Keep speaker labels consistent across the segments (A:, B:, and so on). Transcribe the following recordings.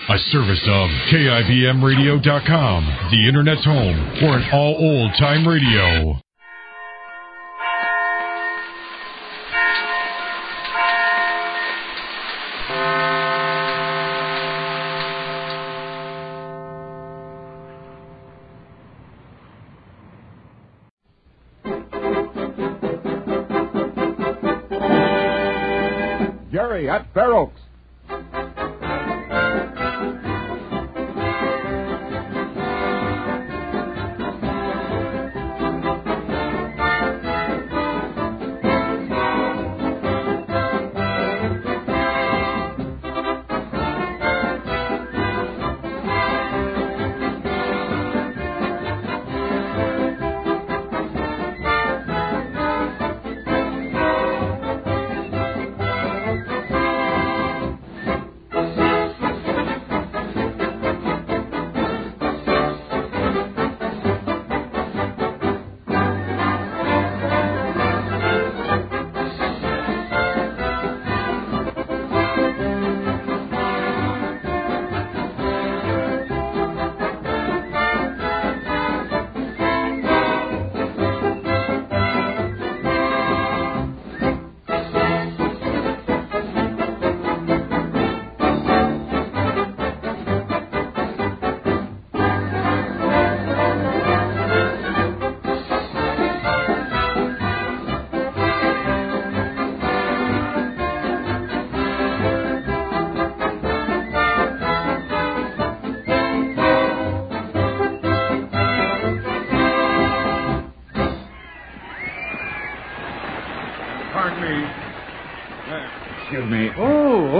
A: A service of KIBMradio.com, the Internet's home for an all old-time radio.
B: Jerry, at Fair Oaks.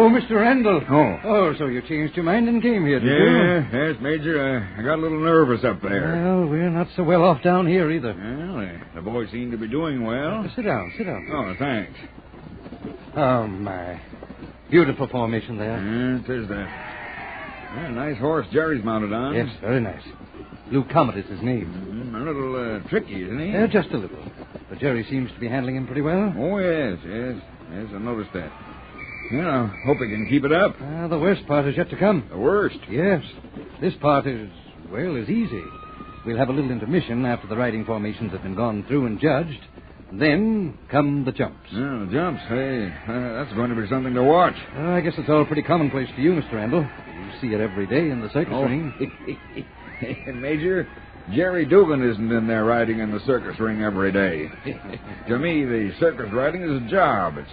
C: Mr. Randall. Oh, so you changed your mind and came here, did you?
B: Yes, Major. I got a little nervous up there.
C: Well, we're not so well off down here either.
B: Well, the boys seem to be doing well.
C: Sit down.
B: Oh, thanks.
C: Oh, my. Beautiful formation there.
B: It is that. Yeah, nice horse Jerry's mounted on.
C: Yes, very nice. Blue Comet is his name.
B: A little tricky, isn't he?
C: Just a little. But Jerry seems to be handling him pretty well.
B: Oh, yes, I noticed that. Yeah, I hope he can keep it up.
C: The worst part is yet to come.
B: The worst?
C: Yes. This part is easy. We'll have a little intermission after the riding formations have been gone through and judged. Then come the jumps.
B: Yeah, the jumps. Hey, that's going to be something to watch.
C: I guess it's all pretty commonplace to you, Mr. Randall. You see it every day in the circus ring.
B: Major, Jerry Dugan isn't in there riding in the circus ring every day. To me, the circus riding is a job. It's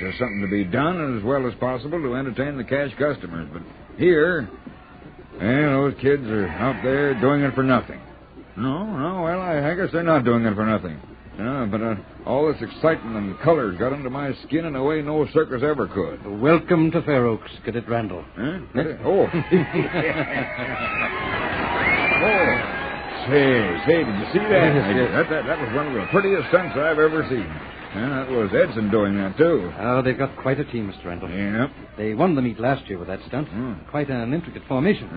B: just something to be done as well as possible to entertain the cash customers. But here, those kids are out there doing it for nothing. I guess they're not doing it for nothing. But all this excitement and color got under my skin in a way no circus ever could.
C: Welcome to Fair Oaks, Cadet Randall.
B: Huh? Oh. Say, did you see that?
C: Yes.
B: That was one of the prettiest stunts I've ever seen. That was Edson doing that, too.
C: They've got quite a team, Mr. Randall.
B: Yep.
C: They won the meet last year with that stunt. Quite an intricate formation.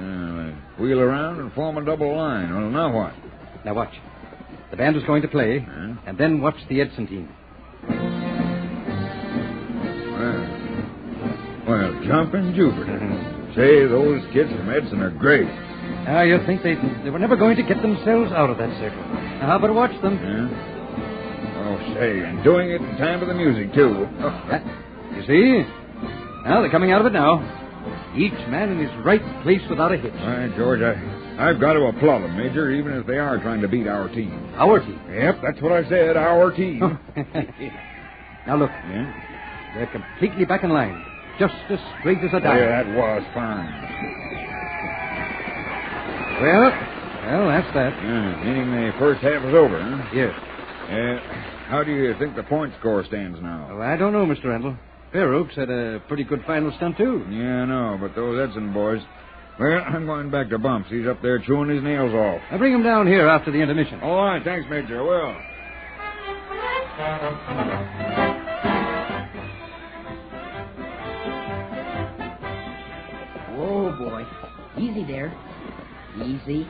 B: Wheel around and form a double line. Well, now what?
C: Now watch. The band is going to play, and then watch the Edson team.
B: Well, jumping Jupiter. Say, those kids from Edson are great.
C: You'd think they were never going to get themselves out of that circle. Now, how about watch them?
B: And doing it in time with the music, too.
C: You see? Well, they're coming out of it now. Each man in his right place without a hitch.
B: All right, George, I've got to applaud them, Major, even if they are trying to beat our team.
C: Our team?
B: Yep, that's what I said, our team.
C: Now, look. They're completely back in line. Just as straight as a die.
B: Yeah, that was fine.
C: Well, that's that.
B: Meaning the first half is over, huh?
C: Yes.
B: How do you think the point score stands now?
C: Oh, I don't know, Mr. Randall. Fair Oaks had a pretty good final stunt, too.
B: Yeah, I know, but those Edson boys... Well, I'm going back to Bumps. He's up there chewing his nails off.
C: I'll bring him down here after the intermission.
B: All right, thanks, Major. I will.
D: Oh, boy. Easy there. Easy.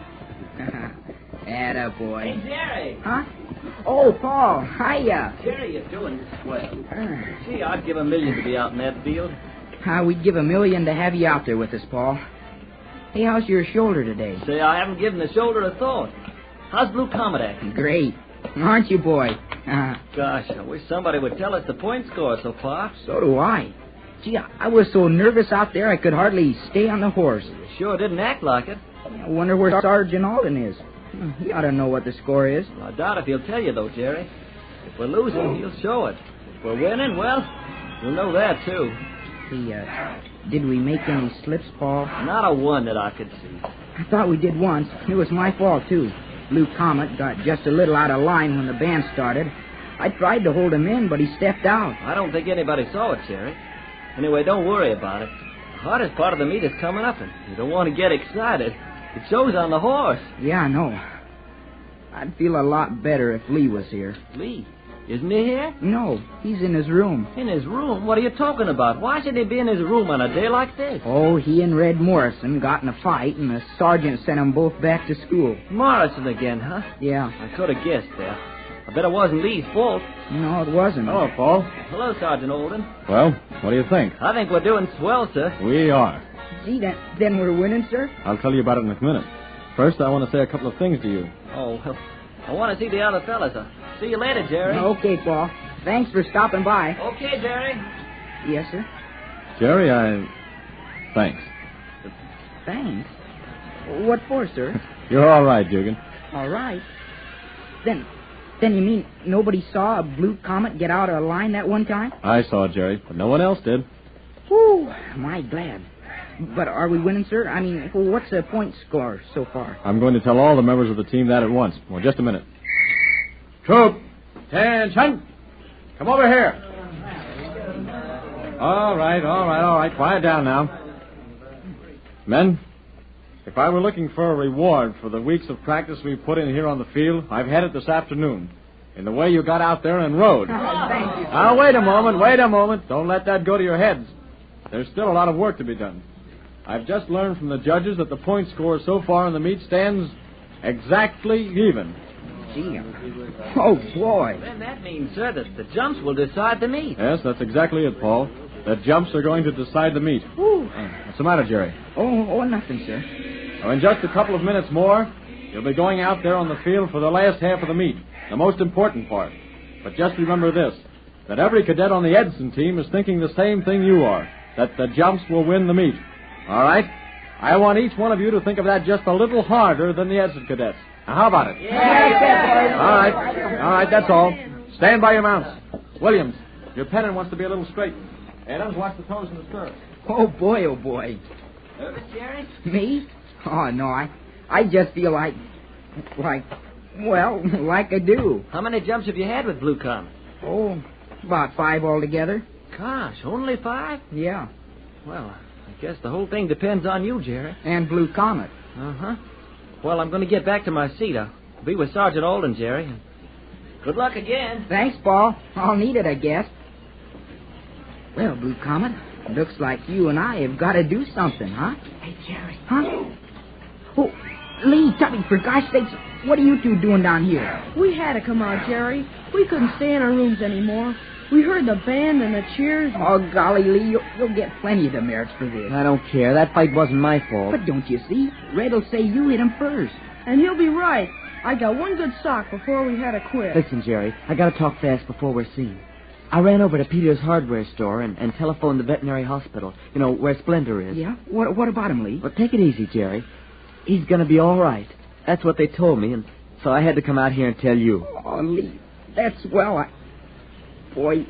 D: Attaboy.
E: Hey, Jerry.
D: Huh? Oh, Paul. Hiya.
E: Jerry, you're doing swell. Gee, I'd give $1 million to be out in that field.
D: We'd give $1 million to have you out there with us, Paul. Hey, how's your shoulder today?
E: Say, I haven't given the shoulder a thought. How's Blue Comet acting?
D: Great. Aren't you, boy?
E: Gosh, I wish somebody would tell us the point score so far.
D: So do I. Gee, I was so nervous out there I could hardly stay on the horse.
E: You sure didn't act like it.
D: I wonder where Sergeant Alden is. He ought to know what the score is.
E: Well, I doubt if he'll tell you, though, Jerry. If we're losing, he'll show it. If we're winning, well, we'll know that, too.
D: Did we make any slips, Paul?
E: Not a one that I could see.
D: I thought we did once. It was my fault, too. Blue Comet got just a little out of line when the band started. I tried to hold him in, but he stepped out.
E: I don't think anybody saw it, Jerry. Anyway, don't worry about it. The hardest part of the meet is coming up, and you don't want to get excited. It shows on the horse.
D: Yeah, I know. I'd feel a lot better if Lee was here.
E: Lee? Isn't he here?
D: No, he's in his room.
E: In his room? What are you talking about? Why should he be in his room on a day like this?
D: Oh, he and Red Morrison got in a fight, and the sergeant sent them both back to school.
E: Morrison again, huh?
D: Yeah.
E: I could have guessed that. I bet it wasn't Lee's fault.
D: No, it wasn't.
F: Hello, Paul.
E: Hello, Sergeant Alden.
F: Well, what do you think?
E: I think we're doing swell, sir.
F: We are.
D: Gee, then we're winning, sir?
F: I'll tell you about it in a minute. First, I want to say a couple of things to you.
E: Oh, well, I want to see the other fellas. See you later, Jerry.
D: Okay, Paul. Thanks for stopping by.
E: Okay, Jerry.
D: Yes, sir.
F: Jerry, Thanks.
D: Thanks? What for, sir?
F: You're all right, Dugan.
D: All right. Then you mean nobody saw a Blue Comet get out of line that one time?
F: I saw it, Jerry, but no one else did.
D: Whew, am I glad. But are we winning, sir? I mean, what's the point score so far?
F: I'm going to tell all the members of the team that at once. Well, just a minute. Troop, attention. Come over here. All right. Quiet down now. Men, if I were looking for a reward for the weeks of practice we put in here on the field, I've had it this afternoon. In the way you got out there and rode.
D: Thank you.
F: Now, wait a moment. Don't let that go to your heads. There's still a lot of work to be done. I've just learned from the judges that the point score so far in the meet stands exactly even.
D: Gee. Oh, boy.
E: Then that means, sir, that the jumps will decide the meet.
F: Yes, that's exactly it, Paul. The jumps are going to decide the meet. What's the matter, Jerry?
D: Oh, nothing, sir.
F: Well, in just a couple of minutes more, you'll be going out there on the field for the last half of the meet, the most important part. But just remember this, that every cadet on the Edson team is thinking the same thing you are, that the jumps will win the meet. All right? I want each one of you to think of that just a little harder than the Edson cadets. Now, how about it?
D: Yeah.
F: All right, that's all. Stand by your mounts. Williams, your pennant wants to be a little straightened. Adams, watch the toes in the stirrup.
D: Oh, boy.
E: Jerry?
D: Me? Oh, no, I just feel like I do.
E: How many jumps have you had with Blue Comet?
D: Oh, about 5 altogether.
E: Gosh, only 5?
D: Yeah.
E: Well, I guess the whole thing depends on you, Jerry.
D: And Blue Comet.
E: Uh-huh. Well, I'm going to get back to my seat. I'll be with Sergeant Alden, Jerry. Good luck again.
D: Thanks, Paul. I'll need it, I guess. Well, Blue Comet, looks like you and I have got to do something, huh?
G: Hey, Jerry.
D: Huh? Oh, Lee, Tubby, for gosh sakes, what are you two doing down here?
G: We had to come out, Jerry. We couldn't stay in our rooms anymore. We heard the band and the cheers.
D: Oh, golly, Lee, you'll get plenty of demerits for this.
C: I don't care. That fight wasn't my fault.
D: But don't you see? Red'll say you hit him first.
G: And he'll be right. I got one good sock before we had to quit.
H: Listen, Jerry, I got to talk fast before we're seen. I ran over to Peter's hardware store and telephoned the veterinary hospital, you know, where Splendor is.
D: Yeah? What about him, Lee?
H: Well, take it easy, Jerry. He's going to be all right. That's what they told me, and so I had to come out here and tell you.
D: Oh, Lee, that's swell. Boy,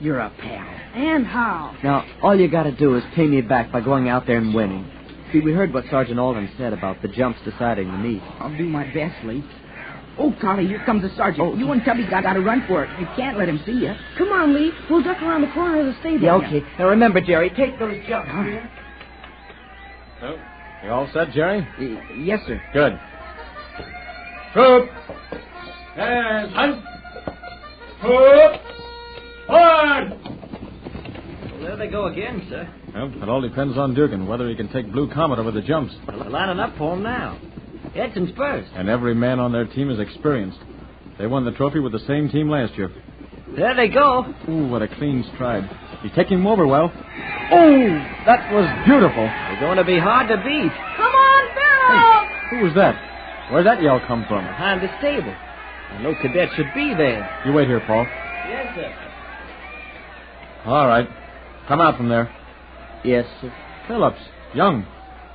D: you're a pal.
G: And how?
H: Now, all you got to do is pay me back by going out there and winning. See, we heard what Sergeant Alden said about the jumps deciding the meet.
D: I'll do my best, Lee. Oh, golly, here comes the sergeant. Oh, you and Tubby got to run for it. You can't let him see you.
G: Come on, Lee. We'll duck around the corner of the stable.
H: Yeah, okay. Now, remember, Jerry, take those jumps.
F: So, you all set, Jerry?
D: Yes, sir.
F: Good. Troop. And hunt. Troop. Forward.
E: Well, there they go again, sir.
F: Well, it all depends on Dugan, whether he can take Blue Comet over the jumps.
E: Well, they're lining up for him now. Edson's first.
F: And every man on their team is experienced. They won the trophy with the same team last year.
E: There they go.
F: Ooh, what a clean stride. He's taking him over well. Oh, that was beautiful.
E: They're going to be hard to beat.
G: Come on, Barrel!
F: Who was that? Where'd that yell come from?
E: Behind the stable. No cadet should be there.
F: You wait here, Paul.
E: Yes, sir.
F: All right. Come out from there.
H: Yes, sir.
F: Phillips, Young,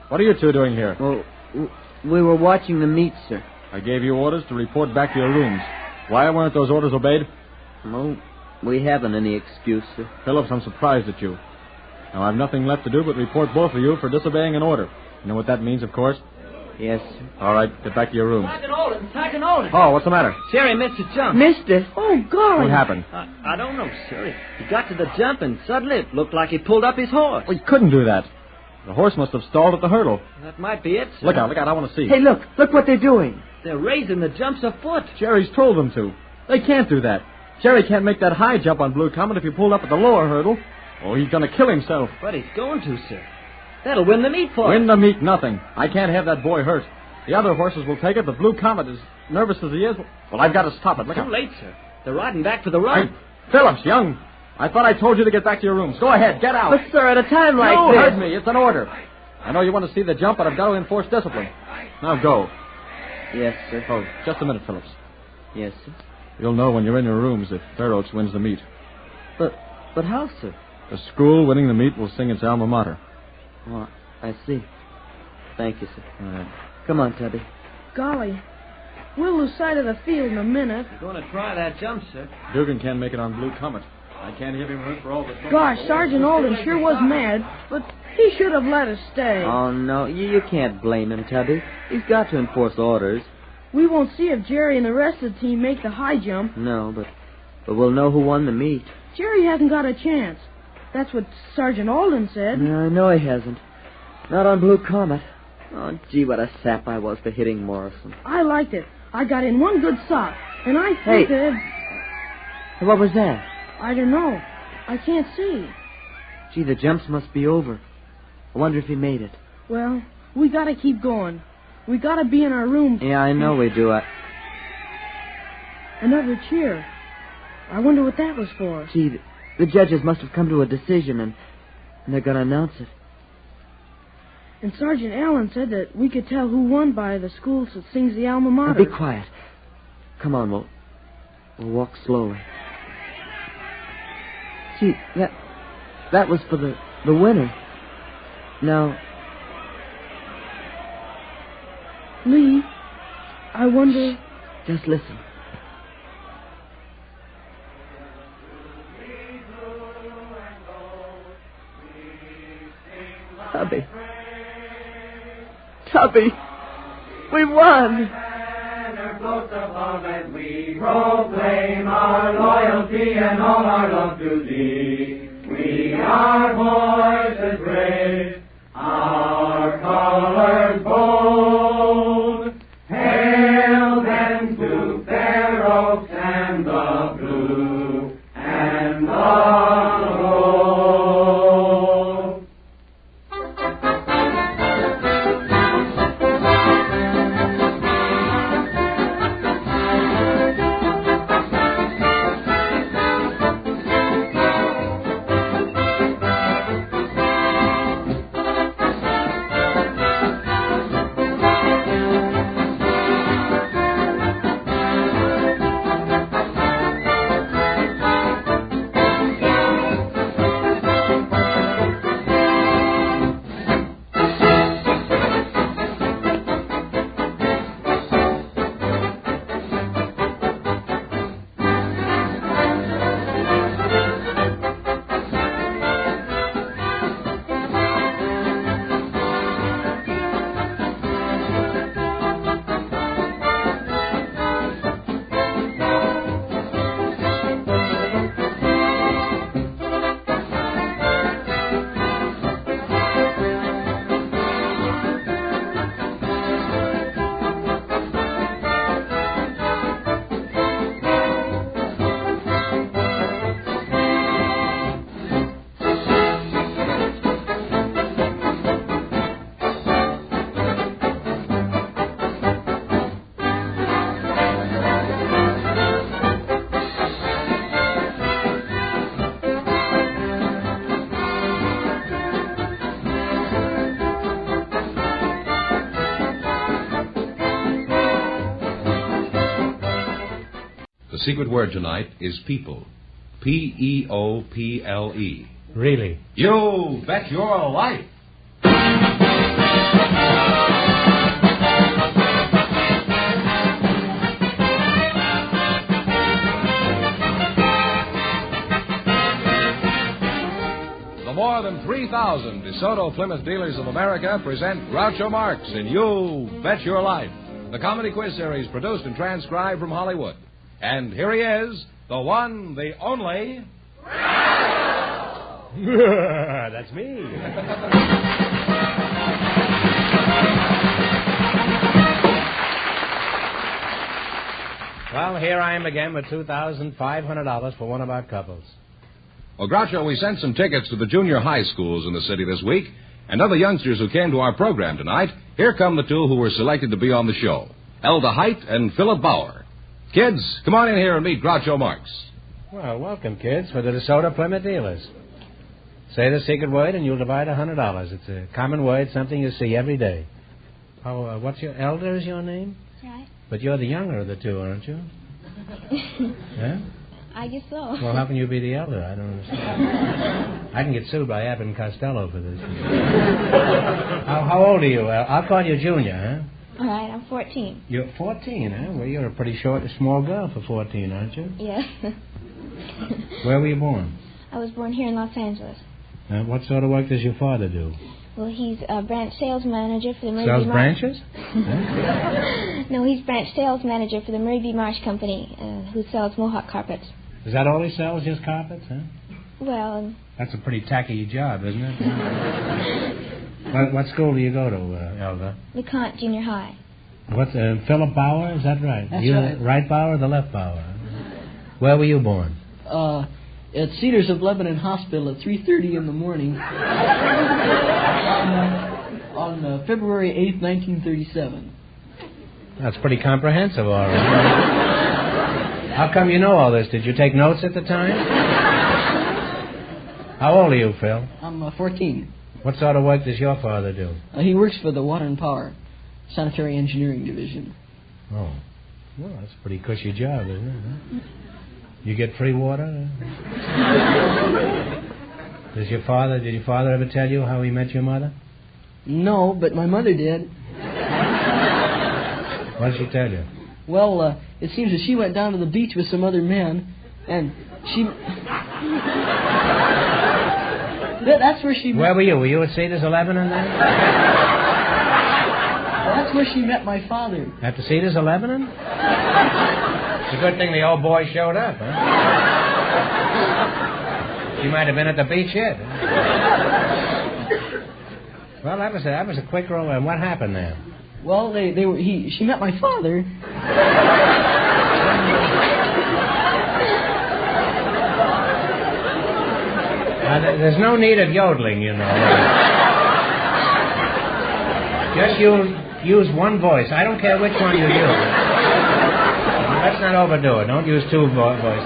F: what are you two doing here?
H: Well, we were watching the meet, sir.
F: I gave you orders to report back to your rooms. Why weren't those orders obeyed?
H: Well, we haven't any excuse, sir.
F: Phillips, I'm surprised at you. Now, I've nothing left to do but report both of you for disobeying an order. You know what that means, of course?
H: Yes, sir.
F: All right, get back to your rooms.
E: Sergeant Alden.
F: Oh, what's the matter?
E: Jerry missed a jump.
H: Missed it.
G: Oh, golly.
F: What happened?
E: I don't know, sir. He got to the jump, and suddenly it looked like he pulled up his horse.
F: Well, he couldn't do that. The horse must have stalled at the hurdle.
E: That might be it, sir.
F: Look out, I want to see.
H: Hey, look what they're doing.
E: They're raising the jumps a foot.
F: Jerry's told them to. They can't do that. Jerry can't make that high jump on Blue Comet if he pulled up at the lower hurdle. Oh, he's going to kill himself.
E: But he's going to, sir. That'll win the meet for us.
F: Win the meet, nothing. I can't have that boy hurt. The other horses will take it, but Blue Comet, as nervous as he is, well, I've got to stop it. Look
E: Too
F: out.
E: late, sir. They're riding back for the run.
F: Phillips, Young, I thought I told you to get back to your rooms. Go ahead, get out.
H: But, sir, at a time like
F: You
H: this...
F: heard me. It's an order. I know you want to see the jump, but I've got to enforce discipline. Now go.
H: Yes, sir.
F: Oh, just a minute, Phillips.
H: Yes, sir.
F: You'll know when you're in your rooms if Fair Oaks wins the meet.
H: But how, sir?
F: The school winning the meet will sing its alma mater.
H: Oh, I see. Thank you, sir.
F: All right.
H: Come on, Tubby.
G: Golly. We'll lose sight of the field in a minute.
E: We're going to try that jump, sir.
F: Dugan can't make it on Blue Comet. I can't have him hurt for all the trouble.
G: Gosh, Sergeant Alden sure was mad, but he should have let us stay.
H: Oh, no, you can't blame him, Tubby. He's got to enforce orders.
G: We won't see if Jerry and the rest of the team make the high jump.
H: No, but we'll know who won the meet.
G: Jerry hasn't got a chance. That's what Sergeant Alden said.
H: No, I know he hasn't. Not on Blue Comet. Oh, gee, what a sap I was for hitting Morrison.
G: I liked it. I got in one good sock, and I think that...
H: What was that?
G: I don't know. I can't see.
H: Gee, the jumps must be over. I wonder if he made it.
G: Well, we got to keep going. We got to be in our room.
H: Yeah, I know we do.
G: Another cheer. I wonder what that was for.
H: Gee, the judges must have come to a decision, and they're going to announce it.
G: And Sergeant Allen said that we could tell who won by the school that sings the alma mater.
H: Now, be quiet. Come on, we'll walk slowly. Gee, that was for the winner. Now...
G: Lee, I wonder...
H: Just listen. Tubby, we won!
I: Floats above and we proclaim our loyalty and all our love to thee. We are voices raised, our colors bold. Hail then to Fair Oaks and the blue and the gold.
J: The secret word tonight is people. P-E-O-P-L-E.
K: Really?
J: You bet your life. The more than 3,000 DeSoto Plymouth Dealers of America present Groucho Marx in You Bet Your Life, the comedy quiz series produced and transcribed from Hollywood. And here he is, the one, the only...
K: That's me. Well, here I am again with $2,500 for one of our couples.
J: Well, Groucho, we sent some tickets to the junior high schools in the city this week, and other youngsters who came to our program tonight. Here come the two who were selected to be on the show, Elda Height and Philip Bauer. Kids, come on in here and meet Groucho Marx.
K: Well, welcome, kids, for the DeSoto Plymouth Dealers. Say the secret word and you'll divide $100. It's a common word, something you see every day. Oh, what's your elder is your name?
L: Right.
K: But you're the younger of the two, aren't you? Huh?
L: I guess so.
K: Well, how can you be the elder? I don't understand. I can get sued by Abbott and Costello for this. How old are you? I'll call you Junior, huh?
L: All right, I'm 14.
K: You're 14, huh? Well, you're a pretty small girl for 14, aren't you?
L: Yeah.
K: Where were you born?
L: I was born here in Los Angeles.
K: What sort of work does your father do?
L: Well, he's a branch sales manager for the Murray
K: Sells
L: B.
K: branches?
L: No, he's branch sales manager for the Murray B. Marsh Company, who sells Mohawk carpets.
K: Is that all he sells, just carpets, huh?
L: Well...
K: That's a pretty tacky job, isn't it? What school do you go to, Elva?
L: LeConte Junior High.
K: What's Philip Bauer? Is that right?
M: That's
K: you
M: right.
K: Right Bauer or the left Bauer? Where were you born?
M: At Cedars of Lebanon Hospital at 3:30 in the morning on February 8th, 1937.
K: That's pretty comprehensive, all right. How come you know all this? Did you take notes at the time? How old are you, Phil?
M: I'm 14.
K: What sort of work does your father do?
M: He works for the Water and Power Sanitary Engineering Division.
K: Oh. Well, that's a pretty cushy job, isn't it? Huh? You get free water? Did your father ever tell you how he met your mother?
M: No, but my mother did.
K: What did she tell you?
M: Well, it seems that she went down to the beach with some other men, and she... That's where she met...
K: Where were you? Were you at Cedars of Lebanon then?
M: That's where she met my father.
K: At the Cedars of Lebanon? It's a good thing the old boy showed up, huh? She might have been at the beach yet. Well, that was a quick roll. And what happened there?
M: Well, she met my father.
K: There's no need of yodeling, you know. Just use one voice. I don't care which one you use. Let's not overdo it. Don't use two voices.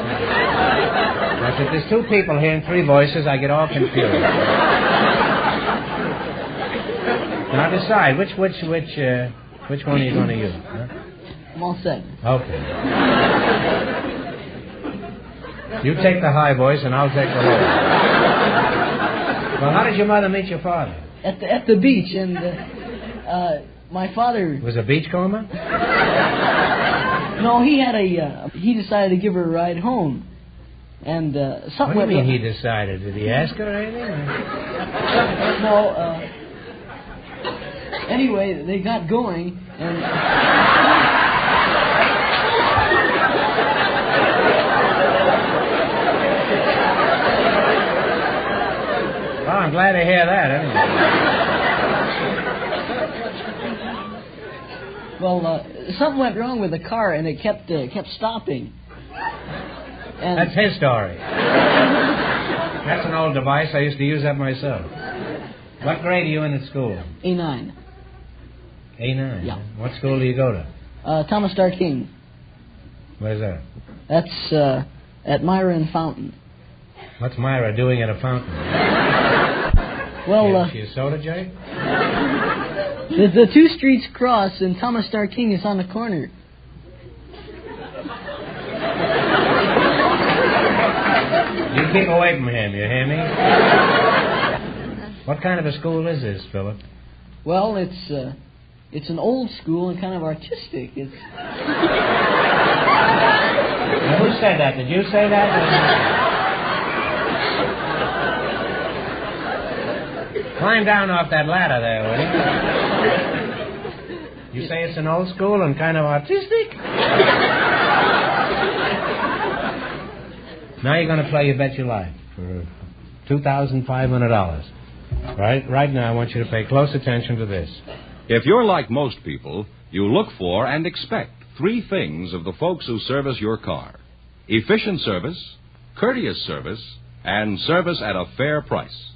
K: Because if there's two people hearing three voices, I get all confused. Now decide which one are you going to use? Huh?
M: I'm all set.
K: Okay. You take the high voice, and I'll take the low. Well, how did your mother meet your father?
M: At the beach, and my father...
K: Was a beachcomber?
M: No, he decided to give her a ride home. And something
K: What do you
M: went
K: mean he decided? Did he ask her or anything?
M: No, anyway, they got going, and...
K: Well, I'm glad to hear that, anyway.
M: Well, something went wrong with the car, and it kept stopping. And
K: That's his story. That's an old device. I used to use that myself. What grade are you in at school?
M: A9.
K: A9?
M: Yeah.
K: What school do you go to?
M: Thomas Starr King.
K: Where's that?
M: That's at Myra and Fountain.
K: What's Myra doing at a fountain?
M: Well,
K: She a soda jug?
M: the two streets cross, and Thomas Starr King is on the corner.
K: You keep away from him, you hear me? What kind of a school is this, Philip?
M: Well, it's an old school and kind of artistic. It's...
K: Now, who said that? Did you say that? Climb down off that ladder there, will you? You say it's an old school and kind of artistic? Now you're going to play You Bet Your Life for $2,500. Right now, I want you to pay close attention to this.
J: If you're like most people, you look for and expect three things of the folks who service your car: efficient service, courteous service, and service at a fair price.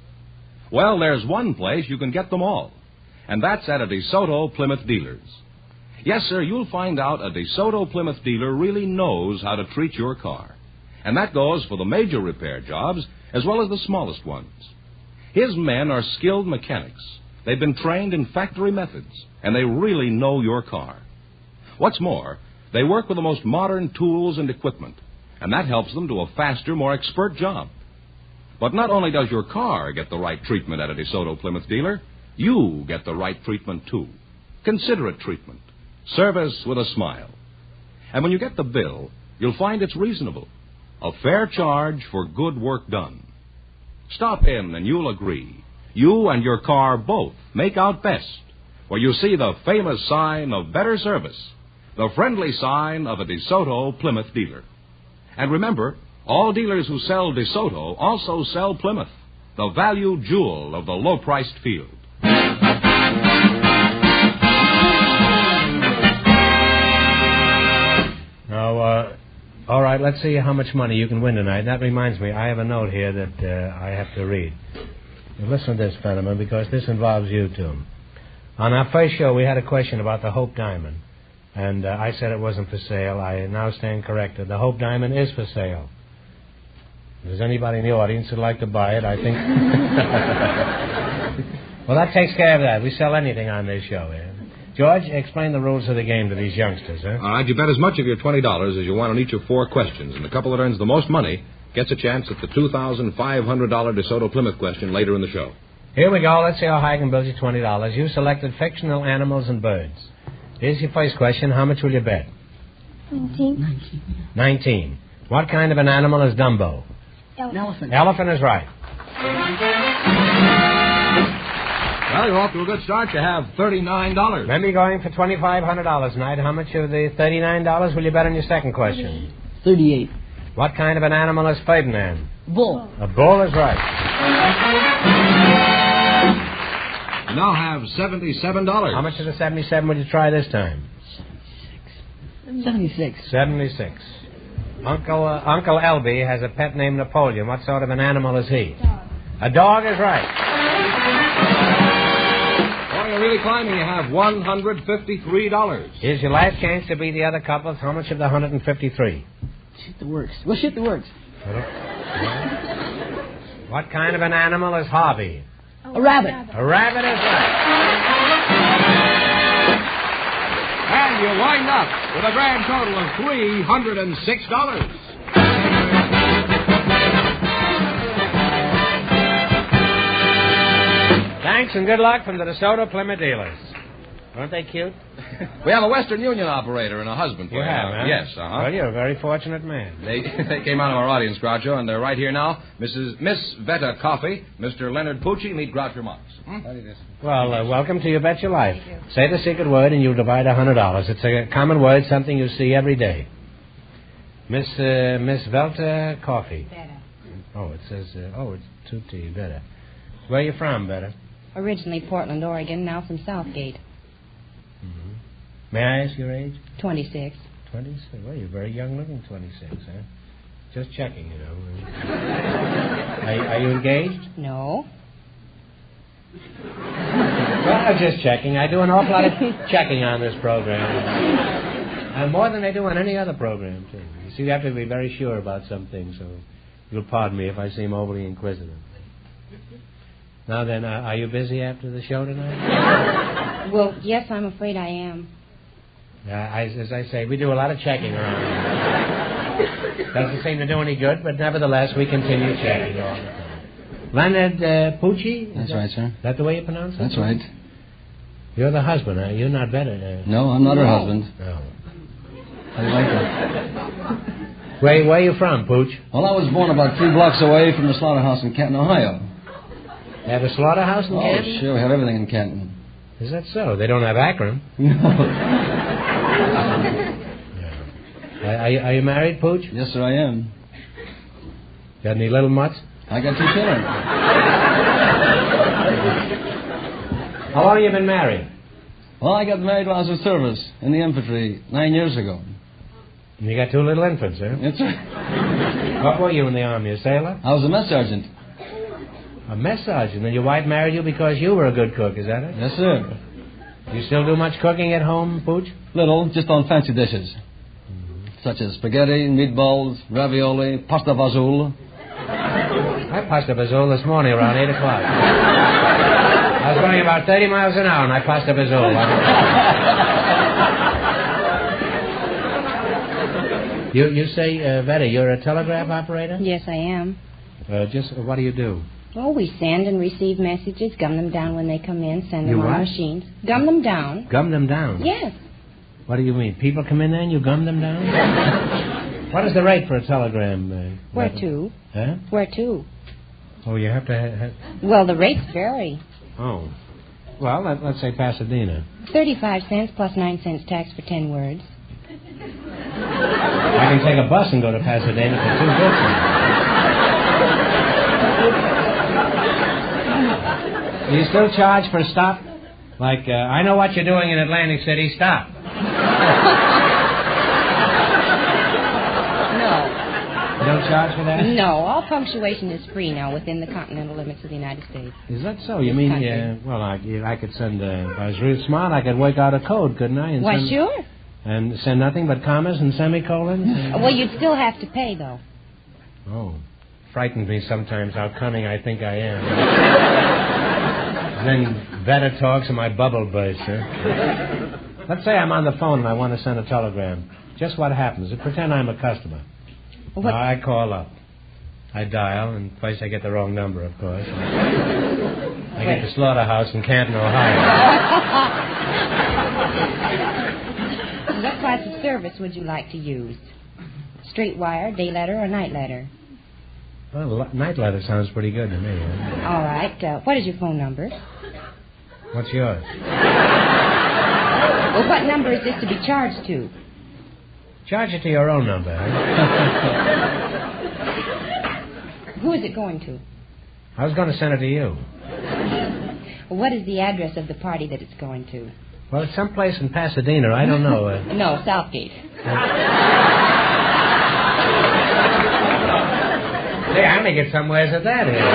J: Well, there's one place you can get them all, and that's at a DeSoto Plymouth dealer's. Yes, sir, you'll find out a DeSoto Plymouth dealer really knows how to treat your car. And that goes for the major repair jobs as well as the smallest ones. His men are skilled mechanics. They've been trained in factory methods, and they really know your car. What's more, they work with the most modern tools and equipment, and that helps them do a faster, more expert job. But not only does your car get the right treatment at a DeSoto Plymouth dealer, you get the right treatment, too. Considerate treatment. Service with a smile. And when you get the bill, you'll find it's reasonable. A fair charge for good work done. Stop in and you'll agree. You and your car both make out best, where you see the famous sign of better service, the friendly sign of a DeSoto Plymouth dealer. And remember, all dealers who sell DeSoto also sell Plymouth, the value jewel of the low-priced field.
K: Now, all right, let's see how much money you can win tonight. That reminds me, I have a note here that I have to read. Now, listen to this, Fenneman, because this involves you, too. On our first show, we had a question about the Hope Diamond, and I said it wasn't for sale. I now stand corrected. The Hope Diamond is for sale. If there's anybody in the audience who'd like to buy it, I think... Well, that takes care of that. We sell anything on this show, eh? George, explain the rules of the game to these youngsters, huh?
J: All right, you bet as much of your $20 as you want on each of 4 questions, and the couple that earns the most money gets a chance at the $2,500 DeSoto Plymouth question later in the show.
K: Here we go. Let's see how high I can build you $20. You selected fictional animals and birds. Here's your first question. How much will you bet?
L: 19.
K: 19. What kind of an animal is Dumbo?
M: Elephant.
K: Elephant is right.
J: Well, you're off to a good start. You have $39.
K: Remember, you're going for $2,500 tonight. How much of the $39 will you bet on your second question?
M: 38.
K: What kind of an animal is Ferdinand?
M: Bull.
K: A bull is right.
J: You now have $77.
K: How much of the 77 would you try this time?
M: 76.
K: 76. Uncle Elby has a pet named Napoleon. What sort of an animal is he? A dog is right.
J: Oh, you're really climbing. You have $153.
K: Here's your last chance to beat the other couples. How much of the 153?
M: Shoot the works. We'll shoot the works.
K: What kind of an animal is Harvey?
M: A rabbit.
K: A rabbit is right.
J: And you wind up with a grand total of $306.
K: Thanks and good luck from the DeSoto Plymouth dealers. Aren't they cute?
J: We have a Western Union operator and a husband for
K: You have, huh?
J: Yes, uh-huh.
K: Well, you're a very fortunate man.
J: They came out of our audience, Groucho, and they're right here now. Miss Veta Coffee, Mr. Leonard Pucci, meet Groucho Marx.
K: Well, welcome to You Bet Your Life. Say the secret word and you'll divide $100. It's a common word, something you see every day. Miss Velta Coffee.
N: Better.
K: Oh, it says, it's 2T, Better. Where are you from, Better?
N: Originally Portland, Oregon, now from Southgate.
K: Mm-hmm. May I ask your age?
N: 26.
K: 26? Well, you're very young looking, 26, huh? Just checking, you know. Are you engaged?
N: No.
K: Well, I'm just checking. I do an awful lot of checking on this program. And more than I do on any other program, too. You see, you have to be very sure about some things, so you'll pardon me if I seem overly inquisitive. Now then, are you busy after the show tonight?
N: Well, yes, I'm afraid I am.
K: As I say, we do a lot of checking around here. Doesn't seem to do any good, but nevertheless, we continue checking all the time. Leonard Pucci?
O: That's right, sir.
K: Is that the way you pronounce it?
O: That's right.
K: You're the husband, huh? You're not better.
O: No, I'm not her husband.
K: No.
O: How do you like that?
K: Where are you from, Pooch?
O: Well, I was born about 3 blocks away from the slaughterhouse in Canton, Ohio.
K: You have a slaughterhouse in Canton?
O: Oh, sure. We have everything in Canton.
K: Is that so? They don't have Akron.
O: No.
K: Are you married, Pooch?
O: Yes, sir, I am.
K: Got any little mutts?
O: I got 2 children.
K: How long have you been married?
O: Well, I got married while I was in service in the infantry 9 years ago.
K: And you got 2 little infants, huh?
O: That's right.
K: What were you in the Army, a sailor?
O: I was a mess sergeant.
K: A mess sergeant? And your wife married you because you were a good cook, is that it?
O: Yes, sir.
K: You still do much cooking at home, Pooch?
O: Little, just on fancy dishes. Such as spaghetti, meatballs, ravioli, pasta fazool.
K: I pasta fazool this morning around 8 o'clock. I was going about 30 miles an hour and I pasta fazool. You say, Vetta, you're a telegraph operator?
N: Yes, I am.
K: What do you do?
N: Oh, we send and receive messages, gum them down when they come in, send them
K: You
N: on
K: what?
N: machines. Gum them down.
K: Gum them down?
N: Yes.
K: What do you mean? People come in there and you gum them down? What is the rate for a telegram?
N: Where to?
K: Huh?
N: Where to?
K: Oh, you have to...
N: Well, the rates vary.
K: Oh. Well, let's say Pasadena.
N: 35 cents plus 9 cents tax for 10 words.
K: I can take a bus and go to Pasadena for 2 bits. Do you still charge for a stop? Like, I know what you're doing in Atlantic City, stop. You don't charge for that?
N: No, all punctuation is free now within the continental limits of the United States.
K: Is that so? You mean, well, I could send, if I was real smart, I could work out a code, couldn't I? And
N: Why, sure.
K: And send nothing but commas and semicolons?
N: Well, you'd still have to pay, though.
K: Oh. Frightens me sometimes how cunning I think I am. Then Vetta talks and my bubble bursts, huh? Let's say I'm on the phone and I want to send a telegram. Just what happens? Pretend I'm a customer.
N: What?
K: I call up. I dial, and twice I get the wrong number, of course. I get the slaughterhouse in Canton, Ohio.
N: What class of service would you like to use? Straight wire, day letter, or night letter?
K: Well, night letter sounds pretty good to me. Huh?
N: All right. What is your phone number?
K: What's yours?
N: Well, what number is this to be charged to?
K: Charge it to your own number. Huh?
N: Who is it going to?
K: I was going to send it to you.
N: Well, what is the address of the party that it's going to?
K: Well, it's someplace in Pasadena. I don't know.
N: No, Southgate.
K: Hey, I make it somewheres at that here.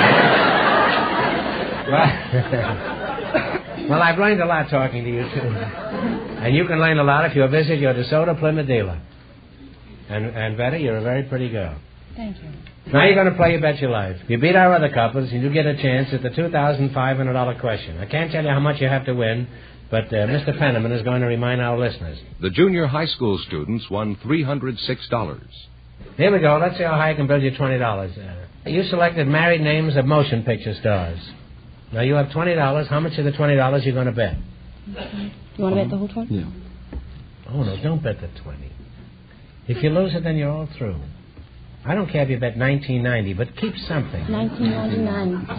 K: Well, I've learned a lot talking to you, too. And you can learn a lot if you visit your DeSoto Plymouth dealer. And Vetta, you're a very pretty girl.
N: Thank you.
K: Now you're going to play You Bet Your Life. You beat our other couples, and you get a chance at the $2,500 question. I can't tell you how much you have to win, but Mr. Penniman is going to remind our listeners.
J: The junior high school students won $306.
K: Here we go. Let's see how high I can build you $20. You selected married names of motion picture stars. Now you have $20. How much of the $20 you going to bet?
N: You want to bet the whole 20?
O: Yeah.
K: Oh, no, don't bet the 20. If you lose it, then you're all through. I don't care if you bet $19.90, but keep something.
N: $19.99. $19.99.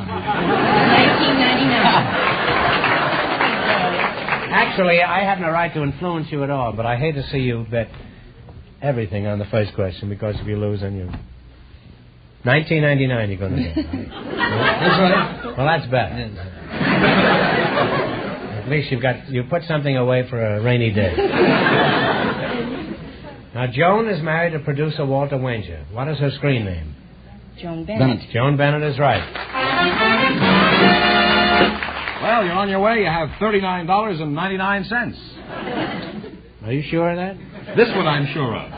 K: Actually, I have no right to influence you at all, but I hate to see you bet everything on the first question, because if you lose, then you... $19.99 you're going to bet.
O: That's right.
K: Well, that's bad. At least you put something away for a rainy day. Now, Joan is married to producer Walter Wenger. What is her screen name?
N: Joan Bennett.
K: Joan Bennett is right.
B: Well, you're on your way. You have $39.99.
K: Are you sure of that?
B: This one I'm sure of.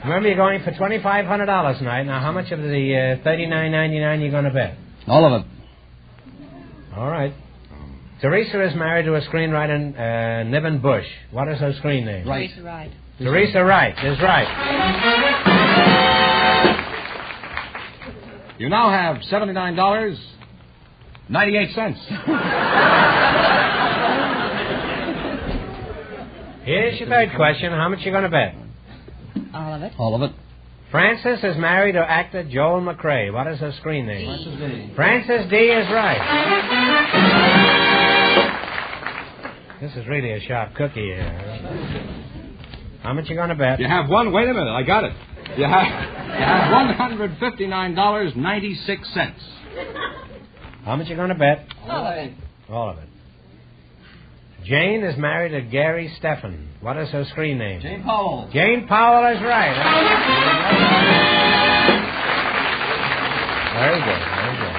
K: Remember, you're going for $2,500 tonight. Now, how much of the $39.99 you going to bet?
O: All of it.
K: All right. Teresa is married to a screenwriter, Niven Bush. What is her screen name?
O: Right.
N: Teresa Wright.
K: Teresa Wright is right.
J: You now have $79.98.
K: Here's your third question. How much you going to bet?
N: All of it.
O: All of it.
K: Frances is married to actor Joel McRae. What is her screen name?
O: Frances D.
K: Frances D. is right. This is really a sharp cookie here. How much you going to bet?
J: You have one. Wait a minute. I got it. You have $159.96.
K: How much you going to bet?
N: All of it.
K: All of it. Jane is married to Gary Steffen. What is her screen name?
O: Jane Powell.
K: Jane Powell is right. Very good, very good.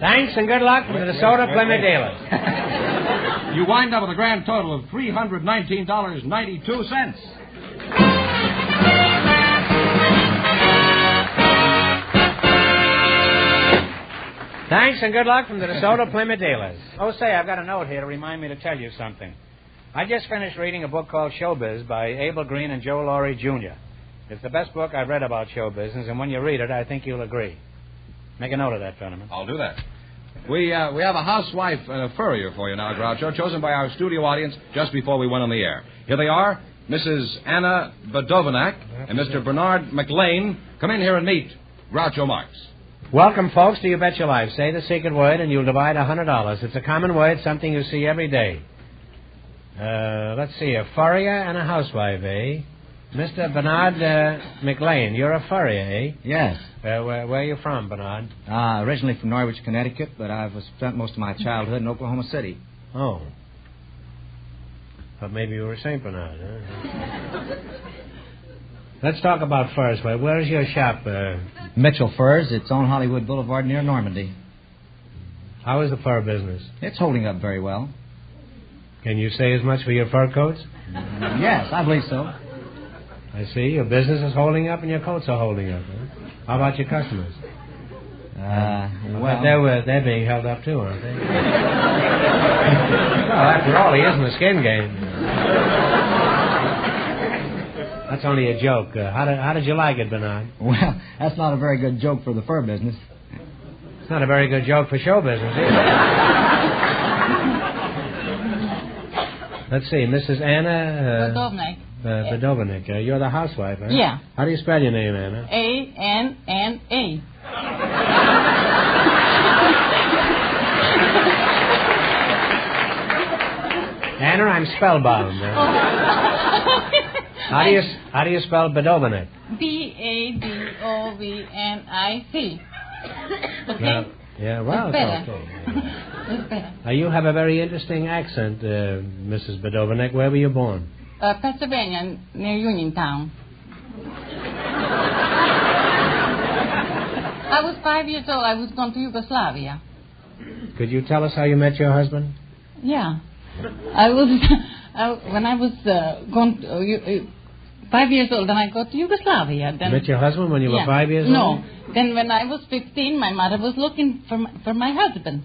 K: Thanks and good luck from the Minnesota Plymouth dealers.
J: You wind up with a grand total of $319.92.
K: Thanks and good luck from the DeSoto Plymouth dealers. Oh, say, I've got a note here to remind me to tell you something. I just finished reading a book called Showbiz by Abel Green and Joe Laurie, Jr. It's the best book I've read about show business, and when you read it, I think you'll agree. Make a note of that, gentlemen.
J: I'll do that. We have a housewife and a furrier for you now, Groucho, chosen by our studio audience just before we went on the air. Here they are, Mrs. Anna Badovanak and Mr. Bernard McLean. Come in here and meet Groucho Marx.
K: Welcome, folks, to You Bet Your Life. Say the secret word, and you'll divide $100. It's a common word, something you see every day. Let's see, a furrier and a housewife, eh? Mr. Bernard McLean, you're a furrier, eh?
P: Yes.
K: Where are you from, Bernard?
P: Originally from Norwich, Connecticut, but I've spent most of my childhood in Oklahoma City.
K: Oh. But maybe you were St. Bernard, huh? Let's talk about furs. Where is your shop?
P: Mitchell Furs. It's on Hollywood Boulevard near Normandy.
K: How is the fur business?
P: It's holding up very well.
K: Can you say as much for your fur coats?
P: Yes, I believe so.
K: I see. Your business is holding up and your coats are holding up. Huh? How about your customers?
P: Well,
K: they're being held up too, aren't they? Well, after all, he isn't a skin game. That's only a joke. How did you like it, Bernard?
P: Well, that's not a very good joke for the fur business.
K: It's not a very good joke for show business either. Let's see, Mrs. Anna... Badovanek. You're the housewife, huh?
Q: Yeah.
K: How do you spell your name, Anna?
Q: A-N-N-A.
K: Anna, I'm spellbound. How do you spell Badovanek?
Q: B-A-D-O-V-N-I-C. Okay?
K: Yeah, well,
Q: it's better.
K: okay.
Q: It's better.
K: You have a very interesting accent, Mrs. Badovanek. Where were you born?
Q: Pennsylvania, near Uniontown. I was 5 years old. I was going to Yugoslavia.
K: Could you tell us how you met your husband?
Q: Yeah. When I was going to, 5 years old, then I go to Yugoslavia. Then,
K: you met your husband when you were 5 years old?
Q: No. Then when I was 15, my mother was looking for my husband.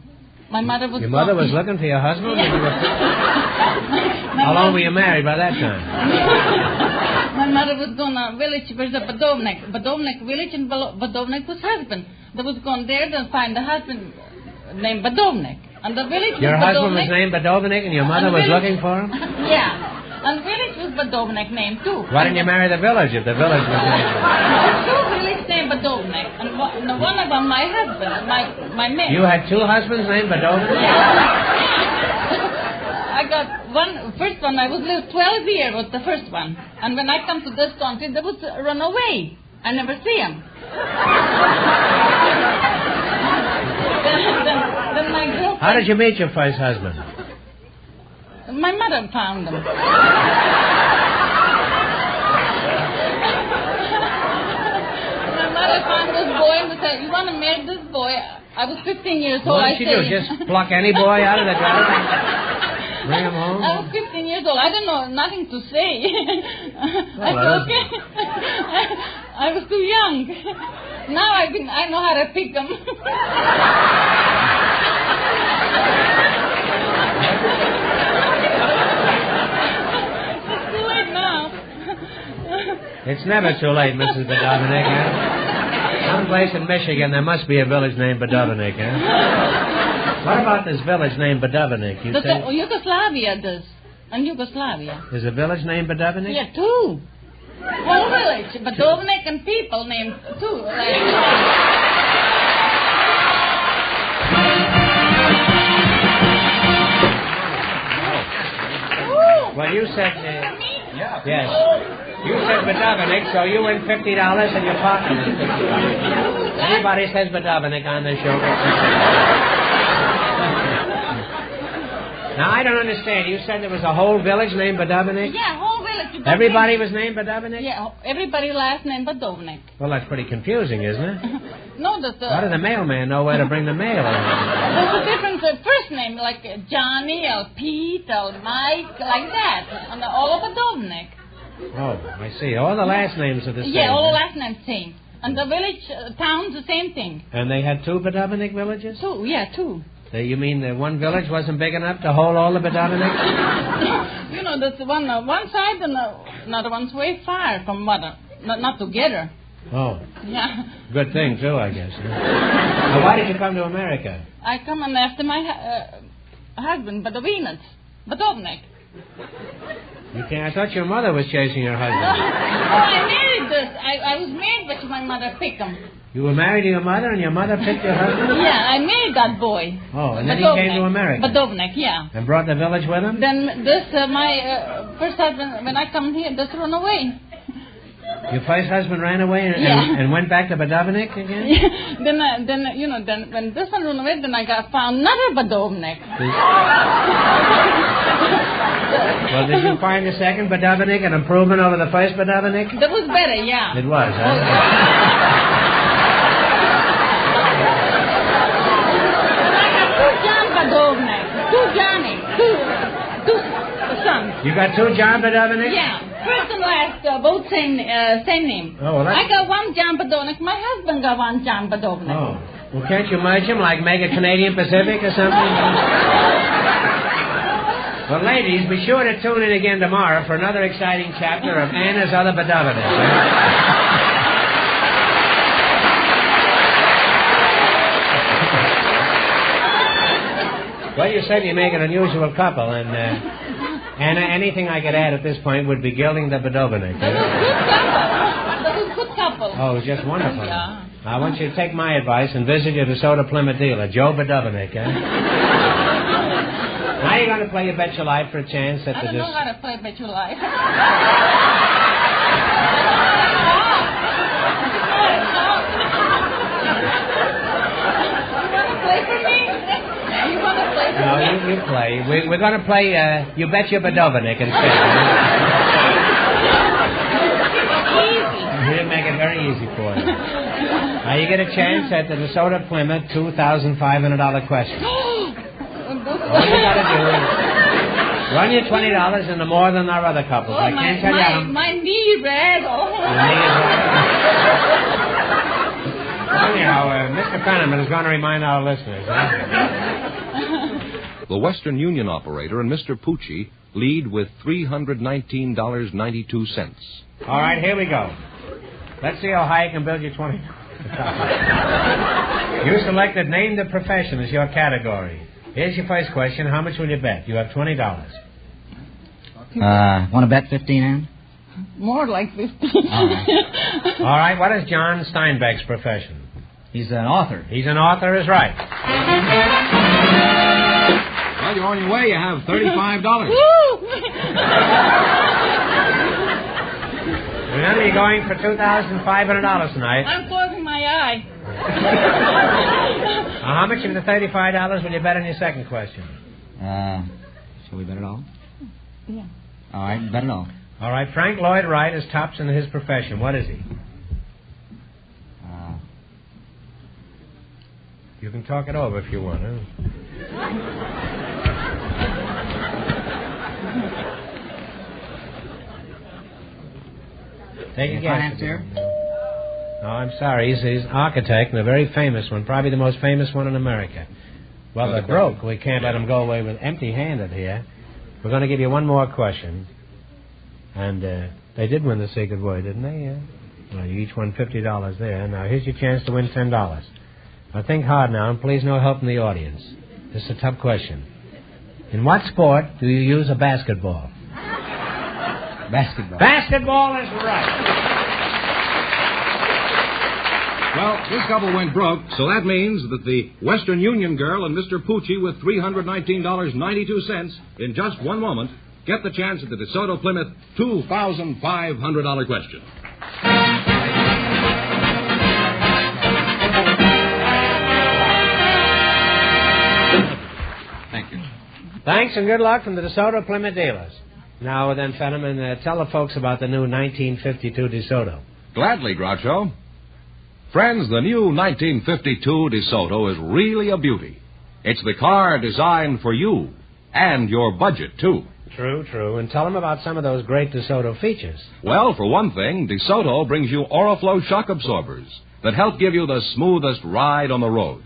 Q: My mother was...
K: Your mother was looking for your husband?
Q: Yeah.
K: When you were... How long were you married by that time?
Q: My mother was going to a village, where's the Badovnek village, and Badovnek was husband. They was going there to find a husband named Badovnek. And the village
K: Your
Q: was
K: husband
Q: Badovnek.
K: was named Badovnek and your mother was looking for him?
Q: Yeah. And the village was Badovnek name, too.
K: Why didn't you marry the village if the village was named?
Q: Two villages named Badovnek. And one of them, my husband, my man.
K: You had two husbands named Badovnek?
Q: I got first one, I was lived 12 years was the first one. And when I come to this country, they would run away. I never see them. then my girlfriend...
K: How did you meet your first husband?
Q: My mother found them. My mother found this boy and said, you want to marry this boy? I was 15 years old.
K: What did she do? Just pluck any boy out of the garden? Bring him home?
Q: I was 15 years old. I didn't know nothing to say. I said, okay. I was too young. Now I know how to pick them. It's too late now.
K: It's never too late, Mrs. Badovanek. Someplace in Michigan, there must be a village named Badovnik, huh? What about this village named Badovnik? You say
Q: Yugoslavia does. In Yugoslavia.
K: There's a village named Badovnik?
Q: Yeah, two. Whole village. Badovnik and people named two.
K: Well, you said... yes. You said Badovnik, so you win $50 and your partner wins $50. Anybody says Badovnik on this show. Now, I don't understand. You said there was a whole village named Badovnik?
Q: Yeah, whole village.
K: Everybody was named Badovnik?
Q: Yeah, everybody last name Badovnik.
K: Well, that's pretty confusing, isn't it?
Q: No, that's...
K: How does the mailman know where to bring the mail?
Q: There's a different first name, like Johnny or Pete or Mike, like that. And all of Badovnik.
K: Oh, I see. All the last names are the same.
Q: Yeah, all the last names same. And the village, towns, the same thing.
K: And they had two Badovnik villages?
Q: Two, yeah, two.
K: You mean the one village wasn't big enough to hold all the Badovniks?
Q: You know, that's one side and another one's way far from mother. Not together.
K: Oh.
Q: Yeah.
K: Good thing, too, I guess. Now, why did you come to America?
Q: I come and after my husband, Badovnik.
K: You can't. I thought your mother was chasing your husband.
Q: I married this. I was married, but my mother picked him.
K: You were married to your mother and your mother picked your husband?
Q: Yeah, I married that boy.
K: Oh, and then he came to America?
Q: Badovnik, yeah.
K: And brought the village with him?
Q: Then this, my first husband, when I come here, just run away.
K: Your first husband ran away and went back to Badovnik again?
Q: Yeah. Then when this one ran away, then I found another Badovnik.
K: Well, did you find the second Badovnik an improvement over the first Badovnik?
Q: That was better, yeah.
K: It was, huh?
Q: Two Johnny, two sons.
K: You got two John Badovnik?
Q: Yeah, first and last, both same name.
K: Oh, well,
Q: I got one John Badovnik. My husband got one John Badovnik.
K: Oh, well, can't you merge them like make a Canadian Pacific or something? Well, ladies, be sure to tune in again tomorrow for another exciting chapter of Anna's Other Badovnik. Well, you certainly make an unusual couple, and Anna, anything I could add at this point would be gilding the Badovnik.
Q: That was a good couple.
K: Oh, it was just wonderful.
Q: Yeah.
K: I want you to take my advice and visit your DeSoto Plymouth dealer, Joe Badovnik, Now you're going to play You Bet Your Life for a chance at
Q: I don't know how to play Bet Your Life.
K: No, you play. We're going to play You Bet Your Badovnik instead. We'll make it very easy for you. Now you get a chance at the DeSoto Plymouth $2,500 question. All you got to do is run your $20 into more than our other couples. I can't tell you how.
Q: My knee red.
K: Anyhow, Mr. Fenneman is going to remind our listeners.
J: The Western Union operator and Mr. Pucci lead with $319.92.
K: All right, here we go. Let's see how high you can build your 20. You selected Name the Profession as your category. Here's your first question. How much will you bet? You have $20.
H: Want to bet 15, Ann?
Q: More like 15.
K: All right, what is John Steinbeck's profession?
H: He's an author.
K: He's an author is right.
B: Well, you're on your way. You have $35.
K: Remember, you're going for $2,500 tonight.
Q: I'm closing my eye.
K: How much of the $35 will you bet on your second question?
H: Shall we bet it all?
Q: Yeah.
H: All right, bet it all.
K: All right, Frank Lloyd Wright is tops in his profession. What is he? You can talk it over if you want. Huh? Take a guess.
H: Financier?
K: No, I'm sorry. He's an architect and a very famous one, probably the most famous one in America. Well, they're broke. We can't let them go away with empty-handed here. We're going to give you one more question. And they did win the secret word, didn't they? Yeah. Well, you each won $50 there. Now, here's your chance to win $10. Now, think hard now, and please no help from the audience. This is a tough question. In what sport do you use a basketball?
O: Basketball.
K: Basketball is right.
J: Well, this couple went broke, so that means that the Western Union girl and Mr. Poochie with $319.92 in just one moment get the chance at the DeSoto Plymouth $2,500 question.
O: Thank you.
K: Thanks and good luck from the DeSoto Plymouth dealers. Now then, Fenneman, tell the folks about the new 1952 DeSoto.
J: Gladly, Groucho. Friends, the new 1952 DeSoto is really a beauty. It's the car designed for you and your budget, too.
K: True. And tell them about some of those great DeSoto features.
J: Well, for one thing, DeSoto brings you Oriflow shock absorbers that help give you the smoothest ride on the road.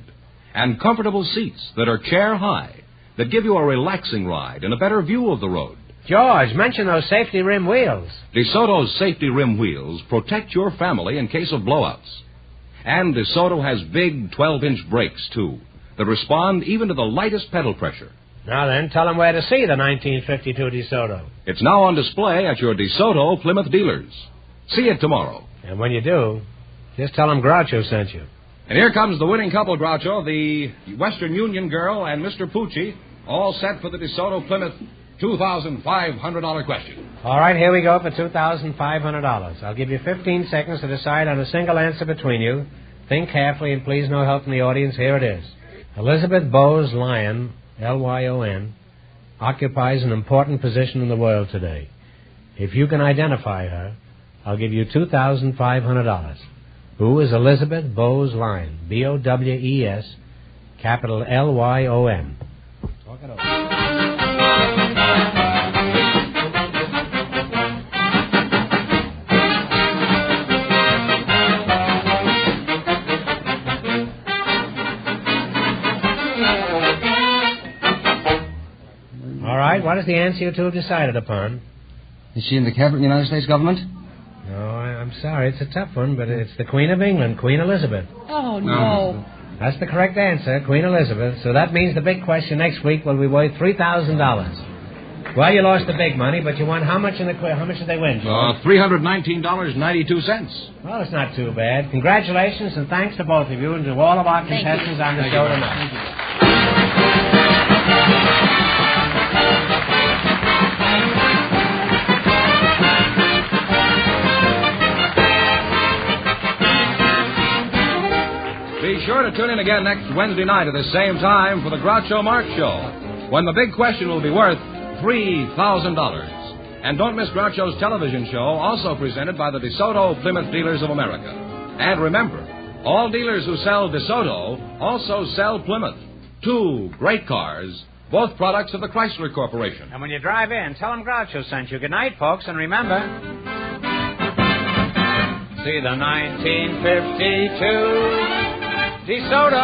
J: And comfortable seats that are chair high that give you a relaxing ride and a better view of the road.
K: George, mention those safety rim wheels.
J: DeSoto's safety rim wheels protect your family in case of blowouts. And DeSoto has big 12-inch brakes, too, that respond even to the lightest pedal pressure.
K: Now then, tell them where to see the 1952 DeSoto.
J: It's now on display at your DeSoto Plymouth dealers. See it tomorrow.
K: And when you do, just tell them Groucho sent you.
J: And here comes the winning couple, Groucho, the Western Union girl and Mr. Poochie, all set for the DeSoto Plymouth $2,500 question.
K: All right, here we go for $2,500. I'll give you 15 seconds to decide on a single answer between you. Think carefully, and please no help from the audience. Here it is. Elizabeth Bowes Lyon, Lyon, occupies an important position in the world today. If you can identify her, I'll give you $2,500. Who is Elizabeth Bowes Lyon? B-O-W-E-S, capital L-Y-O-N. Talk it over. All right, what is the answer you two have decided upon?
O: Is she in the cabinet of the United States government?
K: No, I'm sorry. It's a tough one, but it's the Queen of England, Queen Elizabeth.
G: Oh, no.
K: That's the correct answer, Queen Elizabeth. So that means the big question next week will be worth $3,000. Well, you lost the big money, but you won how much in the quiz? How much did they win, George?
J: $319.92.
K: Well, it's not too bad. Congratulations and thanks to both of you and to all of our contestants on the show tonight.
J: Be sure to tune in again next Wednesday night at the same time for the Groucho Marx Show, when the big question will be worth $3,000. And don't miss Groucho's television show, also presented by the DeSoto Plymouth Dealers of America. And remember, all dealers who sell DeSoto also sell Plymouth. Two great cars, both products of the Chrysler Corporation.
K: And when you drive in, tell them Groucho sent you. Good night, folks, and remember... See the 1952... DeSoto.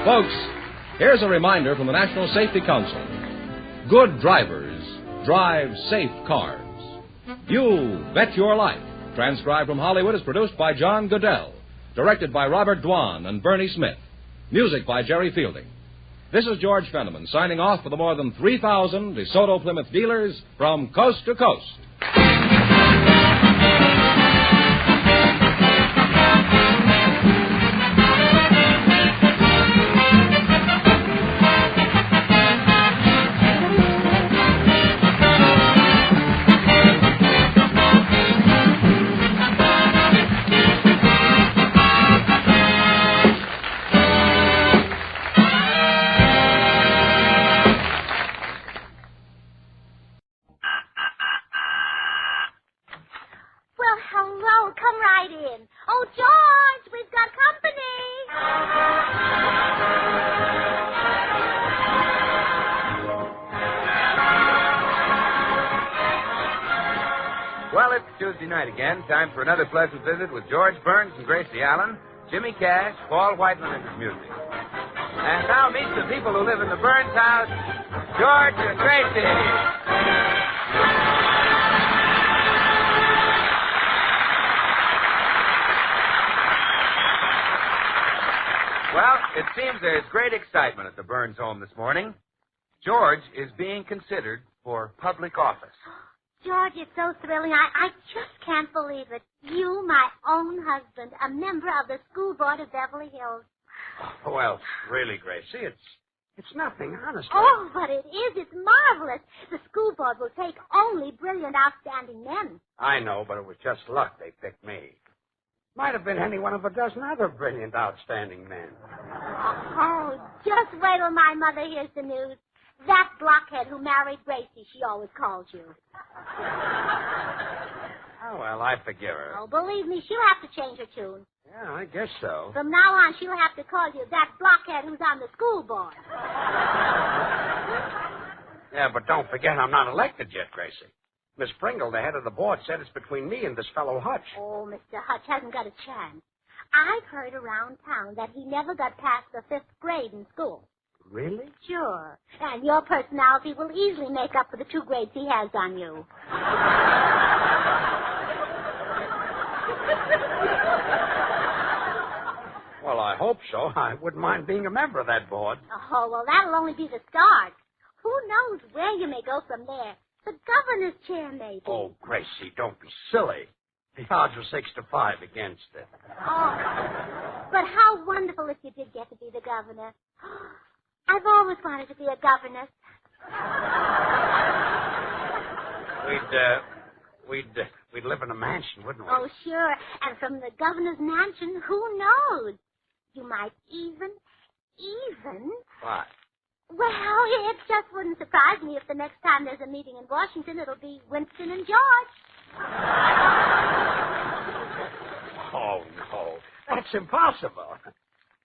J: Folks, here's a reminder from the National Safety Council. Good drivers drive safe cars. You Bet Your Life, transcribed from Hollywood, is produced by John Goodell, directed by Robert Dwan and Bernie Smith, music by Jerry Fielding. This is George Fenneman signing off for the more than 3,000 DeSoto Plymouth dealers from coast to coast.
R: Well, it's Tuesday night again. Time for another pleasant visit with George Burns and Gracie Allen, Jimmy Cash, Paul Whiteman, and his music. And now meet the people who live in the Burns house. George and Gracie. Well, it seems there's great excitement at the Burns home this morning. George is being considered for public office.
S: George, it's so thrilling. I just can't believe it. You, my own husband, a member of the school board of Beverly Hills.
T: Well, really, Gracie, it's nothing, honestly.
S: Oh, but it is. It's marvelous. The school board will take only brilliant, outstanding men.
T: I know, but it was just luck they picked me. Might have been any one of a dozen other brilliant, outstanding men.
S: Oh, just wait till my mother hears the news. That blockhead who married Gracie, she always calls you.
T: Oh, well, I forgive her.
S: Oh, believe me, she'll have to change her tune.
T: Yeah, I guess so.
S: From now on, she'll have to call you that blockhead who's on the school board.
T: Yeah, but don't forget I'm not elected yet, Gracie. Miss Pringle, the head of the board, said it's between me and this fellow Hutch.
S: Oh, Mr. Hutch hasn't got a chance. I've heard around town that he never got past the 5th grade in school.
T: Really?
S: Sure. And your personality will easily make up for the 2 grades he has on you.
T: Well, I hope so. I wouldn't mind being a member of that board.
S: Oh, well, that'll only be the start. Who knows where you may go from there? The governor's chair, maybe.
T: Oh, Gracie, don't be silly. The odds were 6-5 against it.
S: Oh, but how wonderful if you did get to be the governor. I've always wanted to be a governess.
T: We'd live in a mansion, wouldn't we?
S: Oh, sure. And from the governor's mansion, who knows? You might even...
T: What?
S: Well, it just wouldn't surprise me if the next time there's a meeting in Washington, it'll be Winston and George.
T: Oh, no. That's impossible.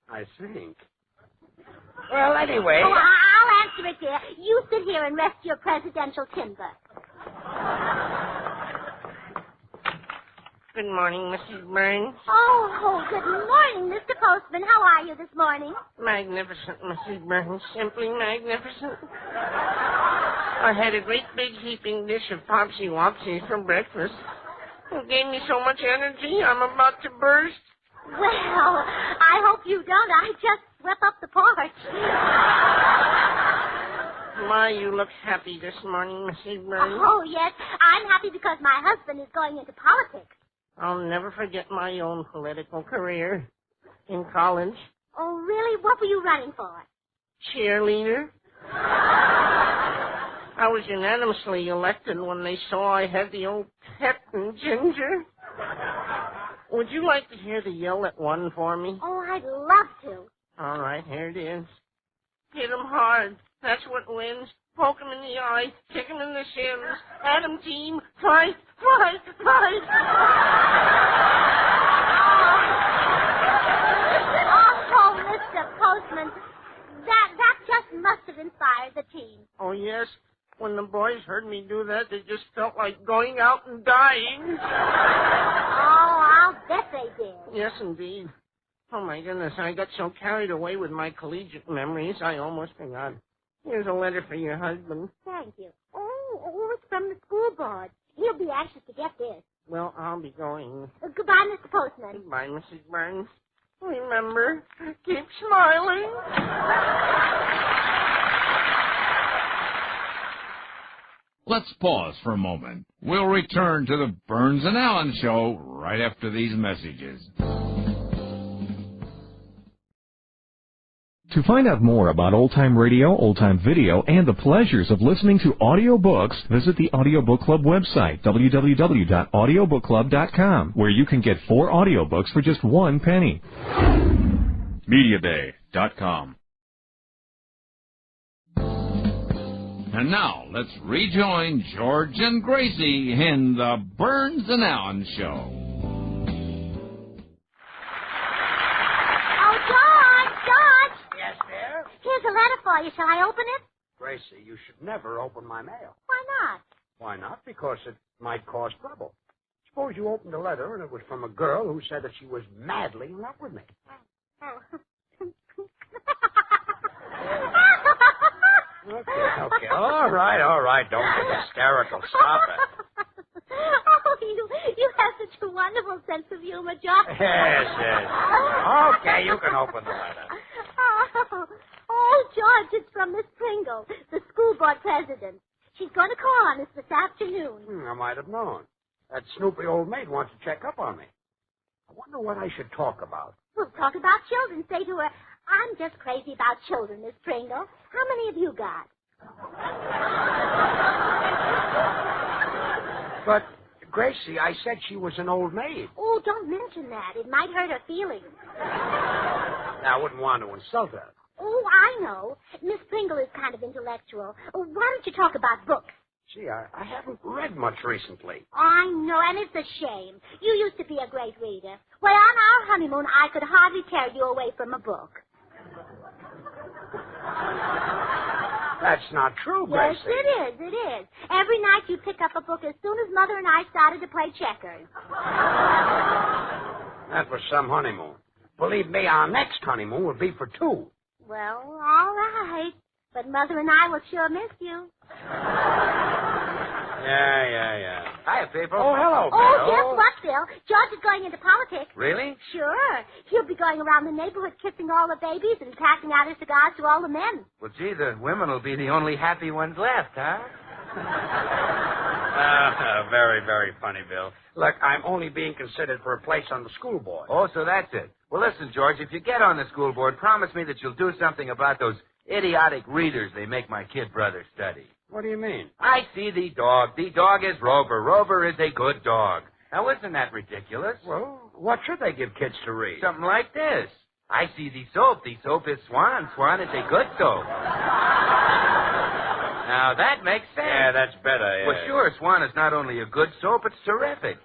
T: I think. Well, anyway...
S: Oh, I'll answer it, dear. You sit here and rest your presidential timber.
U: Good morning, Mrs. Burns.
S: Oh, good morning, Mr. Postman. How are you this morning?
U: Magnificent, Mrs. Burns. Simply magnificent. I had a great big heaping dish of Popsy Wopsies for breakfast. It gave me so much energy, I'm about to burst.
S: Well, I hope you don't. I just swept up the porch.
U: My, you look happy this morning, Mrs. Burns.
S: Oh, yes. I'm happy because my husband is going into politics.
U: I'll never forget my own political career in college.
S: Oh, really? What were you running for?
U: Cheerleader. I was unanimously elected when they saw I had the old pep and ginger. Would you like to hear the yell at one for me?
S: Oh, I'd love to.
U: All right, here it is. Hit 'em hard. That's what wins. Poke 'em in the eye. Kick 'em in the shins. At 'em, team. Fight, fight, fight.
S: Oh, Mr. Postman, that just must have inspired the team.
U: Oh, yes. When the boys heard me do that, they just felt like going out and dying.
S: Oh, I'll bet they did.
U: Yes, indeed. Oh, my goodness, I got so carried away with my collegiate memories, I almost forgot. Here's a letter for your husband.
S: Thank you. Oh, it's from the school board. He'll be anxious to get this.
U: Well, I'll be going.
S: Goodbye, Mr. Postman.
U: Goodbye, Mrs. Burns. Remember, keep smiling.
A: Let's pause for a moment. We'll return to the Burns and Allen Show right after these messages.
V: To find out more about old-time radio, old-time video, and the pleasures of listening to audiobooks, visit the Audiobook Club website, www.audiobookclub.com, where you can get 4 audiobooks for just 1 penny.
A: MediaBay.com. And now, let's rejoin George and Gracie in the Burns and Allen Show.
S: Oh, George!
T: Yes, dear?
S: Here's a letter for you. Shall I open it?
T: Gracie, you should never open my mail.
S: Why not?
T: Why not? Because it might cause trouble. Suppose you opened a letter and it was from a girl who said that she was madly in love with me.
S: Oh.
T: Okay. All right. Don't get hysterical. Stop it.
S: Oh, you have such a wonderful sense of humor, George.
T: Yes. Okay, you can open the letter.
S: Oh, George, it's from Miss Pringle, the school board president. She's going to call on us this afternoon.
T: I might have known. That snoopy old maid wants to check up on me. I wonder what I should talk about.
S: We'll talk about children. Say to her, I'm just crazy about children, Miss Pringle. How many have you got?
T: But, Gracie, I said she was an old maid.
S: Oh, don't mention that. It might hurt her feelings.
T: I wouldn't want to insult her.
S: Oh, I know. Miss Pringle is kind of intellectual. Oh, why don't you talk about books?
T: Gee, I haven't read much recently.
S: I know, and it's a shame. You used to be a great reader. Well, on our honeymoon, I could hardly tear you away from a book.
T: That's not true, Gracie.
S: Yes, it is. Every night you pick up a book as soon as Mother and I started to play checkers.
T: That was some honeymoon. Believe me, our next honeymoon will be for two.
S: Well, all right. But Mother and I will sure miss you.
R: Yeah. Hiya, people.
T: Oh, hello, Bill.
S: Oh, guess what, Bill? George is going into politics.
R: Really?
S: Sure. He'll be going around the neighborhood kissing all the babies and passing out his cigars to all the men.
R: Well, gee, the women will be the only happy ones left, huh?
T: Very, very funny, Bill. Look, I'm only being considered for a place on the school board.
R: Oh, so that's it. Well, listen, George, if you get on the school board, promise me that you'll do something about those idiotic readers they make my kid brother study.
T: What do you mean?
R: I see the dog. The dog is Rover. Rover is a good dog. Now, isn't that ridiculous?
T: Well, what should they give kids to read?
R: Something like this. I see the soap. The soap is Swan. Swan is a good soap. Now, that makes sense.
T: Yeah, that's better, yeah.
R: Well, sure, Swan is not only a good soap, it's terrific.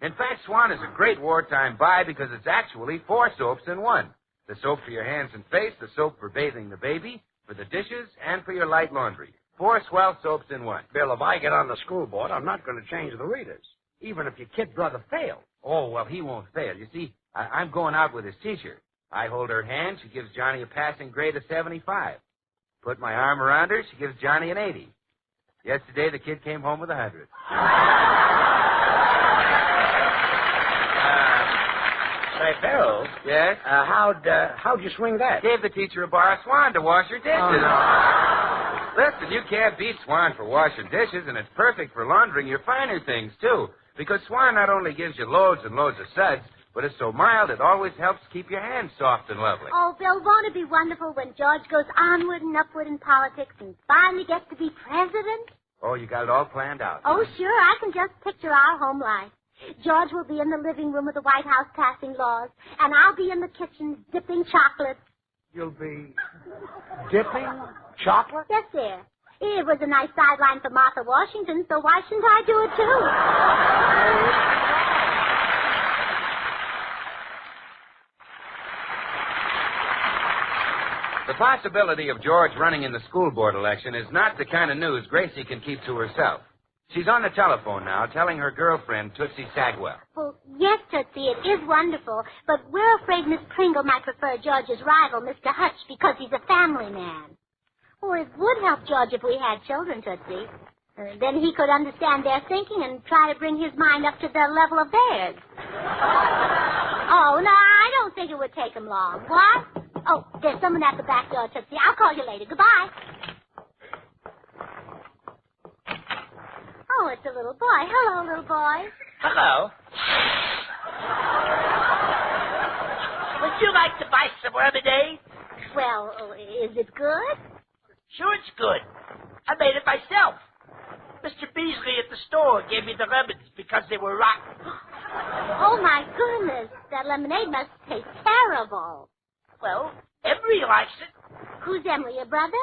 R: In fact, Swan is a great wartime buy because it's actually 4 soaps in one. The soap for your hands and face, the soap for bathing the baby, for the dishes, and for your light laundry. 4 swell soaps in one.
T: Bill, if I get on the school board, I'm not going to change the readers, even if your kid brother fails.
R: Oh, well, he won't fail. You see, I'm going out with his teacher. I hold her hand. She gives Johnny a passing grade of 75. Put my arm around her. She gives Johnny an 80. Yesterday, the kid came home with 100.
T: Say, Bill.
R: Yes?
T: How'd you swing that?
R: Gave the teacher a bar of Swan to wash her dishes.
T: Oh, no.
R: Listen, you can't beat Swan for washing dishes, and it's perfect for laundering your finer things, too. Because Swan not only gives you loads and loads of suds, but it's so mild it always helps keep your hands soft and lovely.
S: Oh, Bill, won't it be wonderful when George goes onward and upward in politics and finally gets to be president?
R: Oh, you got it all planned out.
S: Oh, sure. I can just picture our home life. George will be in the living room of the White House passing laws, and I'll be in the kitchen dipping chocolate.
T: You'll be dipping chocolate?
S: Yes, sir. It was a nice sideline for Martha Washington, so why shouldn't I do it, too?
R: The possibility of George running in the school board election is not the kind of news Gracie can keep to herself. She's on the telephone now telling her girlfriend, Tootsie Sagwell.
S: Well, yes, Tootsie, it is wonderful, but we're afraid Miss Pringle might prefer George's rival, Mr. Hutch, because he's a family man. Oh, it would help George if we had children, Tootsie. Then he could understand their thinking and try to bring his mind up to the level of theirs. Oh, no, I don't think it would take him long. What? Oh, there's someone at the back door, Tootsie. I'll call you later. Goodbye. Oh, it's a little boy. Hello, little boy.
C: Hello. Would you like to buy some lemonade?
S: Well, is it good?
C: Sure, it's good. I made it myself. Mr. Beasley at the store gave me the lemons because they were rotten.
S: Oh, my goodness. That lemonade must taste terrible.
C: Well, Emery likes it.
S: Who's Emery, your brother?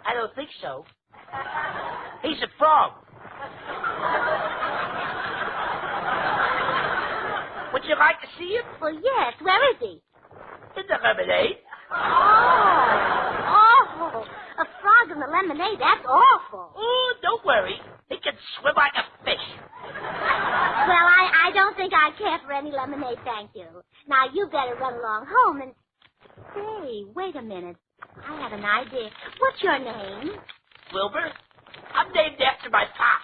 C: I don't think so. He's a frog. Would you like to see him?
S: Well, yes. Where is he?
C: In the lemonade.
S: Oh, a frog in the lemonade. That's awful.
C: Oh, don't worry. He can swim like a fish.
S: Well, I don't think I care for any lemonade, thank you. Now, you better run along home and... Hey, wait a minute. I have an idea. What's your name?
C: Wilbur. I'm named after my pop.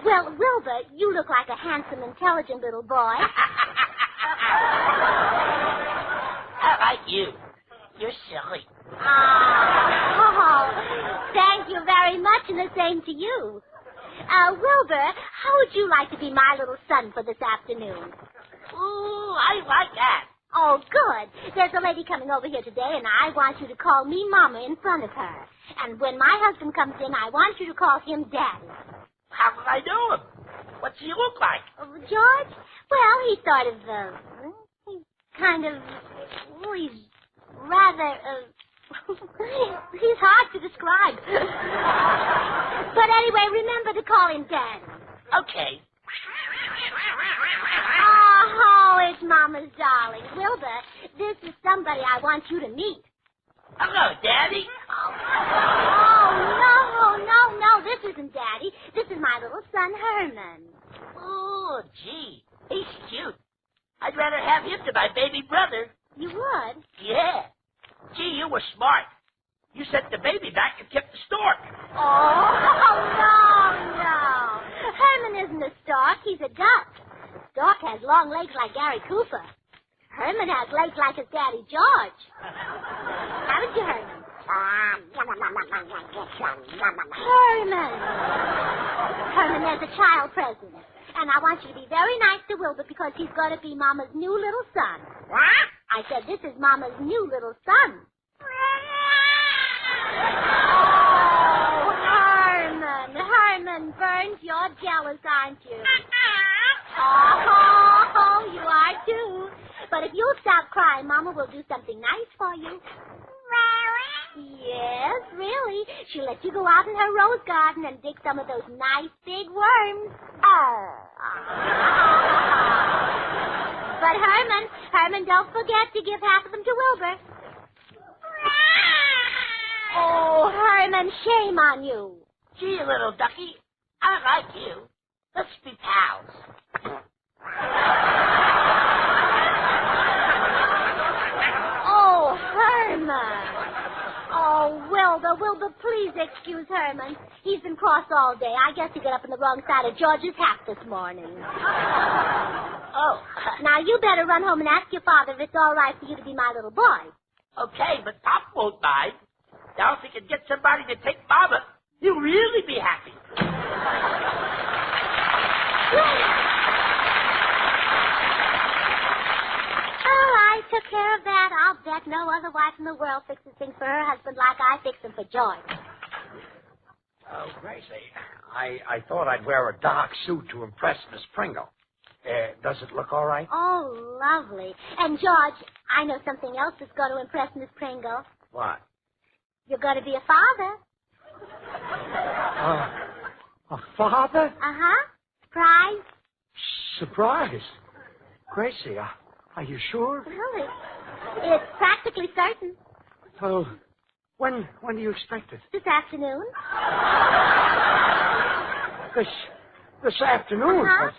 S: Well, Wilbur, you look like a handsome, intelligent little boy.
C: I like you. You're silly.
S: Oh, thank you very much, and the same to you. Wilbur, how would you like to be my little son for this afternoon?
C: Ooh, I like that.
S: Oh, good. There's a lady coming over here today, and I want you to call me Mama in front of her. And when my husband comes in, I want you to call him Daddy.
C: How will I know him? What's he look like?
S: George? Well, he's sort of, he's rather, he's hard to describe. But anyway, remember to call him Daddy.
C: Okay.
S: Oh, it's Mama's darling. Wilbur, this is somebody I want you to meet.
C: Hello, Daddy.
S: Oh, no, this isn't Daddy. This is my little son, Herman.
C: Oh, gee, he's cute. I'd rather have him than my baby brother.
S: You would?
C: Yeah. Gee, you were smart. You sent the baby back and kept the stork.
S: Oh, no. Herman isn't a stork. He's a duck. Stork has long legs like Gary Cooper. Herman has legs like his daddy, George. Haven't you, Herman? Herman, there's a child present. And I want you to be very nice to Wilbur because he's going to be Mama's new little son.
C: What?
S: I said this is Mama's new little son. Oh, Herman Burns, you're jealous, aren't you? Oh, you are too. But if you'll stop crying, Mama will do something nice for you. Yes, really. She'll let you go out in her rose garden and dig some of those nice big worms. But Herman, don't forget to give half of them to Wilbur. Oh, Herman, shame on you.
C: Gee, little ducky, I like you. Let's be pals.
S: Oh, Herman. Oh, Wilbur, please excuse Herman. He's been cross all day. I guess he got up on the wrong side of George's hat this morning.
C: Oh.
S: Now, you better run home and ask your father if it's all right for you to be my little boy.
C: Okay, but Pop won't mind. Now, if he can get somebody to take Mama, he'll really be happy.
S: Oh, I took care of that. I'll bet no other wife in the world fixes things for her husband like I fix them for George.
T: Oh, Gracie, I thought I'd wear a dark suit to impress Miss Pringle. Does it look all right?
S: Oh, lovely. And, George, I know something else that's going to impress Miss Pringle.
T: What?
S: You're going to be a father.
T: A father?
S: Uh-huh. Surprise.
T: Surprise? Gracie, are you sure?
S: Really? It's practically certain.
T: Well, when do you expect it?
S: This afternoon.
T: This afternoon?
S: Uh-huh.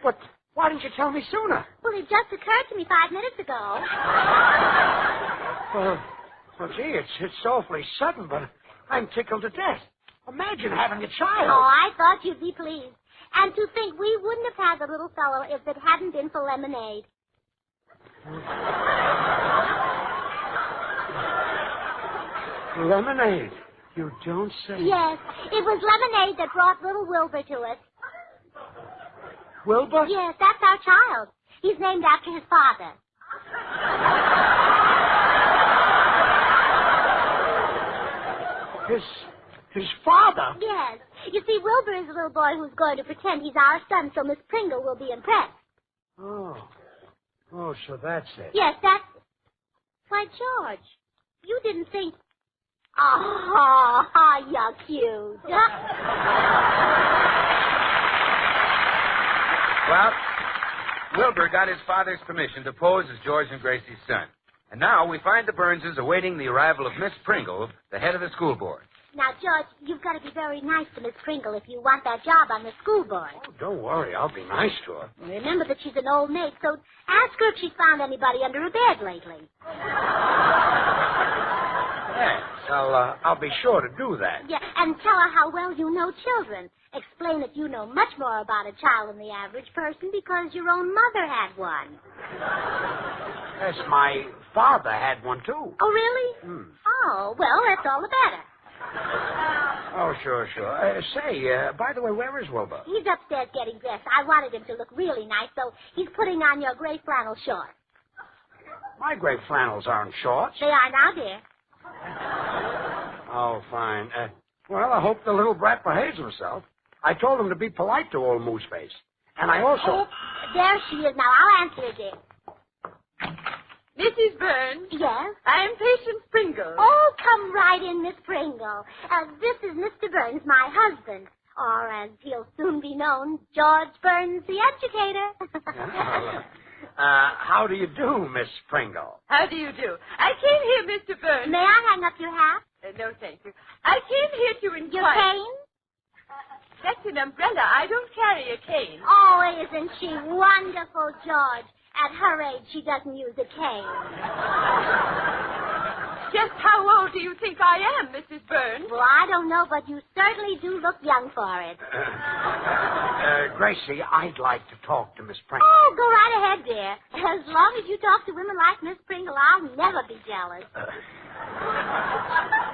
T: But why didn't you tell me sooner?
S: Well, it just occurred to me 5 minutes ago.
T: Well, gee, it's awfully sudden, but I'm tickled to death. Imagine having a child.
S: Oh, I thought you'd be pleased. And to think we wouldn't have had the little fellow if it hadn't been for lemonade.
T: Lemonade? You don't say.
S: Yes, it was lemonade that brought little Wilbur to us.
T: Wilbur?
S: Yes, that's our child. He's named after his father.
T: His father?
S: Yes. You see, Wilbur is a little boy who's going to pretend he's our son, so Miss Pringle will be impressed.
T: Oh, so that's it.
S: Yes, that's... Why, George, you didn't think... Oh, you're cute.
R: Well, Wilbur got his father's permission to pose as George and Gracie's son. And now we find the Burnses awaiting the arrival of Miss Pringle, the head of the school board.
S: Now, George, you've got to be very nice to Miss Pringle if you want that job on the school board.
T: Oh, don't worry. I'll be nice to her.
S: Remember that she's an old maid, so ask her if she's found anybody under her bed lately.
R: Yes.
T: I'll be sure to do that.
S: Yeah, and tell her how well you know children. Explain that you know much more about a child than the average person because your own mother had one.
T: Yes, my father had one, too.
S: Oh, really? Oh, well, that's all the better.
T: Oh, sure. By the way, where is Wilbur?
S: He's upstairs getting dressed. I wanted him to look really nice, so he's putting on your gray flannel shorts.
T: My gray flannels aren't shorts.
S: They are now, dear.
T: Oh, fine. Well, I hope the little brat behaves himself. I told him to be polite to old Mooseface. And I also...
S: Oh, there she is now. I'll answer her, dear.
D: Mrs. Burns?
S: Yes?
D: I am Patient Pringle.
S: Oh, come right in, Miss Pringle. This is Mr. Burns, my husband. Or, as he'll soon be known, George Burns, the educator.
T: How do you do, Miss Pringle?
D: How do you do? I came here, Mr. Burns.
S: May I hang up your hat?
D: No, thank you. I came here to inquire...
S: Your cane?
D: That's an umbrella. I don't carry a cane.
S: Oh, isn't she wonderful, George? At her age, she doesn't use a cane.
D: Just how old do you think I am, Mrs. Burns?
S: Well, I don't know, but you certainly do look young for it.
T: Gracie, I'd like to talk to Miss Pringle.
S: Oh, go right ahead, dear. As long as you talk to women like Miss Pringle, I'll never be jealous.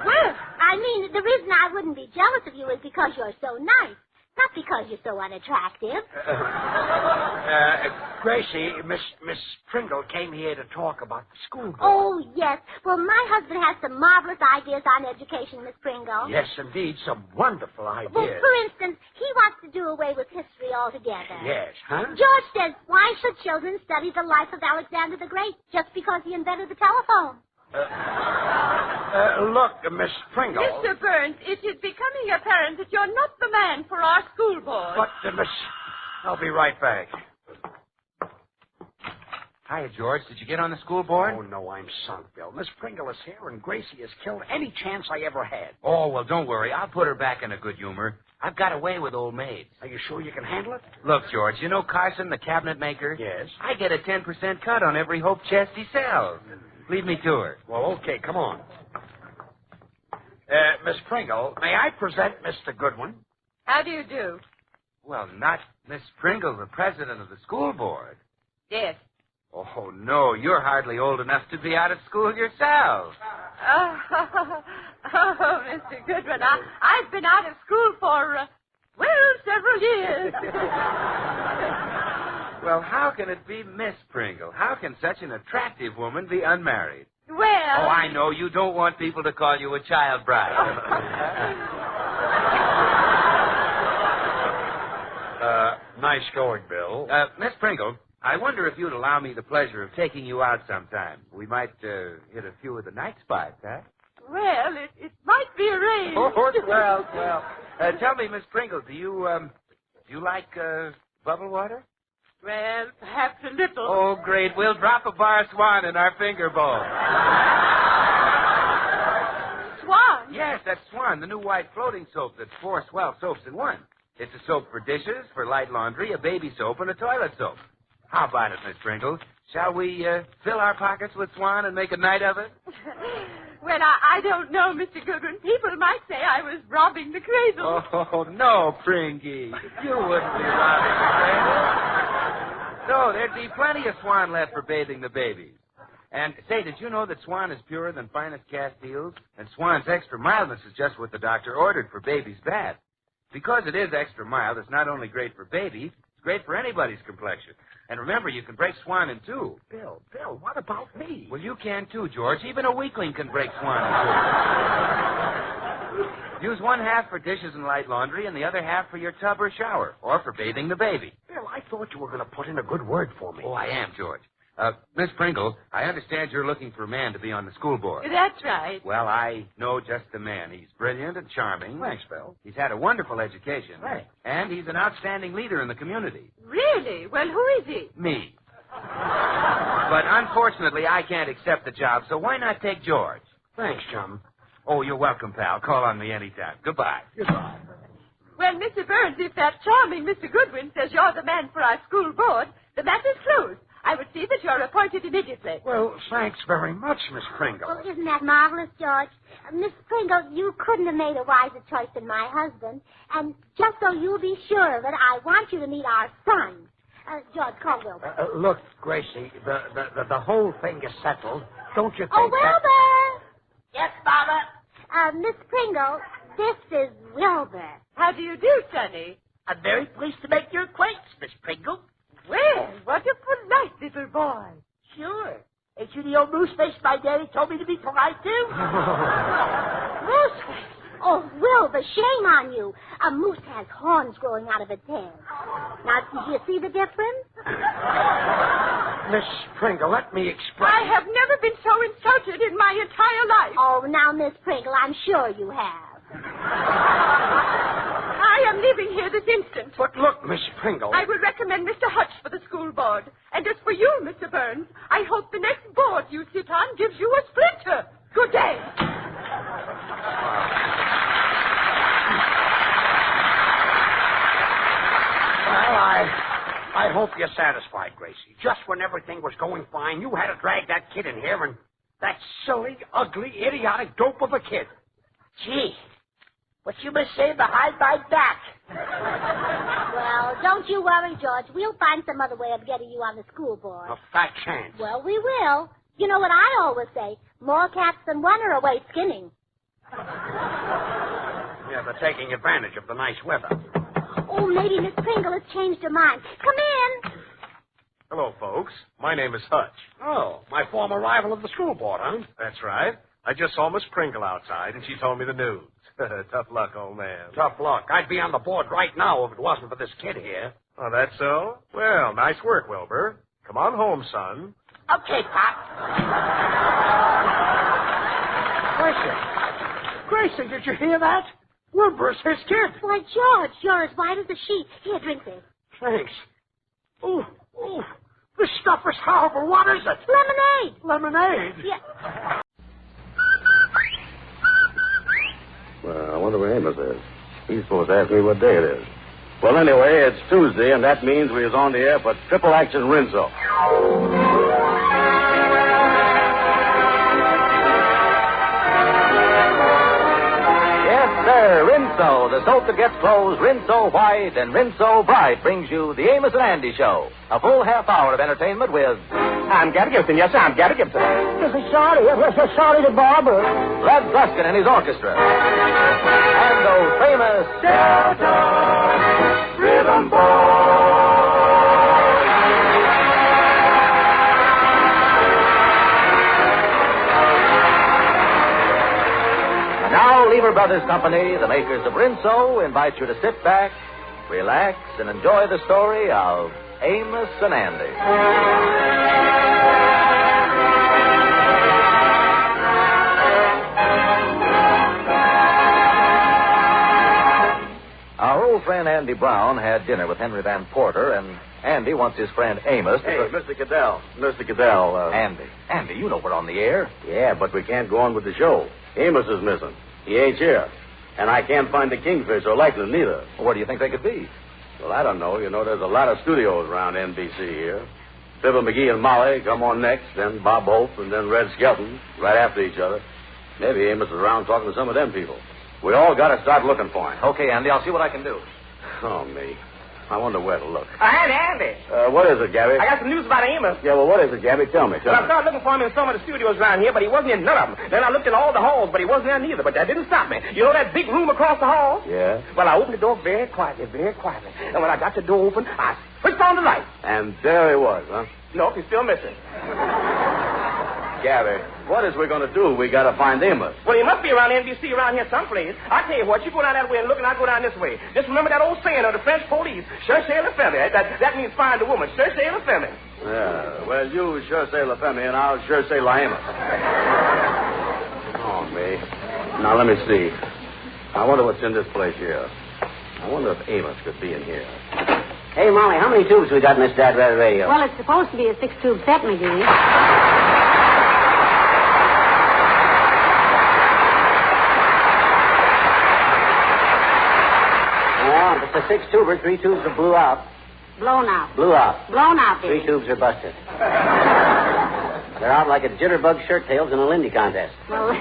S: Well, I mean, the reason I wouldn't be jealous of you is because you're so nice. Not because you're so unattractive.
T: Gracie, Miss Pringle came here to talk about the school board.
S: Oh, yes. Well, my husband has some marvelous ideas on education, Miss Pringle.
T: Yes, indeed, some wonderful ideas.
S: Well, for instance, he wants to do away with history altogether.
T: Yes, huh?
S: George says, why should children study the life of Alexander the Great just because he invented the telephone?
T: Look, Miss Pringle.
D: Mr. Burns, it is becoming apparent that you're not the man for our school board.
T: But, Miss... I'll be right back.
R: Hiya, George. Did you get on the school board?
T: Oh, no, I'm sunk, Bill. Miss Pringle is here, and Gracie has killed any chance I ever had.
R: Oh, well, don't worry. I'll put her back in a good humor. I've got away with old maids.
T: Are you sure you can handle it?
R: Look, George, you know Carson, the cabinet maker?
T: Yes.
R: I get a 10% cut on every Hope chest he sells. Lead me to her.
T: Well, okay, come on. Miss Pringle, may I present Mr. Goodwin?
D: How do you do?
R: Well, not Miss Pringle, the president of the school board.
D: Yes.
R: Oh, no, you're hardly old enough to be out of school yourself.
D: Oh, Mr. Goodwin, I've been out of school for, several years.
R: Well, how can it be Miss Pringle? How can such an attractive woman be unmarried?
D: Well...
R: Oh, I know. You don't want people to call you a child bride.
T: Nice going, Bill.
R: Miss Pringle, I wonder if you'd allow me the pleasure of taking you out sometime. We might hit a few of the night spots, huh?
D: Well, it might be arranged.
R: Oh, well. Tell me, Miss Pringle, do you like bubble water?
D: Well, perhaps a little.
R: Oh, great. We'll drop a bar Swan in our finger bowl.
D: Swan?
R: Yes, that's Swan, the new white floating soap that's 4 swell soaps in one. It's a soap for dishes, for light laundry, a baby soap, and a toilet soap. How about it, Miss Pringle? Shall we fill our pockets with Swan and make a night of it?
D: Well, I don't know, Mr. Goodwin. People might say I was robbing the cradle.
R: Oh, no, Pringy. You wouldn't be robbing the cradle. No, there'd be plenty of Swan left for bathing the babies. And, say, did you know that Swan is purer than finest Castiles? And Swan's extra mildness is just what the doctor ordered for baby's bath. Because it is extra mild, it's not only great for baby, it's great for anybody's complexion. And remember, you can break Swan in two.
T: Bill, what about me?
R: Well, you can too, George. Even a weakling can break Swan in two. Use one half for dishes and light laundry and the other half for your tub or shower, or for bathing the baby.
T: Bill, I thought you were going to put in a good word for me.
R: Oh, I am, George. Miss Pringle, I understand you're looking for a man to be on the school board.
D: That's right.
R: Well, I know just the man. He's brilliant and charming.
T: Thanks, Bill.
R: He's had a wonderful education.
T: Right.
R: And he's an outstanding leader in the community.
D: Really? Well, who is he?
R: Me. But unfortunately, I can't accept the job, so why not take George?
T: Thanks, chum.
R: Oh, you're welcome, pal. Call on me anytime. Goodbye.
T: Goodbye.
D: Well, Mr. Burns, if that charming Mr. Goodwin says you're the man for our school board, the matter's closed. I will see that you're appointed immediately.
T: Well, thanks very much, Miss Pringle.
S: Well, isn't that marvelous, George? Miss Pringle, you couldn't have made a wiser choice than my husband. And just so you'll be sure of it, I want you to meet our son. George, call Wilbur.
T: Look, Gracie, the whole thing is settled. Don't you think
S: Wilbur!
C: Yes, Mama?
S: Miss Pringle, this is Wilbur.
D: How do you do, Sonny?
C: I'm very pleased to make your acquaintance, Miss Pringle.
D: Well, what a polite little boy.
C: Sure. Ain't you the old moose face my daddy told me to be polite to?
S: Moose face? Oh, Wilbur, shame on you. A moose has horns growing out of its head. Now, do you see the difference?
T: Miss Pringle, let me explain.
D: I have never been so insulted in my entire life.
S: Oh, now, Miss Pringle, I'm sure you have.
D: I am leaving here this instant.
T: But look, Miss Pringle.
D: I will recommend Mr. Hutch for the school board. And as for you, Mr. Burns, I hope the next board you sit on gives you a splinter. Good day.
T: Well, I hope you're satisfied, Gracie. Just when everything was going fine, you had to drag that kid in here, and that silly, ugly, idiotic dope of a kid.
C: Gee, what you must say behind my back?
S: Well, don't you worry, George. We'll find some other way of getting you on the school board.
T: A fat chance.
S: Well, we will. You know what I always say? More cats than one are away skinning.
T: Yeah, they're taking advantage of the nice weather.
S: Oh, maybe Miss Pringle has changed her mind. Come in.
E: Hello, folks. My name is Hutch.
T: Oh, my former rival of the school board, huh?
E: That's right. I just saw Miss Pringle outside, and she told me the news. Tough luck, old man.
T: Tough luck. I'd be on the board right now if it wasn't for this kid here.
E: Oh, that's so? Well, nice work, Wilbur. Come on home, son.
C: Okay, Pop.
T: Gracie, did you hear that? Wilbur's his kid.
S: Why, George, you're as white as a sheet. Here, drink this.
T: Thanks. Ooh, this stuff is horrible. What is it?
S: Lemonade.
T: Lemonade?
S: Yeah.
F: Well, I wonder where Amos is. He's supposed to ask me what day it is. Well, anyway, it's Tuesday, and that means we is on the air for Triple Action Rinso. Yes, sir, Rinso, the soap that gets clothes Rinso white and Rinso bright, brings you the Amos and Andy Show. A full half hour of entertainment with...
U: I'm Gabby Gibson. Yes, sir, I'm Gabby Gibson. This is Shorty the Barber.
F: Red Bluskin and his orchestra. And those famous...
I: Delta Rhythm Boys.
F: And now, Lever Brothers Company, the makers of Rinso, invite you to sit back, relax, and enjoy the story of Amos and Andy. Our old friend Andy Brown had dinner with Henry Van Porter, and Andy wants his friend Amos to... Hey, Mr. Caddell. Mr. Caddell. Andy, you know we're on the air.
W: Yeah, but we can't go on with the show. Amos is missing. He ain't here. And I can't find the Kingfish or Lakeland neither.
F: Well, where do you think they could be?
W: Well, I don't know. You know, there's a lot of studios around NBC here. Fibber, McGee, and Molly come on next, then Bob Hope, and then Red Skelton, right after each other. Maybe Amos is around talking to some of them people. We all got to start looking for him.
F: Okay, Andy, I'll see what I can do.
W: Oh, me. I wonder where to look.
U: Andy.
W: What is it, Gabby?
U: I got some news about Amos.
W: Yeah, well, what is it, Gabby? Tell me.
U: I started looking for him in some of the studios around here, but he wasn't in none of them. Then I looked in all the halls, but he wasn't there neither. But that didn't stop me. You know that big room across the hall?
W: Yeah.
U: Well, I opened the door very quietly. And when I got the door open, I switched on the light.
W: And there he was, huh?
U: No, he's still missing.
W: Gabby, what is we going to do? We got to find Amos.
U: Well, he must be around NBC around here someplace. I tell you what, you go down that way and look, and I go down this way. Just remember that old saying of the French police, cherchez la femme. That means find a woman. Cherchez la femme.
W: Yeah, well, you cherchez la femme, and I'll cherchez la Amos. Oh, me. Now, let me see. I wonder what's in this place here. I wonder if Amos could be in here.
X: Hey, Molly, how many tubes we got in this Dad Red radio?
Y: Well, it's supposed to be a 6-tube set, McGee.
X: Well, if it's a 6-tuber, 3 tubes have blew out.
Y: Blown out.
X: Blew out.
Y: Blown out, dearie.
X: 3 tubes are busted. They're out like a jitterbug shirt tails in a Lindy contest.
Y: Well,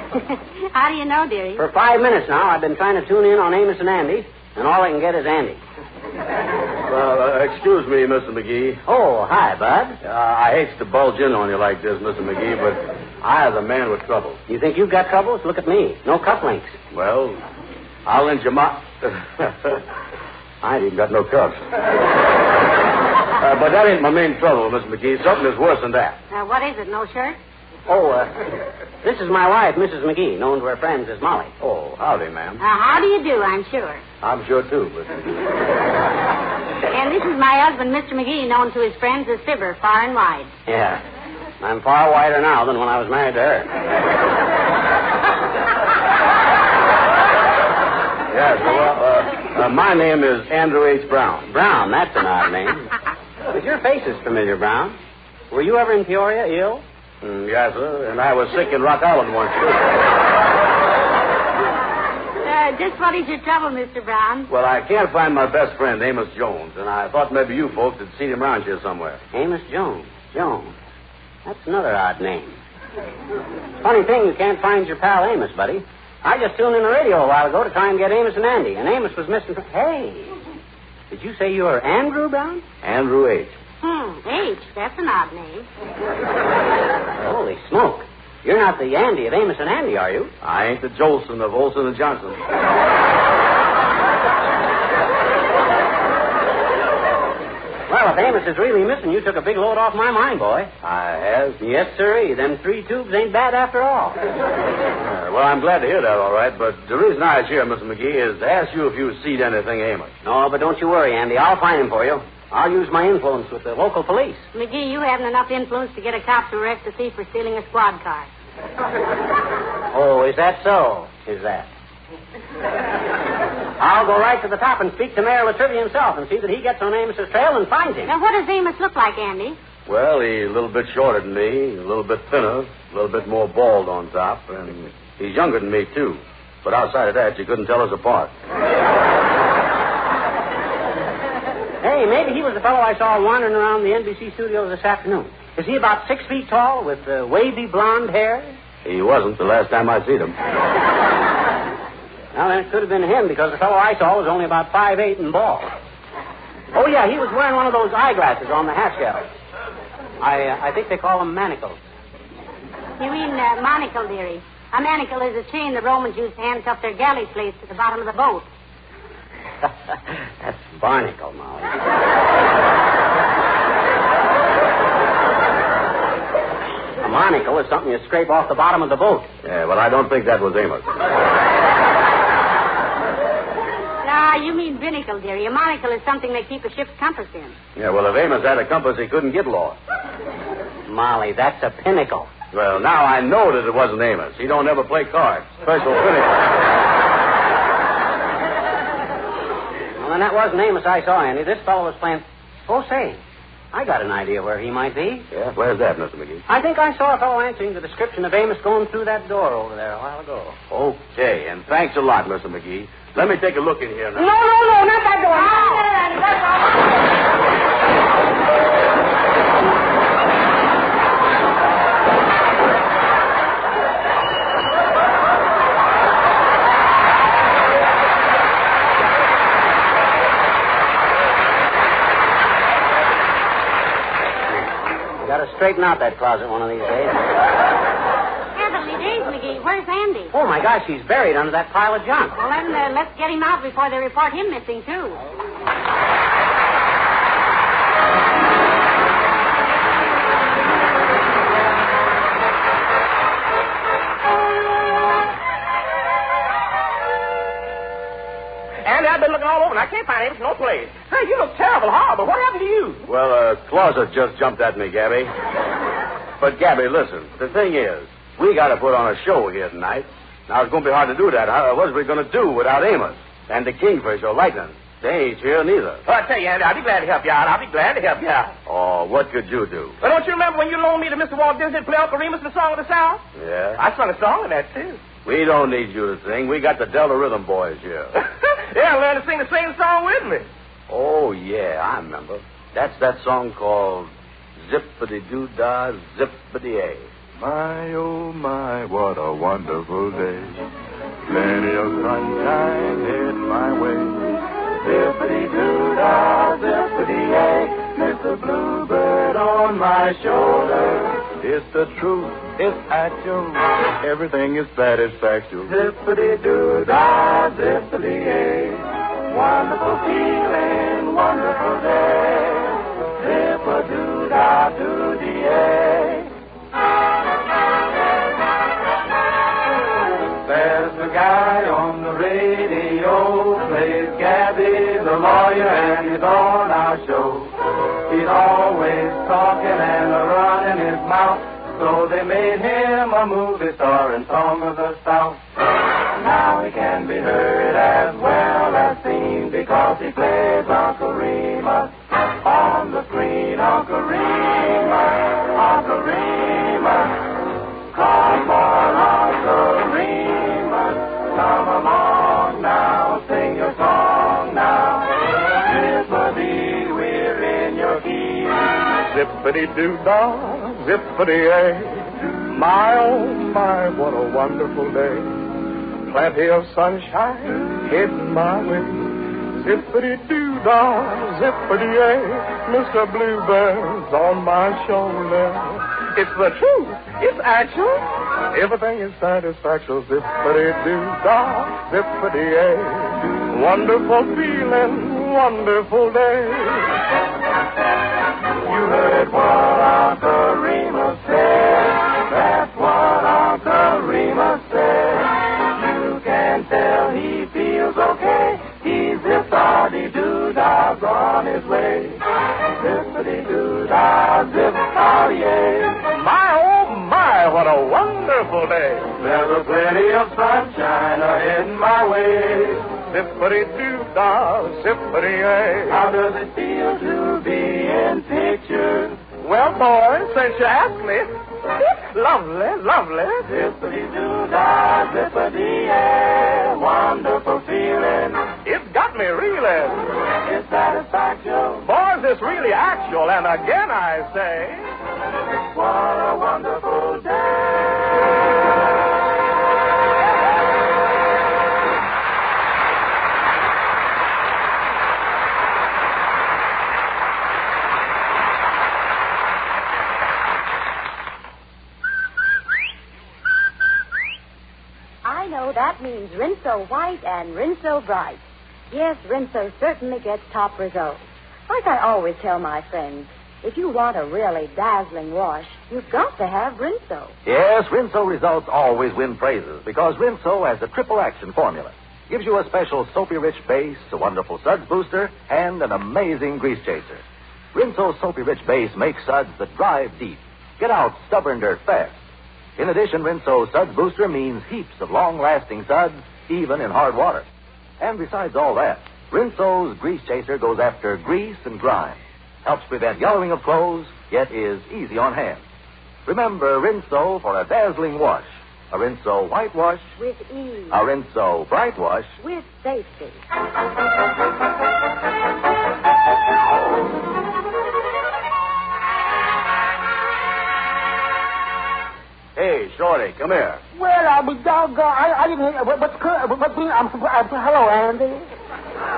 Y: how do you know, dearie?
X: For 5 minutes now, I've been trying to tune in on Amos and Andy, and all I can get is Andy.
W: Well, excuse me, Mr. McGee.
X: Oh, hi, Bud.
W: I hate to bulge in on you like this, Mr. McGee, but I was a man with trouble.
X: You think you've got troubles? Look at me. No cufflinks.
W: Well, I'll lend you my... I ain't even got no cuffs. But that ain't my main trouble, Mr. McGee. Something is worse than that.
Y: What is it, no shirt?
X: Oh, this is my wife, Mrs. McGee, known to her friends as Molly.
W: Oh, howdy, ma'am.
Y: How do you do, I'm sure.
W: I'm sure, too, but...
Y: And this is my husband, Mr. McGee, known to his friends as Fibber, far and wide.
X: Yeah. I'm far wider now than when I was married to her.
W: Yes, well, my name is Andrew H. Brown.
X: Brown, that's an odd name. But your face is familiar, Brown. Were you ever in Peoria, ill?
W: Yes, sir, and I was sick in Rock Island once, too.
Y: Just what is your trouble, Mr. Brown?
W: Well, I can't find my best friend, Amos Jones, and I thought maybe you folks had seen him around here somewhere.
X: Amos Jones. Jones. That's another odd name. Funny thing, you can't find your pal Amos, buddy. I just tuned in the radio a while ago to try and get Amos and Andy, and Amos was missing from... Hey, did you say you were Andrew Brown?
W: Andrew H.
Y: H. That's an odd name.
X: Holy smoke. You're not the Andy of Amos and Andy, are you?
W: I ain't the Jolson of Olson and Johnson.
X: Well, if Amos is really missing, you took a big load off my mind, boy.
W: I have?
X: Yes, sirree. Them 3 tubes ain't bad after all.
W: Well, I'm glad to hear that, all right, but the reason I was here, Mr. McGee, is to ask you if you've seen anything Amos.
X: No, but don't you worry, Andy. I'll find him for you. I'll use my influence with the local police.
Y: McGee, you haven't enough influence to get a cop to arrest a thief for stealing a squad car.
X: Oh, is that so? Is that? I'll go right to the top and speak to Mayor Latrivia himself and see that he gets on Amos's trail and finds him.
Y: Now, what does Amos look like, Andy?
W: Well, he's a little bit shorter than me, a little bit thinner, a little bit more bald on top, and he's younger than me, too. But outside of that, you couldn't tell us apart.
X: Hey, maybe he was the fellow I saw wandering around the NBC studios this afternoon. Is he about 6 feet tall with wavy blonde hair?
W: He wasn't the last time I seen him.
X: Well, then it could have been him because the fellow I saw was only about 5'8" and bald. Oh, yeah, he was wearing one of those eyeglasses on the half shell. I think they call them manacles.
Y: You mean monocle, dearie. A manacle is a chain the Romans used to handcuff their galley slaves to the bottom of the boat.
X: That's barnacle, Molly. A monocle is something you scrape off the bottom of the boat.
W: Yeah, well, I don't think that was Amos.
Y: You mean binnacle, dearie. A monocle is something they keep a ship's compass in.
W: Yeah, well, if Amos had a compass, he couldn't get lost.
X: Molly, that's a pinnacle.
W: Well, now I know that it wasn't Amos. He don't ever play cards. Special pinnacle.
X: Well, then that wasn't Amos I saw, Andy. This fellow was playing... Oh, say, I got an idea where he might be.
W: Yeah? Where's that, Mr. McGee?
X: I think I saw a fellow answering the description of Amos going through that door over there a while ago.
W: Okay, and thanks a lot, Mr. McGee. Let me take a look in here now.
Y: No, not that door.
X: You got to straighten out that closet one of these days.
Y: Heavenly days, McGee. Where's Andy?
X: Oh, my gosh, he's buried under that pile of junk.
Y: Well, then let's get him out before they report him missing, too.
T: Andy, I've been looking all over, and I can't find Amos no place. Hey, you look terrible, horrible. What happened to you?
W: Well, a closet just jumped at me, Gabby. But, Gabby, listen. The thing is, we got to put on a show here tonight. Now, it's going to be hard to do that. What are we going to do without Amos and the Kingfish or Lightning? They ain't here neither.
T: Well, I tell you, Andy, I'll be glad to help you out.
W: Oh, what could you do?
T: Well, don't you remember when you loaned me to Mr. Walt Disney to play Uncle Remus in the Song of the South?
W: Yeah?
T: I sung a song in that, too.
W: We don't need you to sing. We got the Delta Rhythm Boys here.
T: Yeah, learn to sing the same song with me.
W: Oh, yeah, I remember. That's that song called Zippity-Doo-Dah, Zippity-A.
I: My, oh, my, what a wonderful day. Plenty of sunshine heading my way. Zippity-Doo-Dah, Zippity-A. Mr. Bluebird on my shoulder. It's the truth, it's actual. Everything is satisfactory. Zippity-Doo-Dah, Zippity-A. Wonderful feeling, wonderful day. Zip-a-doo-dah, doo-dee-A. There's a guy on the radio, plays Gabby the lawyer, and he's on our show. He's always talking and running his mouth, so they made him a movie star and Song of the South. Now he can be heard as well as seen because he plays Uncle Remus on the screen. Uncle Remus, Uncle Remus. Come on, Uncle Remus, come along now, sing your song now. Zippity, we're in your key. Zippity-doo-dah, zippity-a. My, oh, my, what a wonderful day. Plenty of sunshine heading my way. Zippity-doo-dah, zippity-a. Mr. Bluebird's on my shoulder. It's the truth. It's actual. Everything is satisfactory. Zippity-doo-dah, zippity-a. Wonderful feeling, wonderful day. You heard what Uncle Remus said. That's what Uncle Remus said. You can tell he feels okay. He's zippity-doo-dah, on his way. Zippity-doo-dah, zippity-a. My, oh, my, what a wonderful day. There's plenty of sunshine ahead in my way. Zippity-doo-dah, zippity-a. How does it feel to be in pictures? Well, boys, since you asked me, it's lovely, lovely. Zippity-doo-dah, zippity-a. Wonderful feeling. It's got me reeling. It's satisfaction. Boys, it's really actual, and again I say, what a wonderful day.
B: I know that means Rinso White and Rinso Bright. Yes, Rinso certainly gets top results. Like I always tell my friends, if you want a really dazzling wash, you've got to have Rinso.
F: Yes, Rinso results always win praises because Rinso has a triple action formula. Gives you a special soapy-rich base, a wonderful suds booster, and an amazing grease chaser. Rinso's soapy-rich base makes suds that drive deep, get out stubborn dirt fast. In addition, Rinso's suds booster means heaps of long-lasting suds, even in hard water. And besides all that, Rinso's grease chaser goes after grease and grime, helps prevent yellowing of clothes, yet is easy on hands. Remember Rinso for a dazzling wash. A Rinso white wash
B: with ease.
F: A Rinso bright wash
B: with safety.
W: Hey, Shorty, come here.
L: Well, I'll be doggone. I didn't hear. Hello, Andy.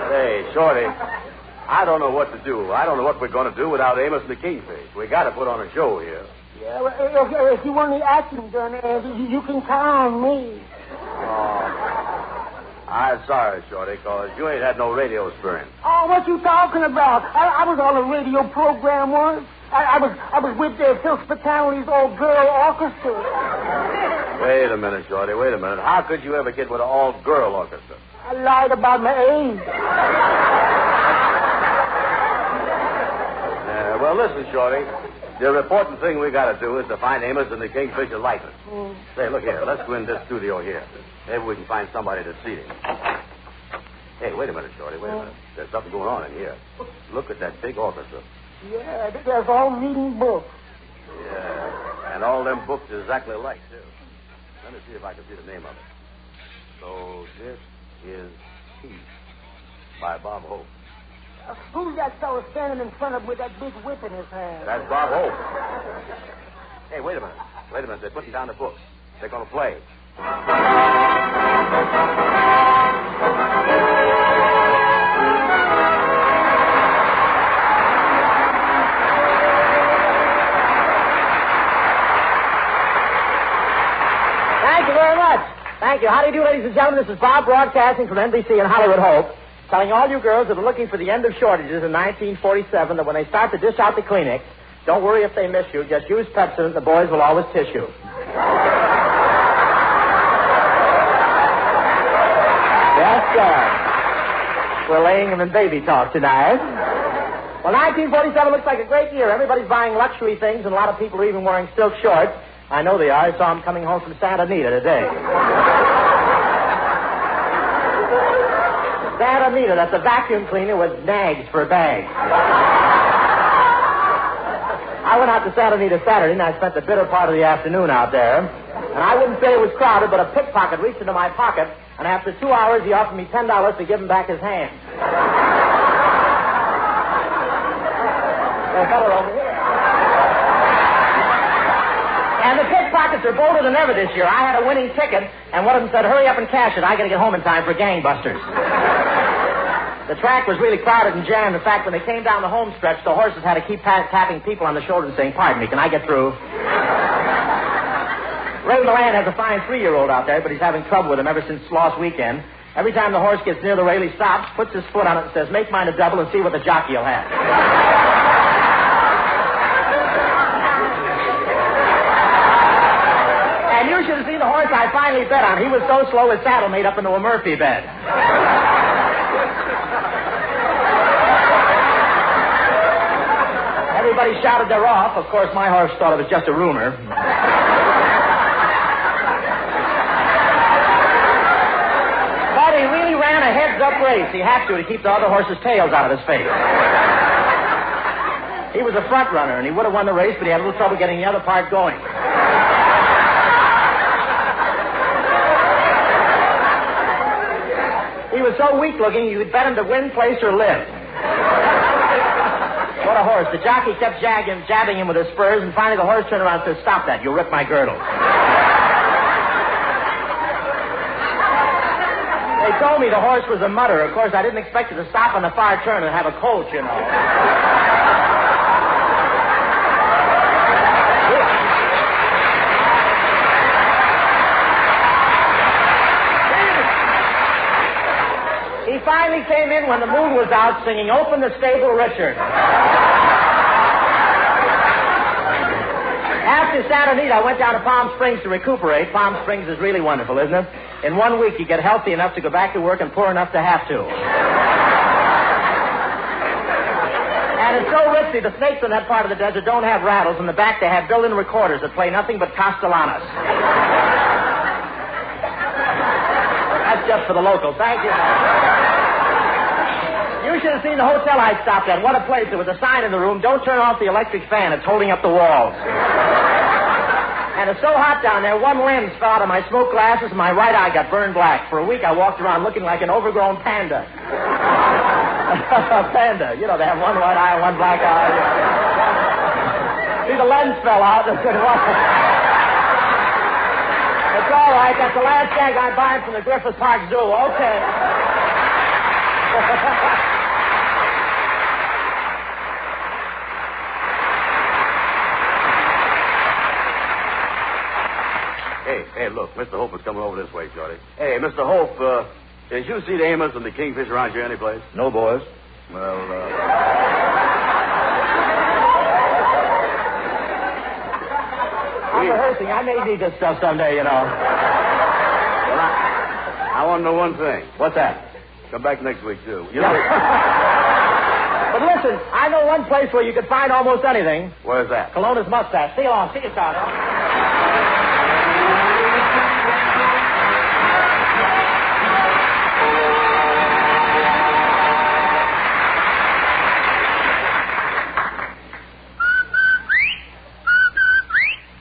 W: Hey, Shorty, I don't know what to do. I don't know what we're going to do without Amos and the Kingfish. We got to put on a show here.
L: Yeah, well, if you want any acting done, Andy, you can count on me.
W: Oh, I'm sorry, Shorty, because you ain't had no radio experience.
L: Oh, what you talking about? I was on a radio program once. I was with Phil Spitali's all-girl orchestra.
W: Wait a minute, Shorty, wait a minute. How could you ever get with an all-girl orchestra?
L: I lied about my age.
W: Well, listen, Shorty. The important thing we got to do is to find Amos and the Kingfisher likeness. Say, look here. Let's go in this studio here. Maybe we can find somebody to see him. Hey, wait a minute, Shorty. Wait a minute. There's something going on in here. Look at that big orchestra.
L: Yeah, there's all reading books.
W: Yeah, and all them books exactly alike, too. Let me see if I can see the name of it. So this is Peace by Bob Hope.
L: Who's that fellow standing in front of him with that big whip in his hand?
W: That's Bob Hope. Hey, wait a minute. They're putting down the books. They're going to play.
H: Thank you very much. Thank you. How do you do, ladies and gentlemen? This is Bob broadcasting from NBC in Hollywood Hope, telling all you girls that are looking for the end of shortages in 1947 that when they start to dish out the Kleenex, don't worry if they miss you. Just use Pepsodent. The boys will always tissue. Yes, sir. We're laying them in baby talk tonight. Well, 1947 looks like a great year. Everybody's buying luxury things, and a lot of people are even wearing silk shorts. I know they are. I saw them coming home from Santa Anita today. Santa Anita, that's a vacuum cleaner with nags for bags. I went out to Santa Anita Saturday, and I spent the bitter part of the afternoon out there. And I wouldn't say it was crowded, but a pickpocket reached into my pocket, and after 2 hours, he offered me $10 to give him back his hand. They're better over here. And the pickpockets are bolder than ever this year. I had a winning ticket, and one of them said, hurry up and cash it. I got to get home in time for gangbusters. The track was really crowded and jammed. In fact, when they came down the home stretch, the horses had to keep tapping people on the shoulder and saying, pardon me, can I get through? Ray Milan has a fine 3-year-old out there, but he's having trouble with him ever since last weekend. Every time the horse gets near the rail, he stops, puts his foot on it, and says, make mine a double and see what the jockey will have. And you should have seen the horse I finally bet on. He was so slow his saddle made up into a Murphy bed. Everybody shouted they're off. Of course, my horse thought it was just a rumor. But he really ran a heads-up race. He had to keep the other horses' tails out of his face. He was a front runner, and he would have won the race, but he had a little trouble getting the other part going. He was so weak-looking, you could bet him to win, place, or live. What a horse. The jockey kept jabbing him with his spurs, and finally the horse turned around and said, stop that, you'll rip my girdle. They told me the horse was a mutter. Of course, I didn't expect it to stop on the far turn and have a colt, you know. He finally came in when the moon was out singing, Open the Stable, Richard. After Santa Anita, I went down to Palm Springs to recuperate. Palm Springs is really wonderful, isn't it? In 1 week, you get healthy enough to go back to work and poor enough to have to. And it's so risky, the snakes in that part of the desert don't have rattles. In the back, they have built-in recorders that play nothing but Castellanos. That's just for the locals. Thank you. You should have seen the hotel I stopped at. What a place. There was a sign in the room, don't turn off the electric fan. It's holding up the walls. And it's so hot down there, one lens fell out of my smoke glasses and my right eye got burned black. For a week, I walked around looking like an overgrown panda. Panda. You know, they have one white eye and one black eye. See, the lens fell out. It's all right. That's the last gag I'm buying from the Griffith Park Zoo. Okay.
W: Hey, look, Mr. Hope is coming over this way, Shorty. Hey, Mr. Hope, did you see the Amos and the Kingfish around here anyplace?
F: No, boys.
W: Well,
H: I'm rehearsing. I may need this stuff someday, you know.
W: Well, I want to know one thing.
F: What's that?
W: Come back next week, too.
H: You know? But listen, I know one place where you could find almost anything.
W: Where's that?
H: Colonna's mustache. See you long. See you, Charlie.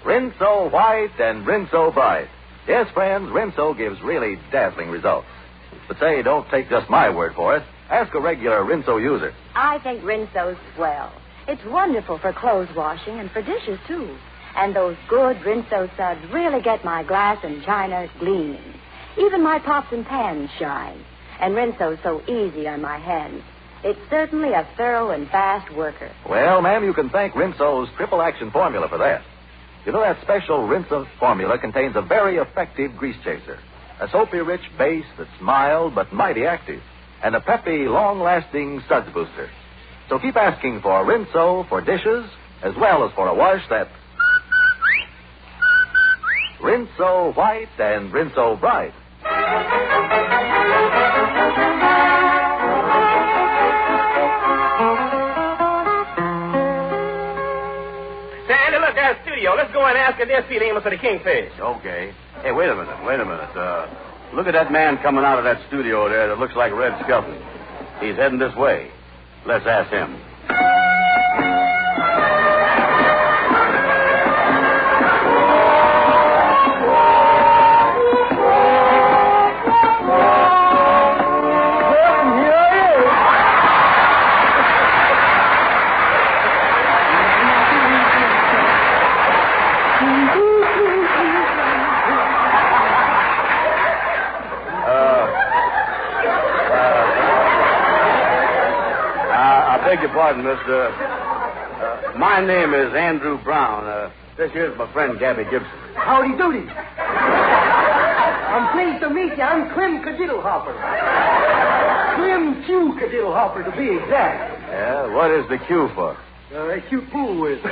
F: Rinso White and Rinso Bright. Yes, friends, Rinso gives really dazzling results. But say, don't take just my word for it. Ask a regular Rinso user.
B: I think Rinso's swell. It's wonderful for clothes washing and for dishes, too. And those good Rinso suds really get my glass and china gleaming. Even my pots and pans shine. And Rinso's so easy on my hands. It's certainly a thorough and fast worker.
F: Well, ma'am, you can thank Rinso's triple action formula for that. You know, that special Rinso formula contains a very effective grease chaser. A soapy-rich base that's mild but mighty active. And a peppy, long-lasting suds booster. So keep asking for Rinso for dishes as well as for a wash that's Rinso White and Rinso Bright.
H: Sandy, look, there's a studio. Let's go and ask if they'll see Amos for the Kingfish.
W: Okay. Hey, wait a minute. Look at that man coming out of that studio there that looks like Red Skelton. He's heading this way. Let's ask him. I beg your pardon, mister. My name is Andrew Brown. This here's my friend, Gabby Gibson.
L: Howdy doody. I'm pleased to meet you. I'm Clem Cadiddlehopper. Clem Q Cadiddlehopper, to be exact.
W: Yeah? What is the Q for?
L: I shoot pool with.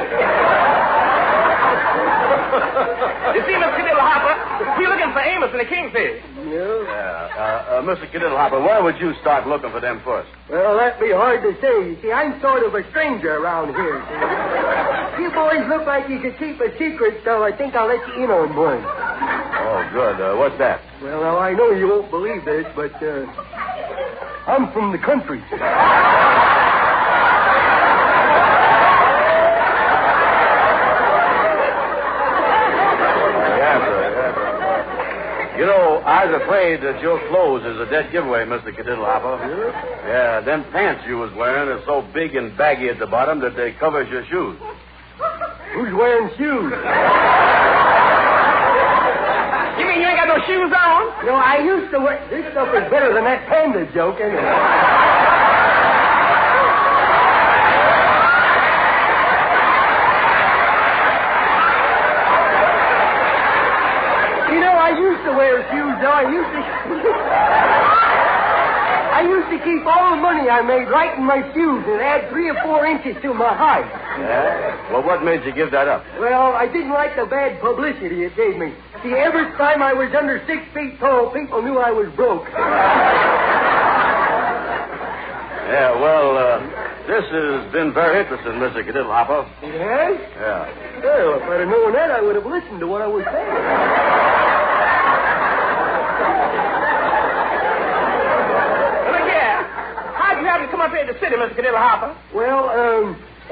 H: You see, Mr. Cadiddlehopper? We're looking for Amos and the Kingfish.
W: Yeah. Mr. Cadiddlehopper, where would you start looking for them first?
L: Well, that'd be hard to say. You see, I'm sort of a stranger around here. You boys look like you could keep a secret, so I think I'll let you in on one.
W: Oh, good. What's that?
L: Well, now, I know you won't believe this, but I'm from the country.
W: You know, I was afraid that your clothes is a dead giveaway, Mr. Cadiddlehopper. Yeah, them pants you was wearing are so big and baggy at the bottom that they covers your shoes.
L: Who's wearing shoes?
H: You mean you ain't got no shoes on?
L: No, I used to wear... This stuff is better than that panda joke, isn't it? I used to wear shoes, though. I used to keep all the money I made right in my shoes and add 3 or 4 inches to my height.
W: Yeah? Well, what made you give that up?
L: Well, I didn't like the bad publicity it gave me. See, every time I was under 6 feet tall, people knew I was broke.
W: Yeah, well, this has been very interesting, Mr. Cadiddlehopper.
L: It has?
W: Yeah.
L: Well, if I'd have known that, I would have listened to what I was saying.
H: Come up here to the city, Mr. Cadiddlehopper.
L: Well,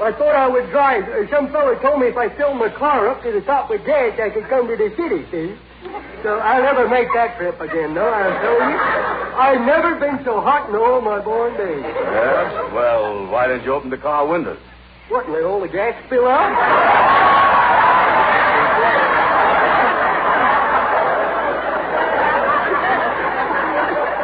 L: I thought I would drive. Some fella told me if I filled my car up to the top with gas, I could come to the city, see? So I'll never make that trip again, no, I'll tell you. I've never been so hot in all my born days.
W: Yes? Well, why didn't you open the car windows?
L: What, and let all the gas spill out?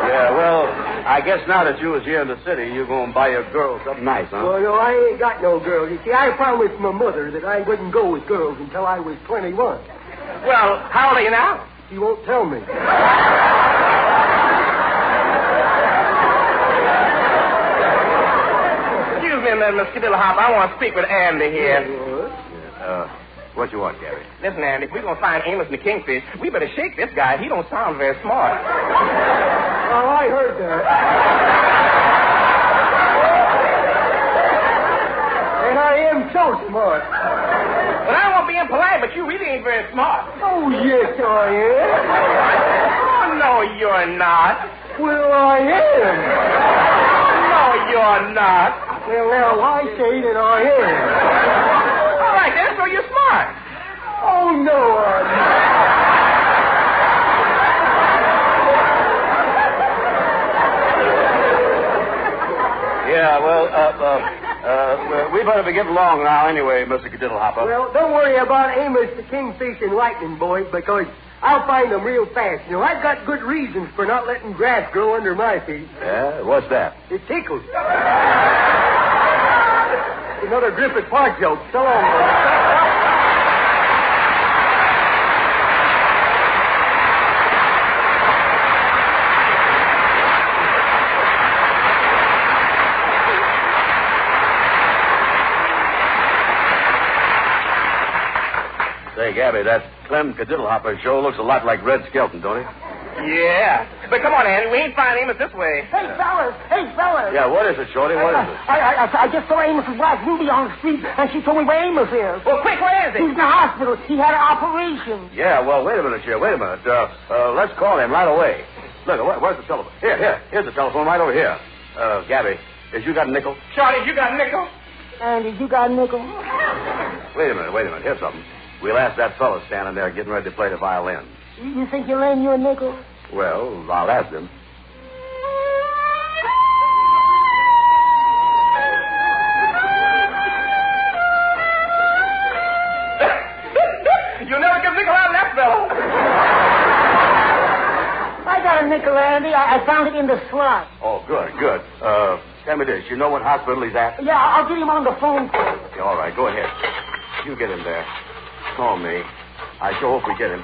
W: Yeah, well, I guess now that you was here in the city, you're going to buy your girl something nice, huh?
L: Well, no, I ain't got no girls. You see, I promised my mother that I wouldn't go with girls until I was 21.
H: Well, how old are you now?
L: She won't tell me.
H: Excuse me a minute, Mr. Cadiddlehopper. I want to speak with Andy here.
W: What you want, Gary?
H: Listen, Andy, if we're going to find Amos and the Kingfish, we better shake this guy. He don't sound very smart.
L: Oh, I heard that. And I am so smart.
H: Well, I won't be impolite, but you really ain't very smart.
L: Oh, yes, I am.
H: Oh, no, you're not.
L: Well, I am.
H: No, you're not.
L: Well, now, I say that I am.
H: All right, then, so you're smart.
L: Oh, no, I'm not.
W: we better be getting along now anyway, Mr. Cadiddlehopper.
L: Well, don't worry about Amos the Kingfish and Lightning Boy, because I'll find them real fast. You know, I've got good reasons for not letting grass grow under my feet.
W: Yeah? What's that?
L: It tickles. Another Griffith Park joke. So long, boy.
W: Say, Gabby, that Clem Cadiddlehopper show looks a lot like Red Skelton, don't it?
H: Yeah. But come on, Andy. We ain't finding Amos this way.
Y: Hey, fellas.
W: Yeah, what is it, Shorty? What is it?
Y: I just saw Amos's wife, Ruby, on the street, and she told me where Amos is.
H: Well, quick, where is he?
Y: He's in the hospital. He had an operation.
W: Yeah, well, wait a minute, here. Wait a minute. Let's call him right away. Look, where's the telephone? Here's the telephone right over here. Gabby, has you got a nickel?
H: Shorty, you got a nickel?
Y: Andy, you got a nickel?
W: Wait a minute. Here's something. We'll ask that fellow standing there getting ready to play the violin.
Y: You think he'll lend you a nickel?
W: Well, I'll ask him.
H: You'll never get a nickel out of that fellow.
Y: I got a nickel, Andy. I found it in the slot.
W: Oh, good. Tell me this. You know what hospital he's at?
Y: Yeah, I'll get him on the phone.
W: Okay, all right, go ahead. You get him there. Call me. I sure hope we get him.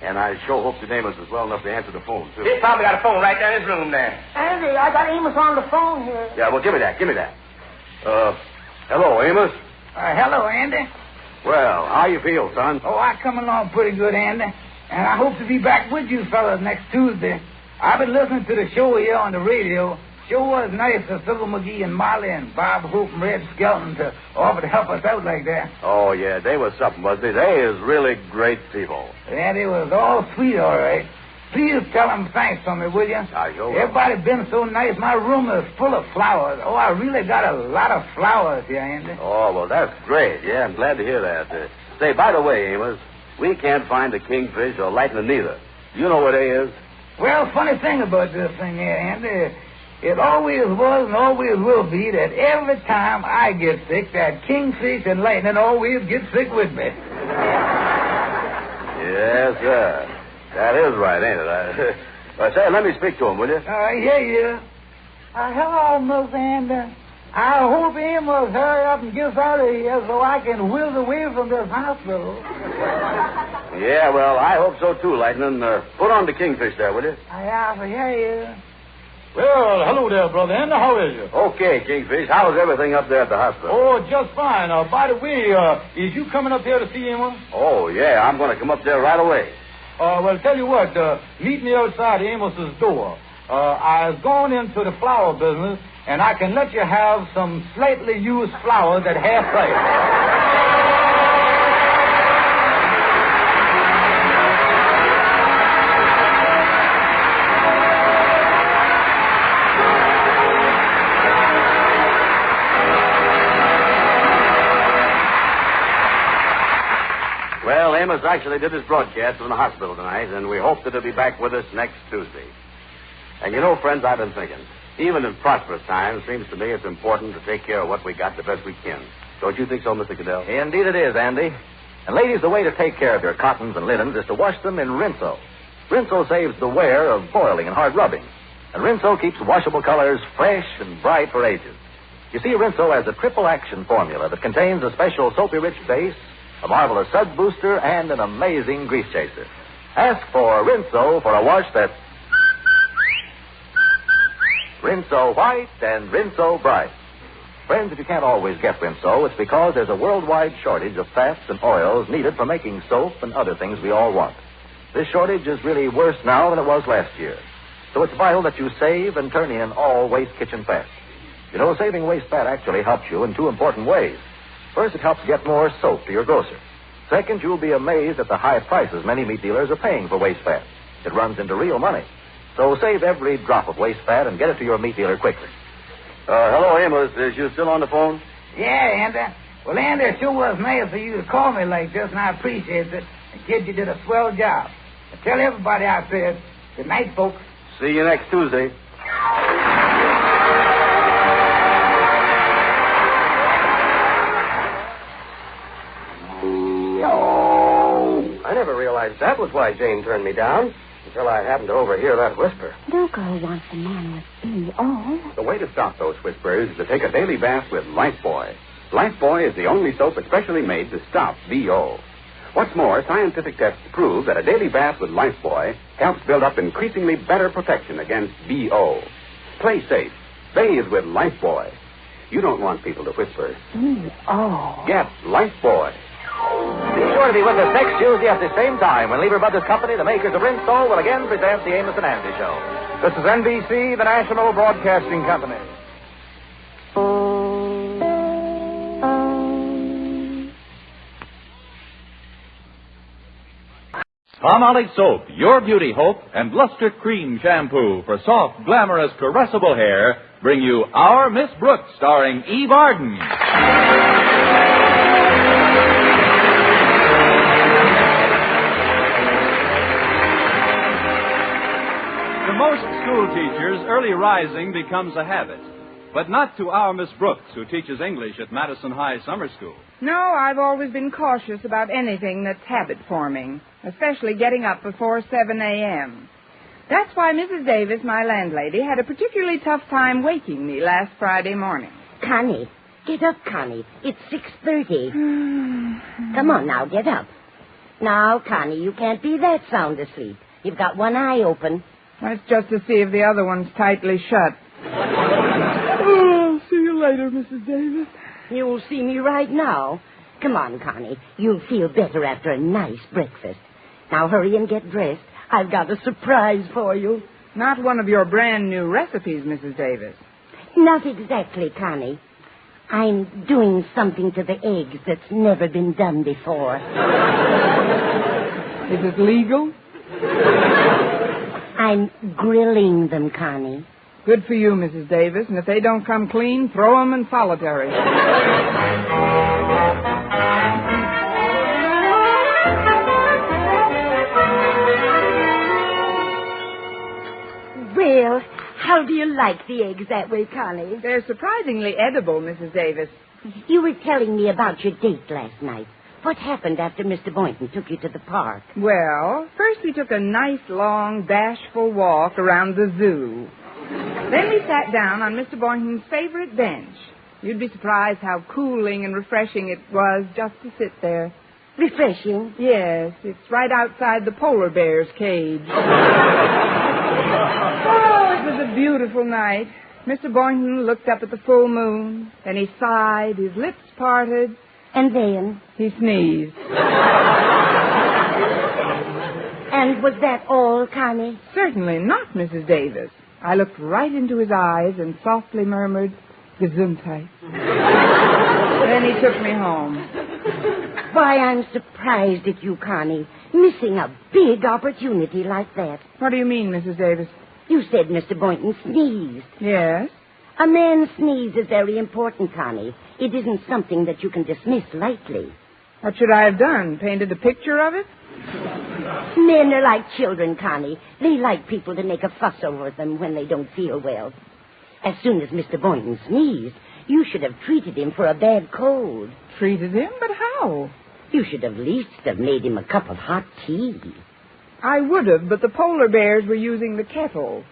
W: And I sure hope that Amos is well enough to answer the phone, too.
H: He's probably got a phone right down in his room there.
Y: Andy, I got Amos on the phone here.
W: Yeah, well, give me that. Hello, Amos.
M: Hello, Andy.
W: Well, how you feel, son?
M: Oh, I come along pretty good, Andy. And I hope to be back with you fellas next Tuesday. I've been listening to the show here on the radio. Sure was nice of Fibber, McGee, and Molly and Bob Hope and Red Skelton to offer to help us out like that.
W: Oh, yeah, they was something, wasn't they? They is really great people.
M: Yeah, they was all sweet, all right. Please tell them thanks for me, will you?
W: I sure will.
M: Everybody been so nice. My room is full of flowers. Oh, I really got a lot of flowers here, Andy.
W: Oh, well, that's great. Yeah, I'm glad to hear that. Say, by the way, Amos, we can't find the Kingfish or Lightning neither. You know where they is?
M: Well, funny thing about this thing here, Andy, it always was and always will be that every time I get sick, that Kingfish and Lightning always get sick with me.
W: Yes, sir. That is right, ain't it? Say, let me speak to him, will you?
M: Yeah. Hello, Miss Andy. I hope Amos hurry up and gets out of here so I can whiz away from this hospital.
W: Yeah, well, I hope so, too, Lightning. Put on the Kingfish there, will you?
M: Yeah.
N: Well, hello there, Brother Andy. How is you?
W: Okay, Kingfish. How's everything up there at the hospital?
N: Oh, just fine. By the way, is you coming up here to see Amos?
W: Oh, yeah. I'm going to come up there right away.
N: Well, tell you what. Meet me outside Amos's door. I've gone into the flower business, and I can let you have some slightly used flowers at half price.
W: Well, Amos actually did his broadcast from the hospital tonight, and we hope that he'll be back with us next Tuesday. And you know, friends, I've been thinking, even in prosperous times, it seems to me it's important to take care of what we got the best we can. Don't you think so, Mr. Cadell?
F: Indeed it is, Andy. And ladies, the way to take care of your cottons and linens is to wash them in Rinso. Rinso saves the wear of boiling and hard rubbing. And Rinso keeps washable colors fresh and bright for ages. You see, Rinso has a triple action formula that contains a special soapy-rich base, a marvelous suds booster, and an amazing grease chaser. Ask for Rinso for a wash that's Rinso white and Rinso bright. Friends, if you can't always get Rinso, it's because there's a worldwide shortage of fats and oils needed for making soap and other things we all want. This shortage is really worse now than it was last year. So it's vital that you save and turn in all waste kitchen fat. You know, saving waste fat actually helps you in two important ways. First, it helps get more soap to your grocer. Second, you'll be amazed at the high prices many meat dealers are paying for waste fat. It runs into real money. So save every drop of waste fat and get it to your meat dealer quickly.
W: Hello, Amos. Is you still on the phone?
M: Yeah, Andy. Well, Andy, it sure was nice of you to call me like this, and I appreciate it. And, kid, you did a swell job. And tell everybody I said, good night, folks.
W: See you next Tuesday.
G: realized that was why Jane turned me down until I happened to overhear that whisper.
B: No girl wants a man with B.O.
K: The way to stop those whispers is to take a daily bath with Lifebuoy. Lifebuoy is the only soap especially made to stop B.O. What's more, scientific tests prove that a daily bath with Lifebuoy helps build up increasingly better protection against B.O. Play safe. Bathe with Lifebuoy. You don't want people to whisper.
B: B.O.
K: Get Lifebuoy.
F: Be sure to be with us next Tuesday at the same time when Lever Brothers Company, the makers of Rinso, will again present the Amos and Andy Show.
N: This is NBC, the National Broadcasting Company.
O: Palmolive Soap, your beauty hope, and Luster Cream Shampoo for soft, glamorous, caressable hair bring you Our Miss Brooks, starring Eve Arden. To most school teachers, early rising becomes a habit. But not to our Miss Brooks, who teaches English at Madison High Summer School.
P: No, I've always been cautious about anything that's habit-forming, especially getting up before 7 a.m. That's why Mrs. Davis, my landlady, had a particularly tough time waking me last Friday morning.
Q: Connie, get up, Connie. It's 6:30. Come on now, get up. Now, Connie, you can't be that sound asleep. You've got one eye open.
P: That's just to see if the other one's tightly shut. Oh, see you later, Mrs. Davis.
Q: You'll see me right now. Come on, Connie. You'll feel better after a nice breakfast. Now hurry and get dressed. I've got a surprise for you.
P: Not one of your brand new recipes, Mrs. Davis.
Q: Not exactly, Connie. I'm doing something to the eggs that's never been done before.
P: Is it legal?
Q: I'm grilling them, Connie.
P: Good for you, Mrs. Davis. And if they don't come clean, throw them in solitary.
Q: Well, how do you like the eggs that way, Connie?
P: They're surprisingly edible, Mrs. Davis.
Q: You were telling me about your date last night. What happened after Mr. Boynton took you to the park?
P: Well, first we took a nice, long, bashful walk around the zoo. Then we sat down on Mr. Boynton's favorite bench. You'd be surprised how cooling and refreshing it was just to sit there.
Q: Refreshing?
P: Yes, it's right outside the polar bear's cage. Oh, it was a beautiful night. Mr. Boynton looked up at the full moon, then he sighed, his lips parted.
Q: And then?
P: He sneezed.
Q: And was that all, Connie?
P: Certainly not, Mrs. Davis. I looked right into his eyes and softly murmured, Gesundheit. Then he took me home.
Q: Why, I'm surprised at you, Connie, missing a big opportunity like that.
P: What do you mean, Mrs. Davis?
Q: You said Mr. Boynton sneezed.
P: Yes?
Q: A man's sneeze is very important, Connie. It isn't something that you can dismiss lightly.
P: What should I have done? Painted a picture of it?
Q: Men are like children, Connie. They like people to make a fuss over them when they don't feel well. As soon as Mr. Boynton sneezed, you should have treated him for a bad cold.
P: Treated him? But how?
Q: You should have at least have made him a cup of hot tea.
P: I would have, but the polar bears were using the kettle.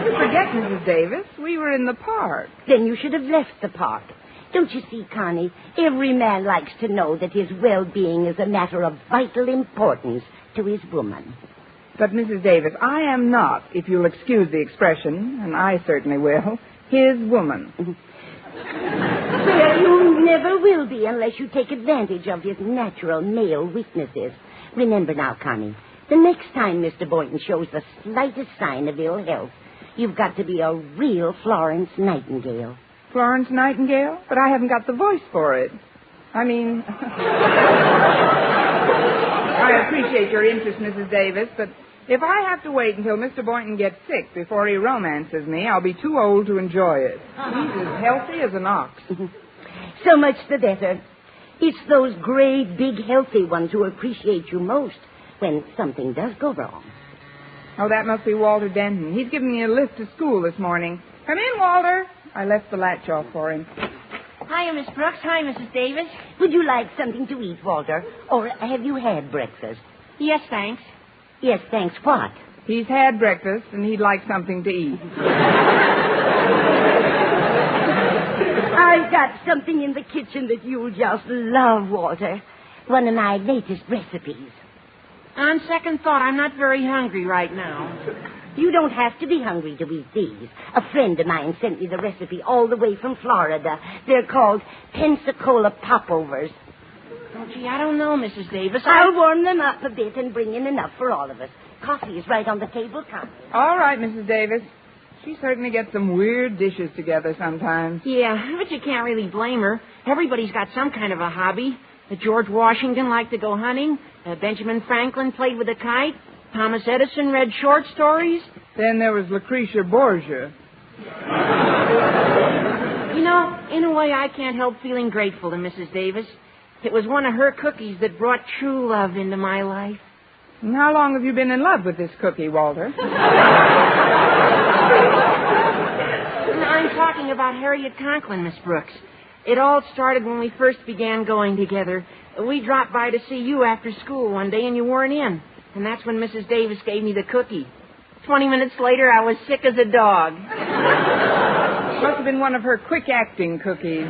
P: You forget, Mrs. Davis, we were in the park.
Q: Then you should have left the park. Don't you see, Connie, every man likes to know that his well-being is a matter of vital importance to his woman.
P: But, Mrs. Davis, I am not, if you'll excuse the expression, and I certainly will, his woman.
Q: Well, you never will be unless you take advantage of his natural male weaknesses. Remember now, Connie, the next time Mr. Boynton shows the slightest sign of ill health, you've got to be a real Florence Nightingale.
P: Florence Nightingale? But I haven't got the voice for it. I mean... I appreciate your interest, Mrs. Davis, but if I have to wait until Mr. Boynton gets sick before he romances me, I'll be too old to enjoy it. He's as healthy as an ox.
Q: So much the better. It's those great, big, healthy ones who appreciate you most when something does go wrong.
P: Oh, that must be Walter Denton. He's given me a lift to school this morning. Come in, Walter. I left the latch off for him.
X: Hiya, Miss Brooks. Hi, Mrs. Davis. Would you like something to eat, Walter? Or have you had breakfast? Yes, thanks. Yes, thanks. What?
P: He's had breakfast, and he'd like something to eat.
Q: I've got something in the kitchen that you'll just love, Walter. One of my latest recipes.
X: On second thought, I'm not very hungry right now. You don't have to be hungry to eat these. A friend of mine sent me the recipe all the way from Florida. They're called Pensacola Popovers. Oh, gee, I don't know, Mrs. Davis. I'll warm them up a bit and bring in enough for all of us. Coffee is right on the table, Connie.
P: All right, Mrs. Davis. She certainly gets some weird dishes together sometimes.
X: Yeah, but you can't really blame her. Everybody's got some kind of a hobby. George Washington liked to go hunting. Benjamin Franklin played with a kite. Thomas Edison read short stories.
P: Then there was Lucretia Borgia.
X: You know, in a way, I can't help feeling grateful to Mrs. Davis. It was one of her cookies that brought true love into my life.
P: And how long have you been in love with this cookie, Walter?
X: I'm talking about Harriet Conklin, Miss Brooks. It all started when we first began going together. We dropped by to see you after school one day, and you weren't in. And that's when Mrs. Davis gave me the cookie. 20 minutes later, I was sick as a dog.
P: Must have been one of her quick-acting cookies.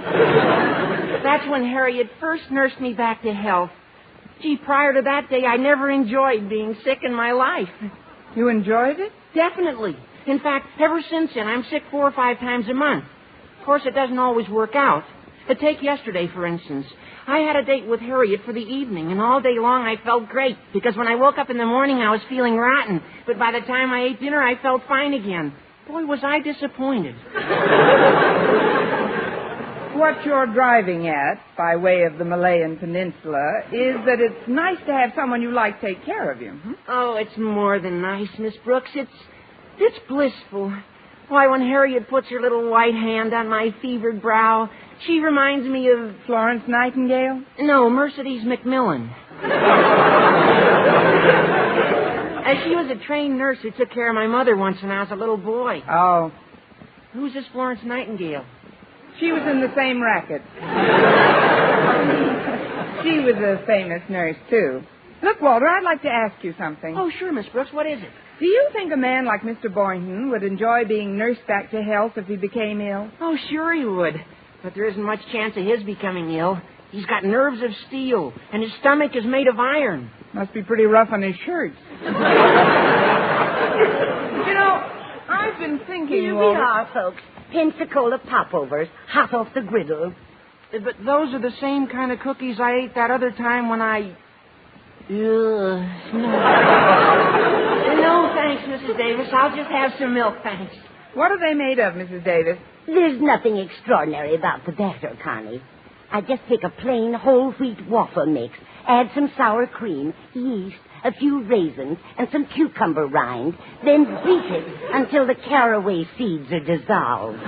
X: That's when Harriet first nursed me back to health. Gee, prior to that day, I never enjoyed being sick in my life.
P: You enjoyed it?
X: Definitely. In fact, ever since then, I'm sick 4 or 5 times a month. Of course, it doesn't always work out. But take yesterday, for instance. I had a date with Harriet for the evening, and all day long I felt great, because when I woke up in the morning, I was feeling rotten. But by the time I ate dinner, I felt fine again. Boy, was I disappointed.
P: What you're driving at, by way of the Malayan Peninsula, is that it's nice to have someone you like take care of you.
X: Oh, it's more than nice, Miss Brooks. It's blissful. Why, when Harriet puts her little white hand on my fevered brow, she reminds me of...
P: Florence Nightingale?
X: No, Mercedes McMillan. As she was a trained nurse who took care of my mother once when I was a little boy.
P: Oh.
X: Who's this Florence Nightingale?
P: She was in the same racket. She was a famous nurse, too. Look, Walter, I'd like to ask you something.
X: Oh, sure, Miss Brooks. What is it?
P: Do you think a man like Mr. Boynton would enjoy being nursed back to health if he became ill?
X: Oh, sure he would. But there isn't much chance of his becoming ill. He's got nerves of steel, and his stomach is made of iron.
P: Must be pretty rough on his shirts. You know, I've been thinking...
Q: Here we are, folks. Pensacola Popovers, hot off the griddle.
X: But those are the same kind of cookies I ate that other time when I... No, thanks, Mrs. Davis. I'll just have some milk, thanks.
P: What are they made of, Mrs. Davis?
Q: There's nothing extraordinary about the batter, Connie. I just take a plain whole wheat waffle mix, add some sour cream, yeast, a few raisins, and some cucumber rind, then beat it until the caraway seeds are dissolved.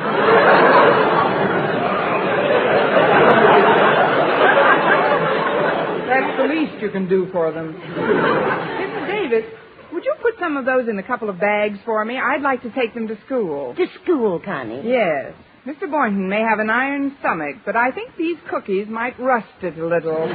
P: That's the least you can do for them. Mrs. Davis, would you put some of those in a couple of bags for me? I'd like to take them to school.
Q: To school, Connie?
P: Yes. Mr. Boynton may have an iron stomach, but I think these cookies might rust it a little.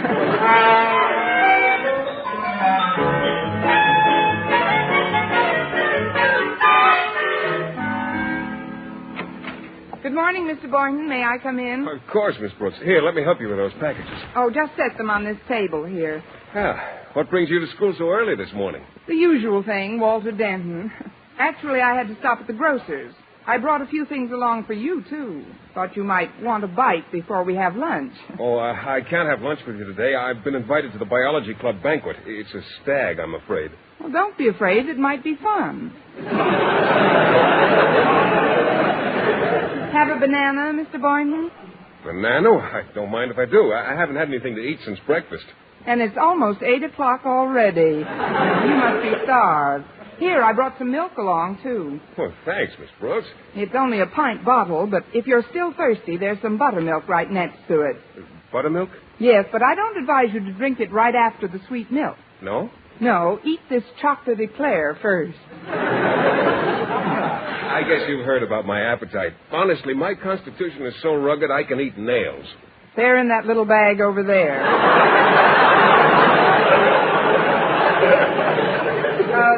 P: Good morning, Mr. Boynton. May I come in?
A: Of course, Miss Brooks. Here, let me help you with those packages.
P: Oh, just set them on this table here.
A: Ah, what brings you to school so early this morning?
P: The usual thing, Walter Denton. Actually, I had to stop at the grocer's. I brought a few things along for you, too. Thought you might want a bite before we have lunch.
A: Oh, I can't have lunch with you today. I've been invited to the biology club banquet. It's a stag, I'm afraid.
P: Well, don't be afraid. It might be fun. Have a banana, Mr. Boynton?
A: Banana? I don't mind if I do. I haven't had anything to eat since breakfast.
P: And it's almost 8 o'clock already. You must be starved. Here, I brought some milk along, too.
A: Well, thanks, Miss Brooks.
P: It's only a pint bottle, but if you're still thirsty, there's some buttermilk right next to it.
A: Buttermilk?
P: Yes, but I don't advise you to drink it right after the sweet milk.
A: No?
P: No, eat this chocolate eclair first.
A: I guess you've heard about my appetite. Honestly, my constitution is so rugged I can eat nails.
P: They're in that little bag over there.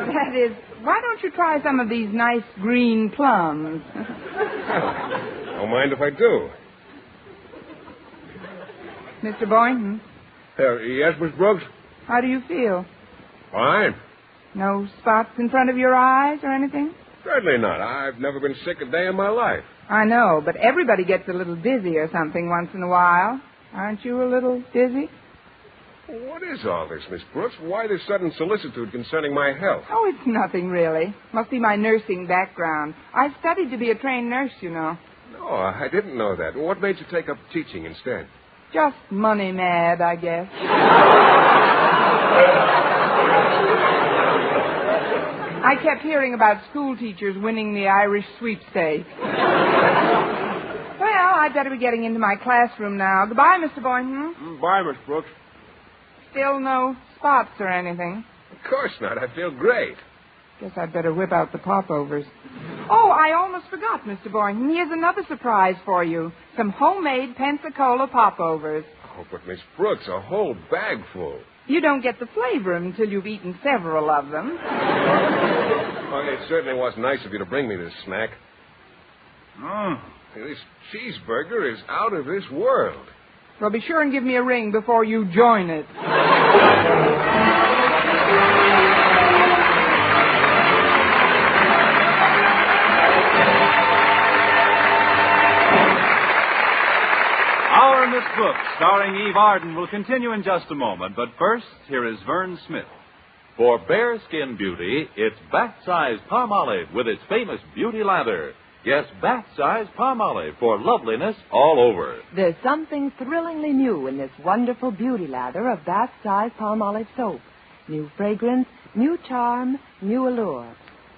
P: That is, why don't you try some of these nice green plums?
A: Don't mind if I do.
P: Mr. Boynton?
A: Yes, Miss Brooks?
P: How do you feel?
A: Fine.
P: No spots in front of your eyes or anything?
A: Certainly not. I've never been sick a day in my life.
P: I know, but everybody gets a little dizzy or something once in a while. Aren't you a little dizzy?
A: What is all this, Miss Brooks? Why this sudden solicitude concerning my health?
P: Oh, it's nothing, really. Must be my nursing background. I studied to be a trained nurse, you know.
A: No, I didn't know that. What made you take up teaching instead?
P: Just money mad, I guess. I kept hearing about school teachers winning the Irish sweepstakes. Well, I'd better be getting into my classroom now. Goodbye, Mr. Boynton.
A: Bye, Miss Brooks.
P: Still no spots or anything?
A: Of course not. I feel great.
P: Guess I'd better whip out the popovers. Oh, I almost forgot, Mr. Boynton. Here's another surprise for you. Some homemade Pensacola popovers.
A: Oh, but Miss Brooks, a whole bag full.
P: You don't get the flavor until you've eaten several of them.
A: Well, it certainly was nice of you to bring me this snack. This cheeseburger is out of this world.
P: Well, be sure and give me a ring before you join it.
O: Our Miss Brooks, starring Eve Arden, will continue in just a moment. But first, here is Vern Smith. For bare skin beauty, it's bath-size Palmolive with its famous beauty lather. Yes, bath-size Palmolive for loveliness all over.
D: There's something thrillingly new in this wonderful beauty lather of bath-size Palmolive soap. New fragrance, new charm, new allure.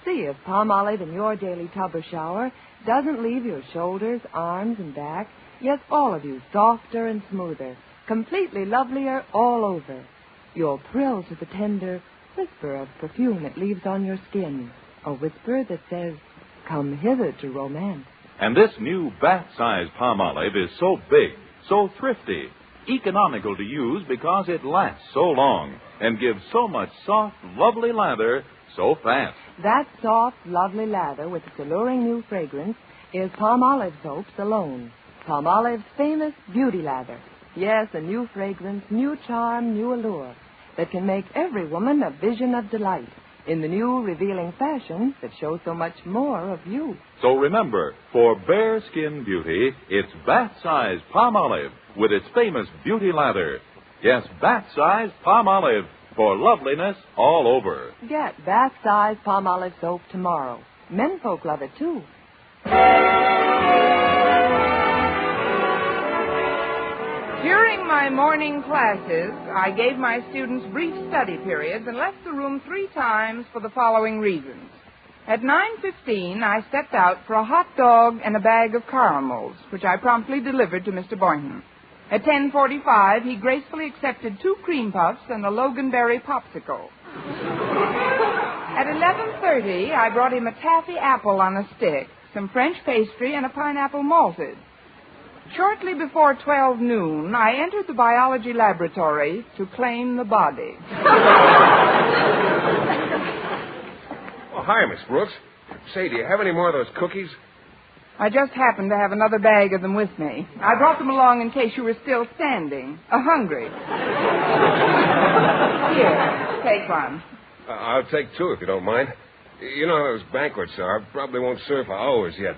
D: See if Palmolive in your daily tub or shower doesn't leave your shoulders, arms, and back, yes, all of you, softer and smoother, completely lovelier all over. You'll thrill to the tender whisper of perfume it leaves on your skin, a whisper that says, "Come hither to romance."
O: And this new bath-size Palmolive is so big, so thrifty, economical to use because it lasts so long and gives so much soft, lovely lather so fast.
D: That soft, lovely lather with its alluring new fragrance is Palmolive soaps alone. Palmolive's famous beauty lather. Yes, a new fragrance, new charm, new allure that can make every woman a vision of delight in the new revealing fashion that shows so much more of you.
O: So remember, for bare skin beauty, it's bath-size Palmolive with its famous beauty lather. Yes, bath-size Palmolive for loveliness all over.
D: Get bath-size Palmolive soap tomorrow. Menfolk love it, too.
P: During my morning classes, I gave my students brief study periods and left the room 3 times for the following reasons. At 9:15, I stepped out for a hot dog and a bag of caramels, which I promptly delivered to Mr. Boynton. At 10:45, he gracefully accepted 2 cream puffs and a Loganberry popsicle. At 11:30, I brought him a taffy apple on a stick, some French pastry, and a pineapple malted. Shortly before 12 noon, I entered the biology laboratory to claim the body.
A: Oh, hi, Miss Brooks. Say, do you have any more of those cookies?
P: I just happened to have another bag of them with me. I brought them along in case you were still standing, hungry. Here, take one.
A: I'll take 2 if you don't mind. You know how those banquets are. Probably won't serve for hours yet.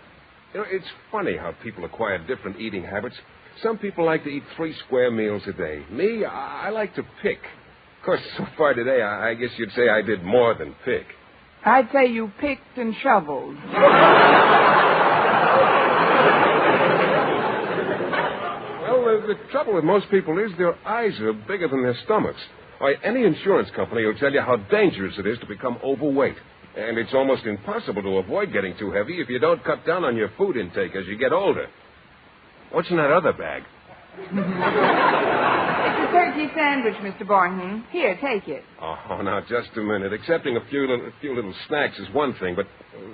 A: You know, it's funny how people acquire different eating habits. Some people like to eat 3 square meals a day. Me, I like to pick. Of course, so far today, I guess you'd say I did more than pick.
P: I'd say you picked and shoveled.
A: Well, the trouble with most people is their eyes are bigger than their stomachs. Why, any insurance company will tell you how dangerous it is to become overweight. And it's almost impossible to avoid getting too heavy if you don't cut down on your food intake as you get older. What's in that other bag?
P: It's a turkey sandwich, Mr. Boynton. Here, take it.
A: Oh, now, just a minute. Accepting a few little snacks is one thing, but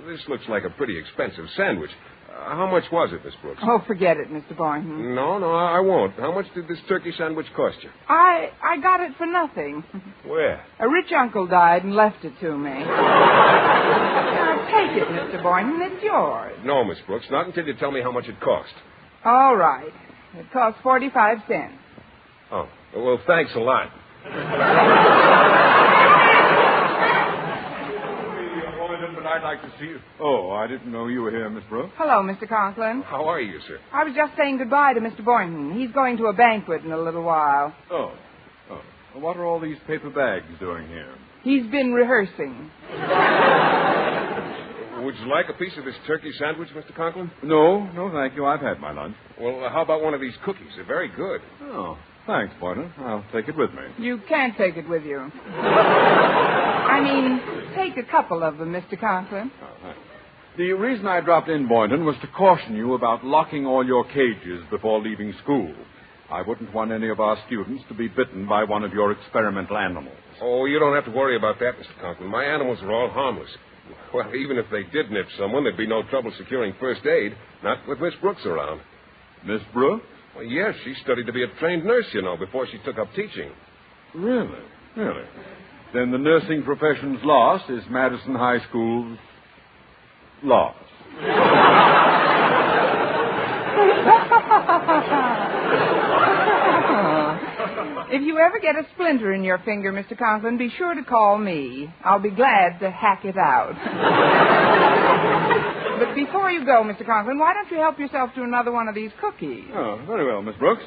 A: this looks like a pretty expensive sandwich. How much was it, Miss Brooks?
P: Oh, forget it, Mr. Boynton.
A: No, I won't. How much did this turkey sandwich cost you?
P: I got it for nothing.
A: Where?
P: A rich uncle died and left it to me. Now, take it, Mr. Boynton. It's yours.
A: No, Miss Brooks, not until you tell me how much it cost.
P: All right. It cost 45 cents.
A: Oh, well, thanks a lot.
C: But I'd like to see you. Oh, I didn't know you were here, Miss Brooks.
P: Hello, Mr. Conklin.
A: How are you, sir?
P: I was just saying goodbye to Mr. Boynton. He's going to a banquet in a little while.
C: Oh. What are all these paper bags doing here?
P: He's been rehearsing.
A: Would you like a piece of this turkey sandwich, Mr. Conklin?
C: No, thank you. I've had my lunch.
A: Well, how about one of these cookies? They're very good.
C: Oh, thanks, Boynton. I'll take it with me.
P: You can't take it with you. I mean, take a couple of them, Mr. Conklin.
C: Oh, thanks. The reason I dropped in, Boynton, was to caution you about locking all your cages before leaving school. I wouldn't want any of our students to be bitten by one of your experimental animals.
A: Oh, you don't have to worry about that, Mr. Conklin. My animals are all harmless. Well, even if they did nip someone, there'd be no trouble securing first aid. Not with Miss Brooks around.
C: Miss Brooks?
A: Well, yes, she studied to be a trained nurse, you know, before she took up teaching.
C: Really? Then the nursing profession's loss is Madison High School's loss.
P: If you ever get a splinter in your finger, Mr. Conklin, be sure to call me. I'll be glad to hack it out. But before you go, Mr. Conklin, why don't you help yourself to another one of these cookies?
C: Oh, very well, Miss Brooks.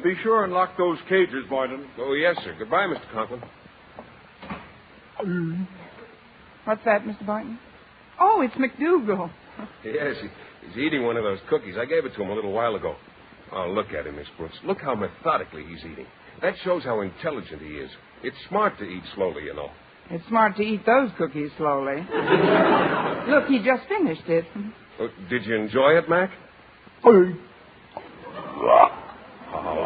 C: Be sure and lock those cages, Boynton.
A: Oh, yes, sir. Goodbye, Mr. Conklin.
P: What's that, Mr. Boynton? Oh, it's McDougal.
A: Yes, he's eating one of those cookies. I gave it to him a little while ago. Oh, look at him, Miss Brooks. Look how methodically he's eating. That shows how intelligent he is. It's smart to eat slowly, you know.
P: It's smart to eat those cookies slowly. Look, he just finished it.
A: Did you enjoy it, Mac? Oh,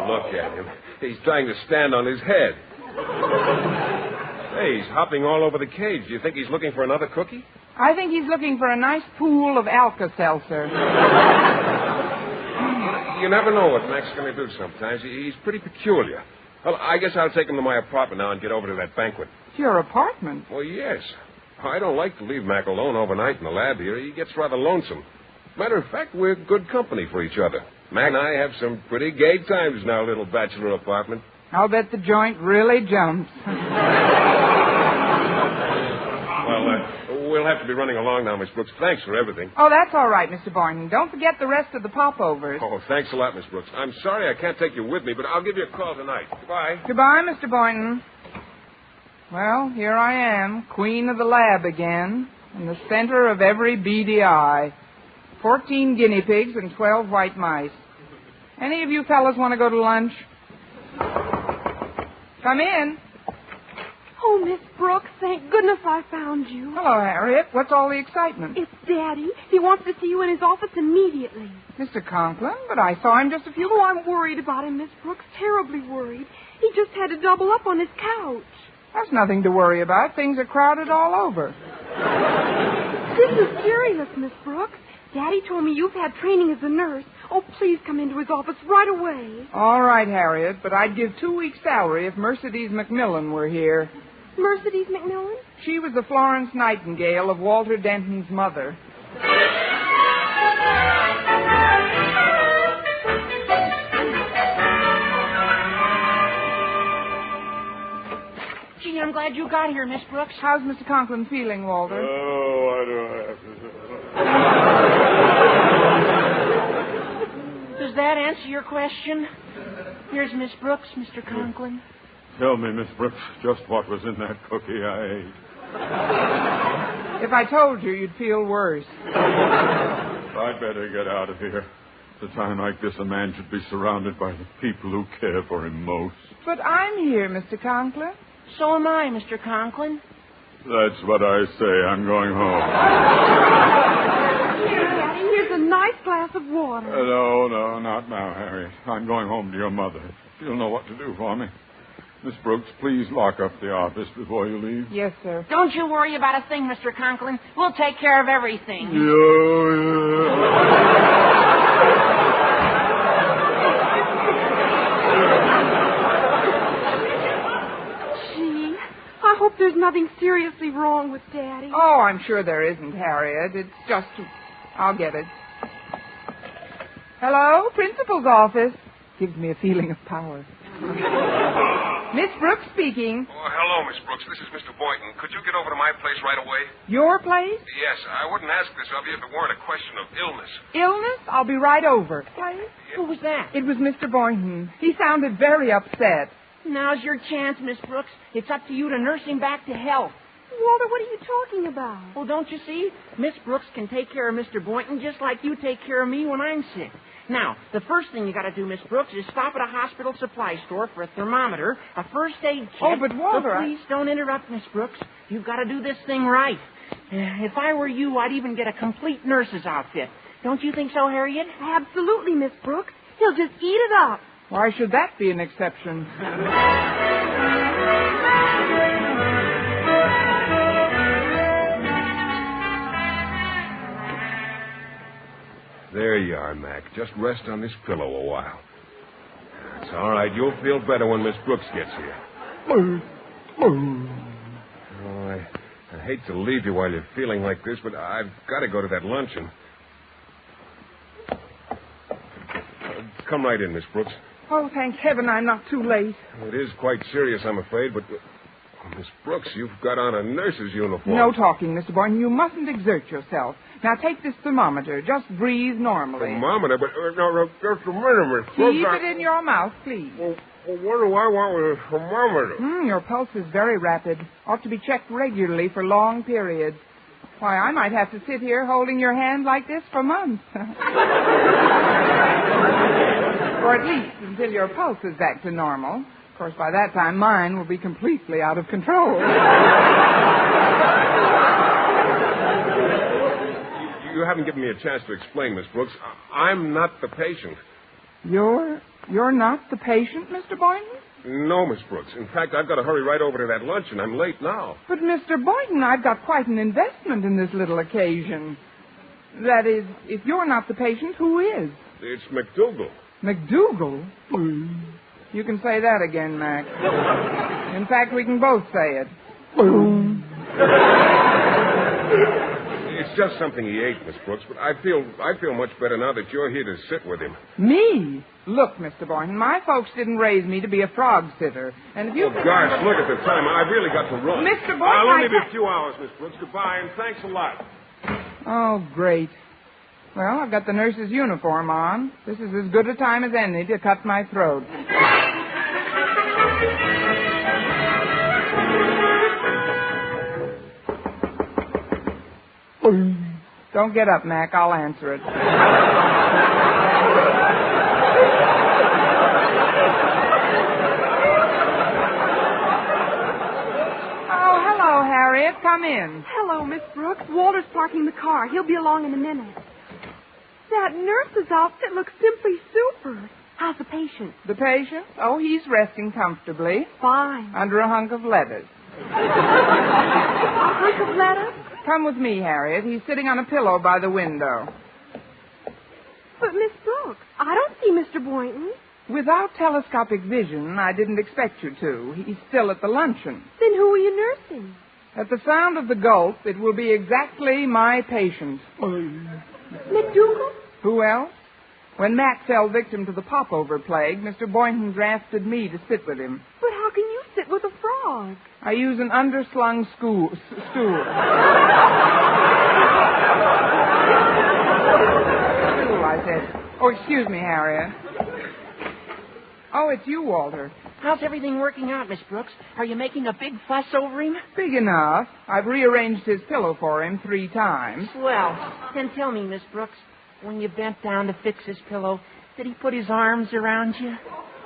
A: look at him. He's trying to stand on his head. Hey, he's hopping all over the cage. Do you think he's looking for another cookie?
P: I think he's looking for a nice pool of Alka-Seltzer.
A: You never know what Mac's going to do sometimes. He's pretty peculiar. Well, I guess I'll take him to my apartment now and get over to that banquet.
P: Your apartment?
A: Well, yes. I don't like to leave Mac alone overnight in the lab here. He gets rather lonesome. Matter of fact, we're good company for each other. Mac and I have some pretty gay times in our little bachelor apartment.
P: I'll bet the joint really jumps.
A: We'll have to be running along now, Miss Brooks. Thanks for everything.
P: Oh, that's all right, Mr. Boynton. Don't forget the rest of the popovers.
A: Oh, thanks a lot, Miss Brooks. I'm sorry I can't take you with me, but I'll give you a call tonight. Goodbye.
P: Goodbye, Mr. Boynton. Well, here I am, queen of the lab again, in the center of every beady eye. 14 guinea pigs and 12 white mice. Any of you fellas want to go to lunch? Come in.
E: Oh, Miss Brooks, thank goodness I found you.
P: Hello, Harriet. What's all the excitement?
E: It's Daddy. He wants to see you in his office immediately.
P: Mr. Conklin, but I saw him just a few...
E: Oh, I'm worried about him, Miss Brooks, terribly worried. He just had to double up on his couch.
P: That's nothing to worry about. Things are crowded all over.
E: This is serious, Miss Brooks. Daddy told me you've had training as a nurse. Oh, please come into his office right away.
P: All right, Harriet, but I'd give 2 weeks' salary if Mercedes McMillan were here.
E: Mercedes McMillan?
P: She was the Florence Nightingale of Walter Denton's mother.
J: Gee, I'm glad you got here, Miss Brooks.
P: How's Mr. Conklin feeling, Walter?
C: Oh, I don't have to...
J: Does that answer your question? Here's Miss Brooks, Mr. Conklin.
C: Tell me, Miss Brooks, just what was in that cookie I ate.
P: If I told you, you'd feel worse.
C: I'd better get out of here. At a time like this, a man should be surrounded by the people who care for him most.
P: But I'm here, Mr. Conklin.
J: So am I, Mr. Conklin.
C: That's what I say. I'm going home.
E: Here, Daddy, here's a nice glass of water.
C: No, not now, Harriet. I'm going home to your mother. You'll know what to do for me. Miss Brooks, please lock up the office before you leave.
D: Yes, sir.
J: Don't you worry about a thing, Mr. Conklin. We'll take care of everything.
E: Gee, I hope there's nothing seriously wrong with Daddy.
P: Oh, I'm sure there isn't, Harriet. It's just... I'll get it. Hello, principal's office. Gives me a feeling of power. Miss Brooks speaking.
A: Oh, hello, Miss Brooks. This is Mr. Boynton. Could you get over to my place right away?
P: Your place?
A: Yes, I wouldn't ask this of you if it weren't a question of illness.
P: Illness? I'll be right over.
J: Place? Who was that?
P: It was Mr. Boynton. He sounded very upset.
J: Now's your chance, Miss Brooks. It's up to you to nurse him back to health.
E: Walter, what are you talking about?
J: Oh, don't you see? Miss Brooks can take care of Mr. Boynton just like you take care of me when I'm sick. Now, the first thing you got to do, Miss Brooks, is stop at a hospital supply store for a thermometer, a first aid kit.
P: Oh, but Walter...
J: Please don't interrupt, Miss Brooks. You've got to do this thing right. If I were you, I'd even get a complete nurse's outfit. Don't you think so, Harriet?
E: Absolutely, Miss Brooks. He'll just eat it up.
P: Why should that be an exception?
A: There you are, Mac. Just rest on this pillow a while. It's all right. You'll feel better when Miss Brooks gets here. Oh, I hate to leave you while you're feeling like this, but I've got to go to that luncheon. Come right in, Miss Brooks.
P: Oh, thank heaven I'm not too late.
A: It is quite serious, I'm afraid, but... Miss Brooks, you've got on a nurse's uniform.
P: No talking, Mr. Boynton. You mustn't exert yourself. Now, take this thermometer. Just breathe normally.
A: Thermometer? But, no, just a minute, Miss Brooks.
P: Keep it in your mouth, please.
A: Well, what do I want with a thermometer?
P: Your pulse is very rapid. Ought to be checked regularly for long periods. Why, I might have to sit here holding your hand like this for months. Or at least until your pulse is back to normal. Of course, by that time, mine will be completely out of control.
A: You haven't given me a chance to explain, Miss Brooks. I'm not the patient.
P: You're not the patient, Mr. Boynton?
A: No, Miss Brooks. In fact, I've got to hurry right over to that luncheon. I'm late now.
P: But, Mr. Boynton, I've got quite an investment in this little occasion. That is, if you're not the patient, who is?
A: It's McDougal.
P: McDougal? You can say that again, Mac. In fact, we can both say it.
A: It's just something he ate, Miss Brooks, but I feel much better now that you're here to sit with him.
P: Me? Look, Mr. Boynton, my folks didn't raise me to be a frog sitter. And if you...
A: Oh, gosh, look at the time. I've really got to run.
P: Mr. Boynton,
A: I'll only be a few hours, Miss Brooks. Goodbye, and thanks a lot.
P: Oh, great. Well, I've got the nurse's uniform on. This is as good a time as any to cut my throat. Don't get up, Mac. I'll answer it. Oh, hello, Harriet. Come in.
E: Hello, Miss Brooks. Walter's parking the car. He'll be along in a minute. That nurse's outfit looks simply super. How's the patient?
P: The patient? Oh, he's resting comfortably.
E: Fine.
P: Under a hunk of lettuce.
E: A hunk of lettuce?
P: Come with me, Harriet. He's sitting on a pillow by the window.
E: But, Miss Brooks, I don't see Mr. Boynton.
P: Without telescopic vision, I didn't expect you to. He's still at the luncheon.
E: Then who are you nursing?
P: At the sound of the gulp, it will be exactly my patient.
E: McDougal?
P: Who else? When Matt fell victim to the popover plague, Mr. Boynton drafted me to sit with him.
E: But how can you sit with a frog?
P: I use an underslung stool. Stool, I said. Oh, excuse me, Harriet. Oh, it's you, Walter.
J: How's everything working out, Miss Brooks? Are you making a big fuss over him?
P: Big enough. I've rearranged his pillow for him 3 times.
J: Well, then tell me, Miss Brooks, when you bent down to fix his pillow, did he put his arms around you?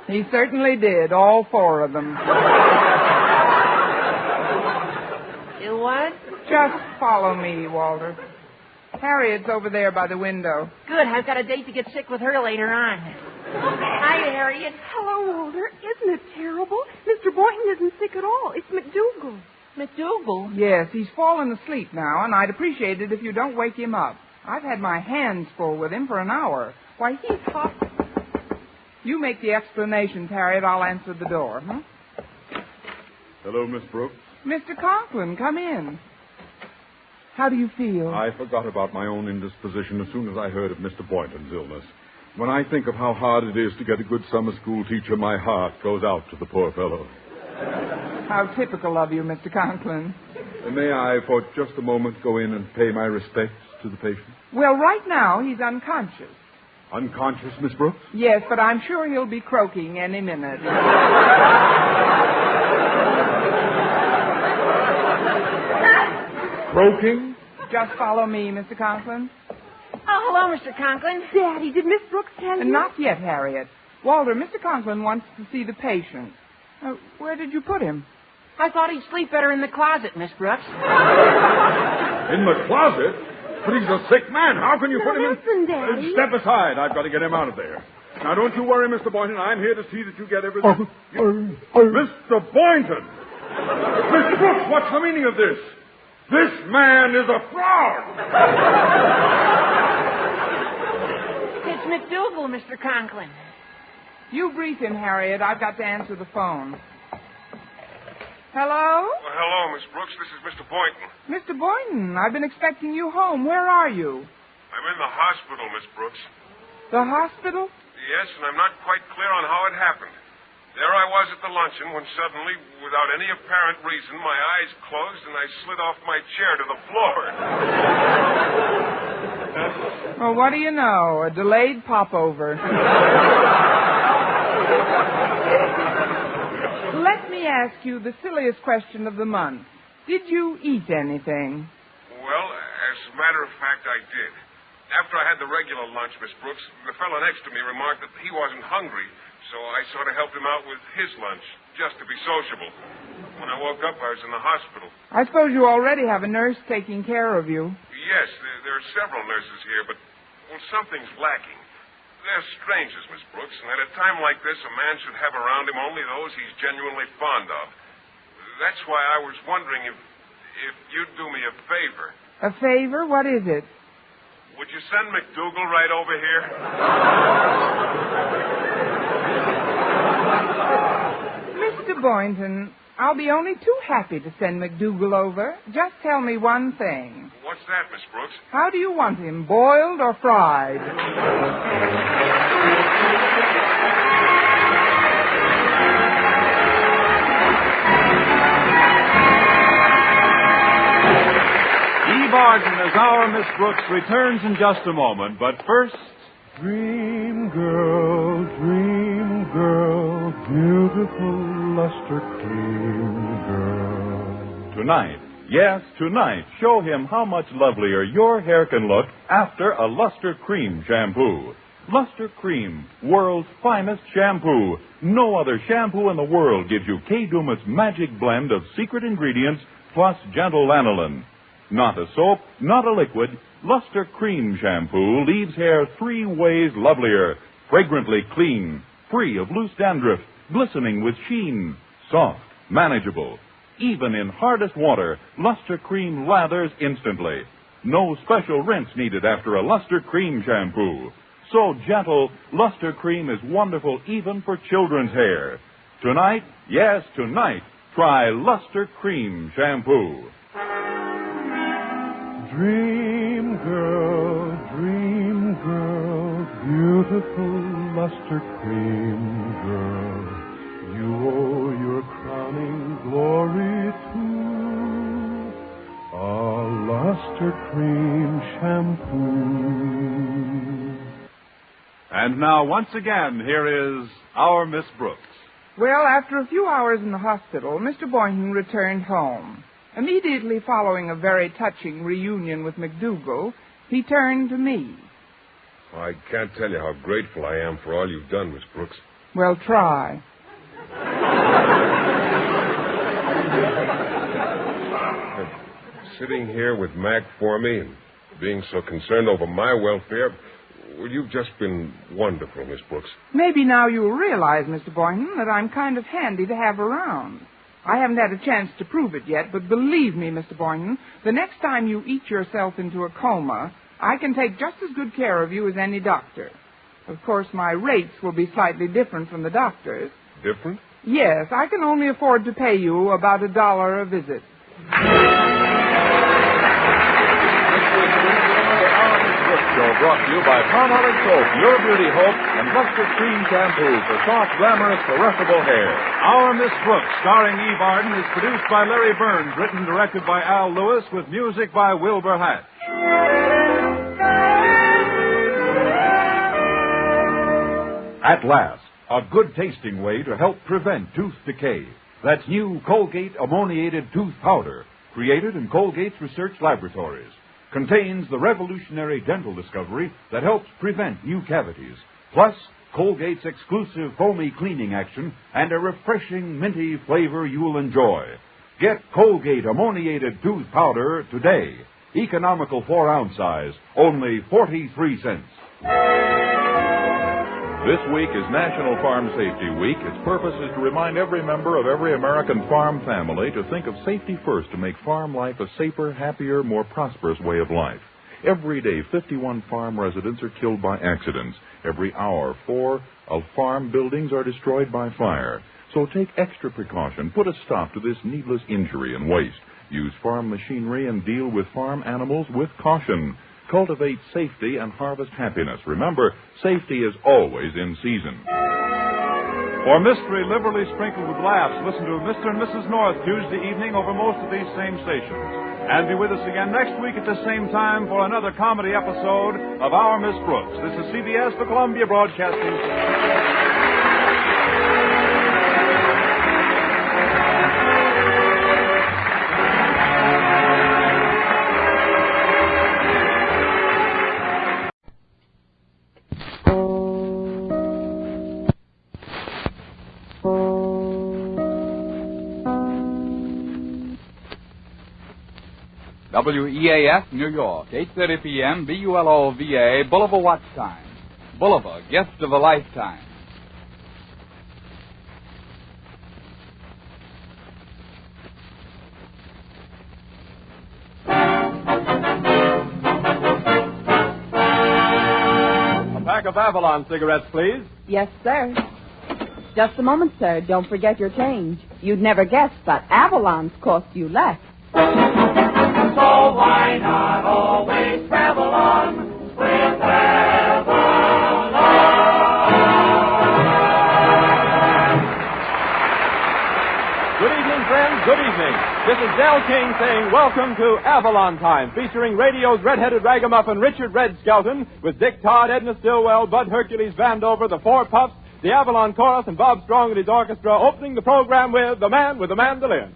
P: He certainly did, all 4 of them.
J: You what?
P: Just follow me, Walter. Harriet's over there by the window.
J: Good, I've got a date to get sick with her later on.
E: Hi, Harriet. Hello, Walter. Isn't it terrible? Mr. Boynton isn't sick at all. It's McDougal.
J: McDougal?
P: Yes, he's fallen asleep now, and I'd appreciate it if you don't wake him up. I've had my hands full with him for an hour. Why, he's hot. You make the explanations, Harriet. I'll answer the door, huh?
C: Hello, Miss Brooks.
P: Mr. Conklin, come in. How do you feel?
C: I forgot about my own indisposition as soon as I heard of Mr. Boynton's illness. When I think of how hard it is to get a good summer school teacher, my heart goes out to the poor fellow.
P: How typical of you, Mr. Conklin.
C: May I, for just a moment, go in and pay my respects to the patient?
P: Well, right now, he's unconscious.
C: Unconscious, Miss Brooks?
P: Yes, but I'm sure he'll be croaking any minute.
C: Croaking?
P: Just follow me, Mr. Conklin.
J: Oh, hello, Mr. Conklin.
E: Daddy, did Miss Brooks tell you?
P: Not yet, Harriet. Walter, Mr. Conklin wants to see the patient. Where did you put him?
J: I thought he'd sleep better in the closet, Miss Brooks.
C: In the closet? But he's a sick man. How can you put him in?
E: Listen, Daddy.
C: Step aside. I've got to get him out of there. Now, don't you worry, Mr. Boynton. I'm here to see that you get everything. Mr. Boynton! Miss Brooks, what's the meaning of this? This man is a fraud!
J: It's McDougal, Mr. Conklin.
P: You brief him, Harriet. I've got to answer the phone. Hello?
A: Well, hello, Miss Brooks. This is Mr. Boynton.
P: Mr. Boynton, I've been expecting you home. Where are you?
A: I'm in the hospital, Miss Brooks.
P: The hospital?
A: Yes, and I'm not quite clear on how it happened. There I was at the luncheon when suddenly, without any apparent reason, my eyes closed and I slid off my chair to the floor.
P: Well, what do you know? A delayed popover. Let me ask you the silliest question of the month. Did you eat anything?
A: Well, as a matter of fact, I did. After I had the regular lunch, Miss Brooks, the fellow next to me remarked that he wasn't hungry, so I sort of helped him out with his lunch, just to be sociable. When I woke up, I was in the hospital.
P: I suppose you already have a nurse taking care of you.
A: Yes, there are several nurses here, but, well, something's lacking. They're strangers, Miss Brooks, and at a time like this, a man should have around him only those he's genuinely fond of. That's why I was wondering if you'd do me a favor.
P: A favor? What is it?
A: Would you send McDougal right over here?
P: Mr. Boynton, I'll be only too happy to send McDougal over. Just tell me one thing.
A: What's that, Miss Brooks?
P: How do you want him, boiled or fried?
O: Eve Arden as our Miss Brooks returns in just a moment, but first...
I: Dream girl, beautiful luster cream girl.
O: Tonight, yes, tonight, show him how much lovelier your hair can look after a Luster Cream shampoo. Luster Cream, world's finest shampoo. No other shampoo in the world gives you K-Duma's magic blend of secret ingredients plus gentle lanolin. Not a soap, not a liquid, Luster Cream shampoo leaves hair 3 ways lovelier, fragrantly clean, free of loose dandruff, glistening with sheen, soft, manageable. Even in hardest water, Luster Cream lathers instantly. No special rinse needed after a Luster Cream shampoo. So gentle, Luster Cream is wonderful even for children's hair. Tonight, yes, tonight, try Luster Cream shampoo.
I: Dream girl, beautiful luster cream girl. You owe your crowning glory to a luster cream shampoo.
O: And now, once again, here is our Miss Brooks.
P: Well, after a few hours in the hospital, Mr. Boynton returned home. Immediately following a very touching reunion with McDougal, he turned to me.
A: I can't tell you how grateful I am for all you've done, Miss Brooks.
P: Well, try.
A: Sitting here with Mac for me and being so concerned over my welfare, Well, you've just been wonderful, Miss Brooks.
P: Maybe now you'll realize, Mr. Boynton, that I'm kind of handy to have around. I haven't had a chance to prove it yet, but believe me, Mr. Boynton, the next time you eat yourself into a coma, I can take just as good care of you as any doctor. Of course, my rates will be slightly different from the doctor's.
A: Different?
P: Yes, I can only afford to pay you about $1 a visit.
O: Show brought to you by Palmolive Soap, Your Beauty Hope, and Buster Cream Shampoo for soft, glamorous, caressable hair. Our Miss Brooks, starring Eve Arden, is produced by Larry Burns, written and directed by Al Lewis, with music by Wilbur Hatch. At last, a good-tasting way to help prevent tooth decay. That's new Colgate Ammoniated Tooth Powder, created in Colgate's research laboratories. Contains the revolutionary dental discovery that helps prevent new cavities, plus Colgate's exclusive foamy cleaning action and a refreshing minty flavor you'll enjoy. Get Colgate Ammoniated Tooth Powder today. Economical 4-ounce size, only 43 cents. This week is National Farm Safety Week. Its purpose is to remind every member of every American farm family to think of safety first to make farm life a safer, happier, more prosperous way of life. Every day, 51 farm residents are killed by accidents. Every hour, 4 of farm buildings are destroyed by fire. So take extra precaution. Put a stop to this needless injury and waste. Use farm machinery and deal with farm animals with caution. Cultivate safety and harvest happiness. Remember, safety is always in season.
C: For mystery liberally sprinkled with laughs, listen to Mr. and Mrs. North Tuesday evening over most of these same stations. And be with us again next week at the same time for another comedy episode of Our Miss Brooks. This is CBS, the Columbia Broadcasting System.
R: WEAF, New York, 8:30 p.m., BULOVA, Bulliver Watch Time. Bulliver, gift of a lifetime.
S: A pack of Avalon cigarettes, please.
D: Yes, sir. Just a moment, sir. Don't forget your change. You'd never guess, but Avalon's cost you less.
I: So why not always travel on with Avalon?
S: Good evening, friends. Good evening. This is Del King saying welcome to Avalon Time, featuring radio's red-headed ragamuffin Richard Red Skelton with Dick Todd, Edna Stillwell, Bud Hercules Vandover, the Four Puffs, the Avalon Chorus, and Bob Strong and his orchestra, opening the program with The Man with the Mandolin.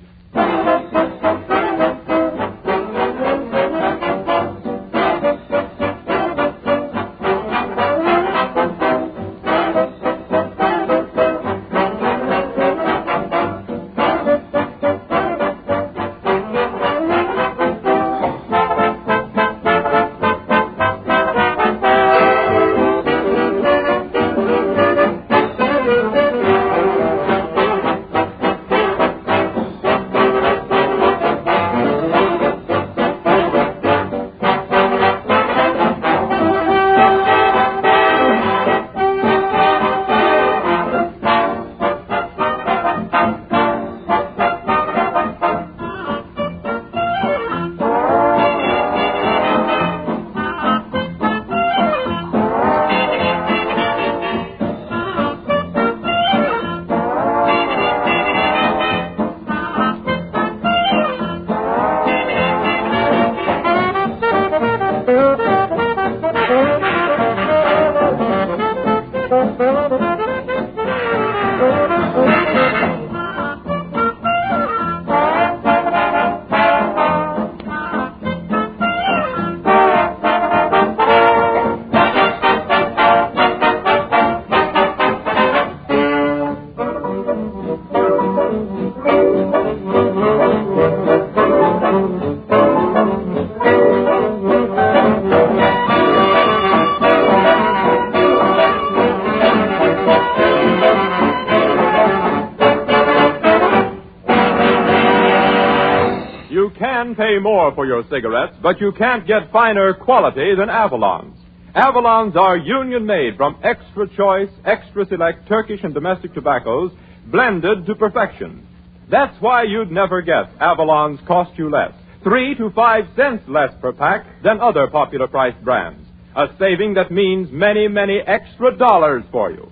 S: pay more for your cigarettes, but you can't get finer quality than Avalon's. Avalon's are union-made from extra choice, extra select Turkish and domestic tobaccos, blended to perfection. That's why you'd never guess Avalon's cost you less, 3 to 5 cents less per pack than other popular priced brands. A saving that means many, many extra dollars for you.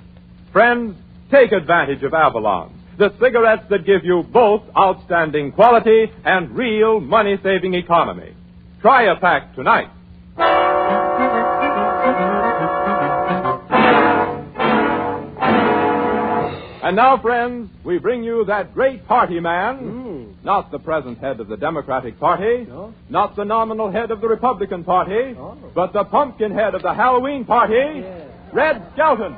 S: Friends, take advantage of Avalon, the cigarettes that give you both outstanding quality and real money-saving economy. Try a pack tonight. And now, friends, we bring you that great party man, not the present head of the Democratic Party, not the nominal head of the Republican Party, but the pumpkin head of the Halloween Party, Red Skelton.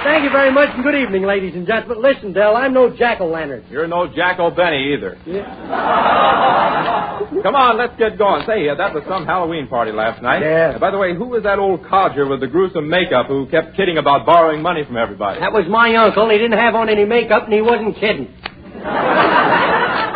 H: Thank you very much, and good evening, ladies and gentlemen. Listen, Del, I'm no jack-o'-lantern.
S: You're no Jack-o'-Benny either.
H: Yeah.
S: Come on, let's get going. Say, that was some Halloween party last night.
H: Yeah.
S: By the way, who was that old codger with the gruesome makeup who kept kidding about borrowing money from everybody?
H: That was my uncle. He didn't have on any makeup, and he wasn't kidding.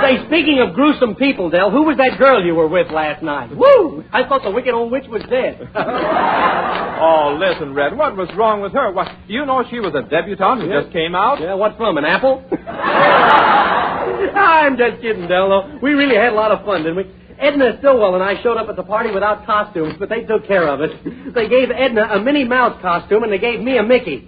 H: Say, speaking of gruesome people, Del, who was that girl you were with last night? Woo! I thought the wicked old witch was dead.
S: Oh, listen, Red, what was wrong with her? What, do you know she was a debutante who just came out?
H: Yeah, what from, an apple? I'm just kidding, Del, though. We really had a lot of fun, didn't we? Edna Stillwell and I showed up at the party without costumes, but they took care of it. They gave Edna a Minnie Mouse costume, and they gave me a Mickey.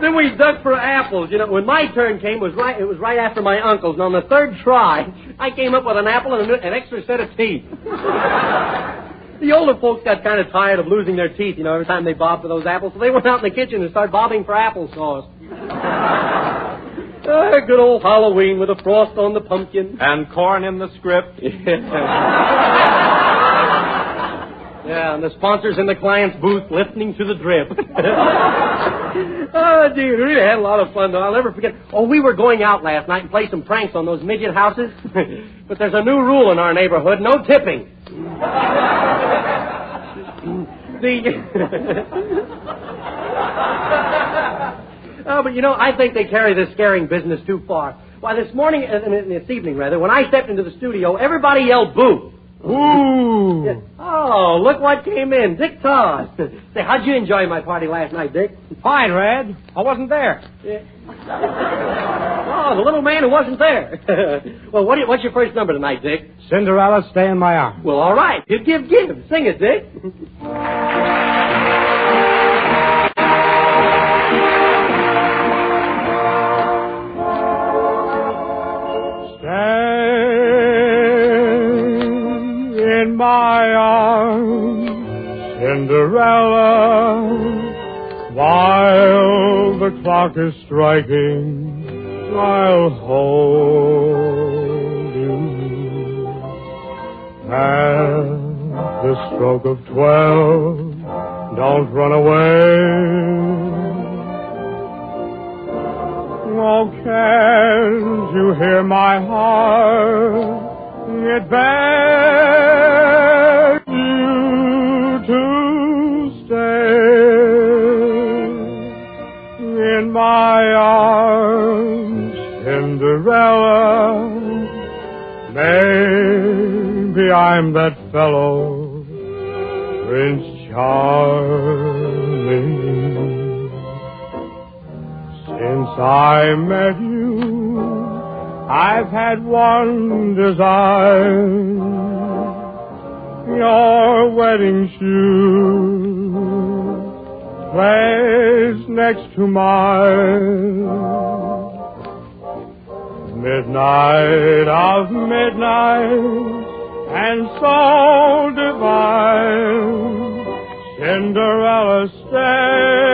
H: Then we dug for apples. You know, when my turn came, it was right after my uncle's. And on the third try, I came up with an apple and an extra set of teeth. The older folks got kind of tired of losing their teeth, you know, every time they bobbed for those apples. So they went out in the kitchen and started bobbing for applesauce. Good old Halloween with a frost on the pumpkin.
S: And corn in the script.
H: Yeah, and the sponsors in the client's booth listening to the drip. Oh, gee, we really had a lot of fun, though. I'll never forget. Oh, we were going out last night and play some pranks on those midget houses. But there's a new rule in our neighborhood, no tipping. Oh, but you know, I think they carry this scaring business too far. Why, this evening, when I stepped into the studio, everybody yelled boo. Ooh. Yeah. Oh, look what came in. Dick Todd. Say, how'd you enjoy my party last night, Dick?
L: Fine, Red. I wasn't there.
H: Yeah. Oh, the little man who wasn't there. Well, what's your first number tonight, Dick?
L: Cinderella, stay in my arms.
H: Well, all right. Give. Sing it, Dick.
I: In my arms, Cinderella, while the clock is striking, I'll hold you. At the stroke of 12, don't run away. Oh, can't you hear my heart? It begs you to stay in my arms, Cinderella. Maybe I'm that fellow, Prince Charming. Since I met you, I've had one desire, your wedding shoes placed next to mine. Midnight of midnight, and so divine, Cinderella, stay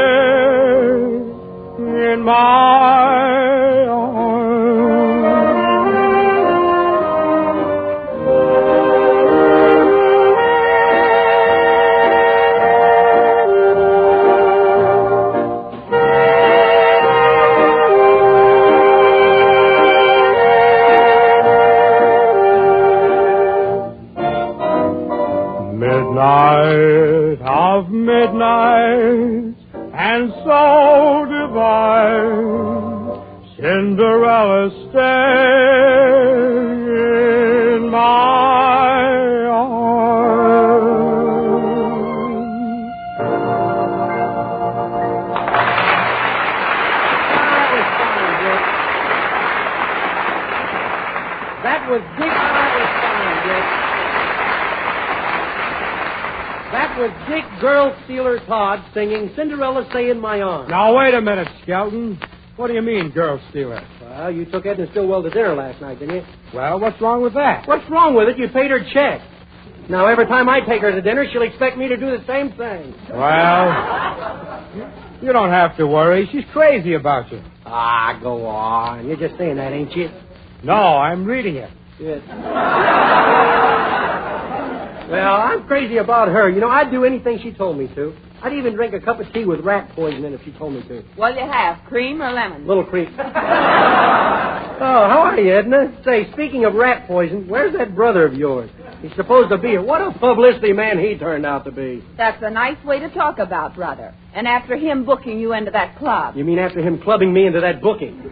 I: in my arms. Midnight of midnight, and
L: Cinderella, stay in my arms.
H: That was Dick. That was Dick Girl Stealer Todd singing Cinderella Stay in My Arms.
L: Now, wait a minute, Skelton. What do you mean, girl stealer?
H: Well, you took Edna Stillwell to dinner last night, didn't you?
L: Well, what's wrong with that?
H: What's wrong with it? You paid her check. Now, every time I take her to dinner, she'll expect me to do the same thing.
L: Well, you don't have to worry. She's crazy about you.
H: Ah, go on. You're just saying that, ain't you?
L: No, I'm reading it.
H: Yes. Well, I'm crazy about her. You know, I'd do anything she told me to. I'd even drink a cup of tea with rat poison in it if she told me to.
P: What'll you have, cream or lemon?
H: Little cream. Oh, how are you, Edna? Say, speaking of rat poison, where's that brother of yours? He's supposed to be here. What a publicity man he turned out to be.
P: That's a nice way to talk about, brother. And after him booking you into that club.
H: You mean after him clubbing me into that booking?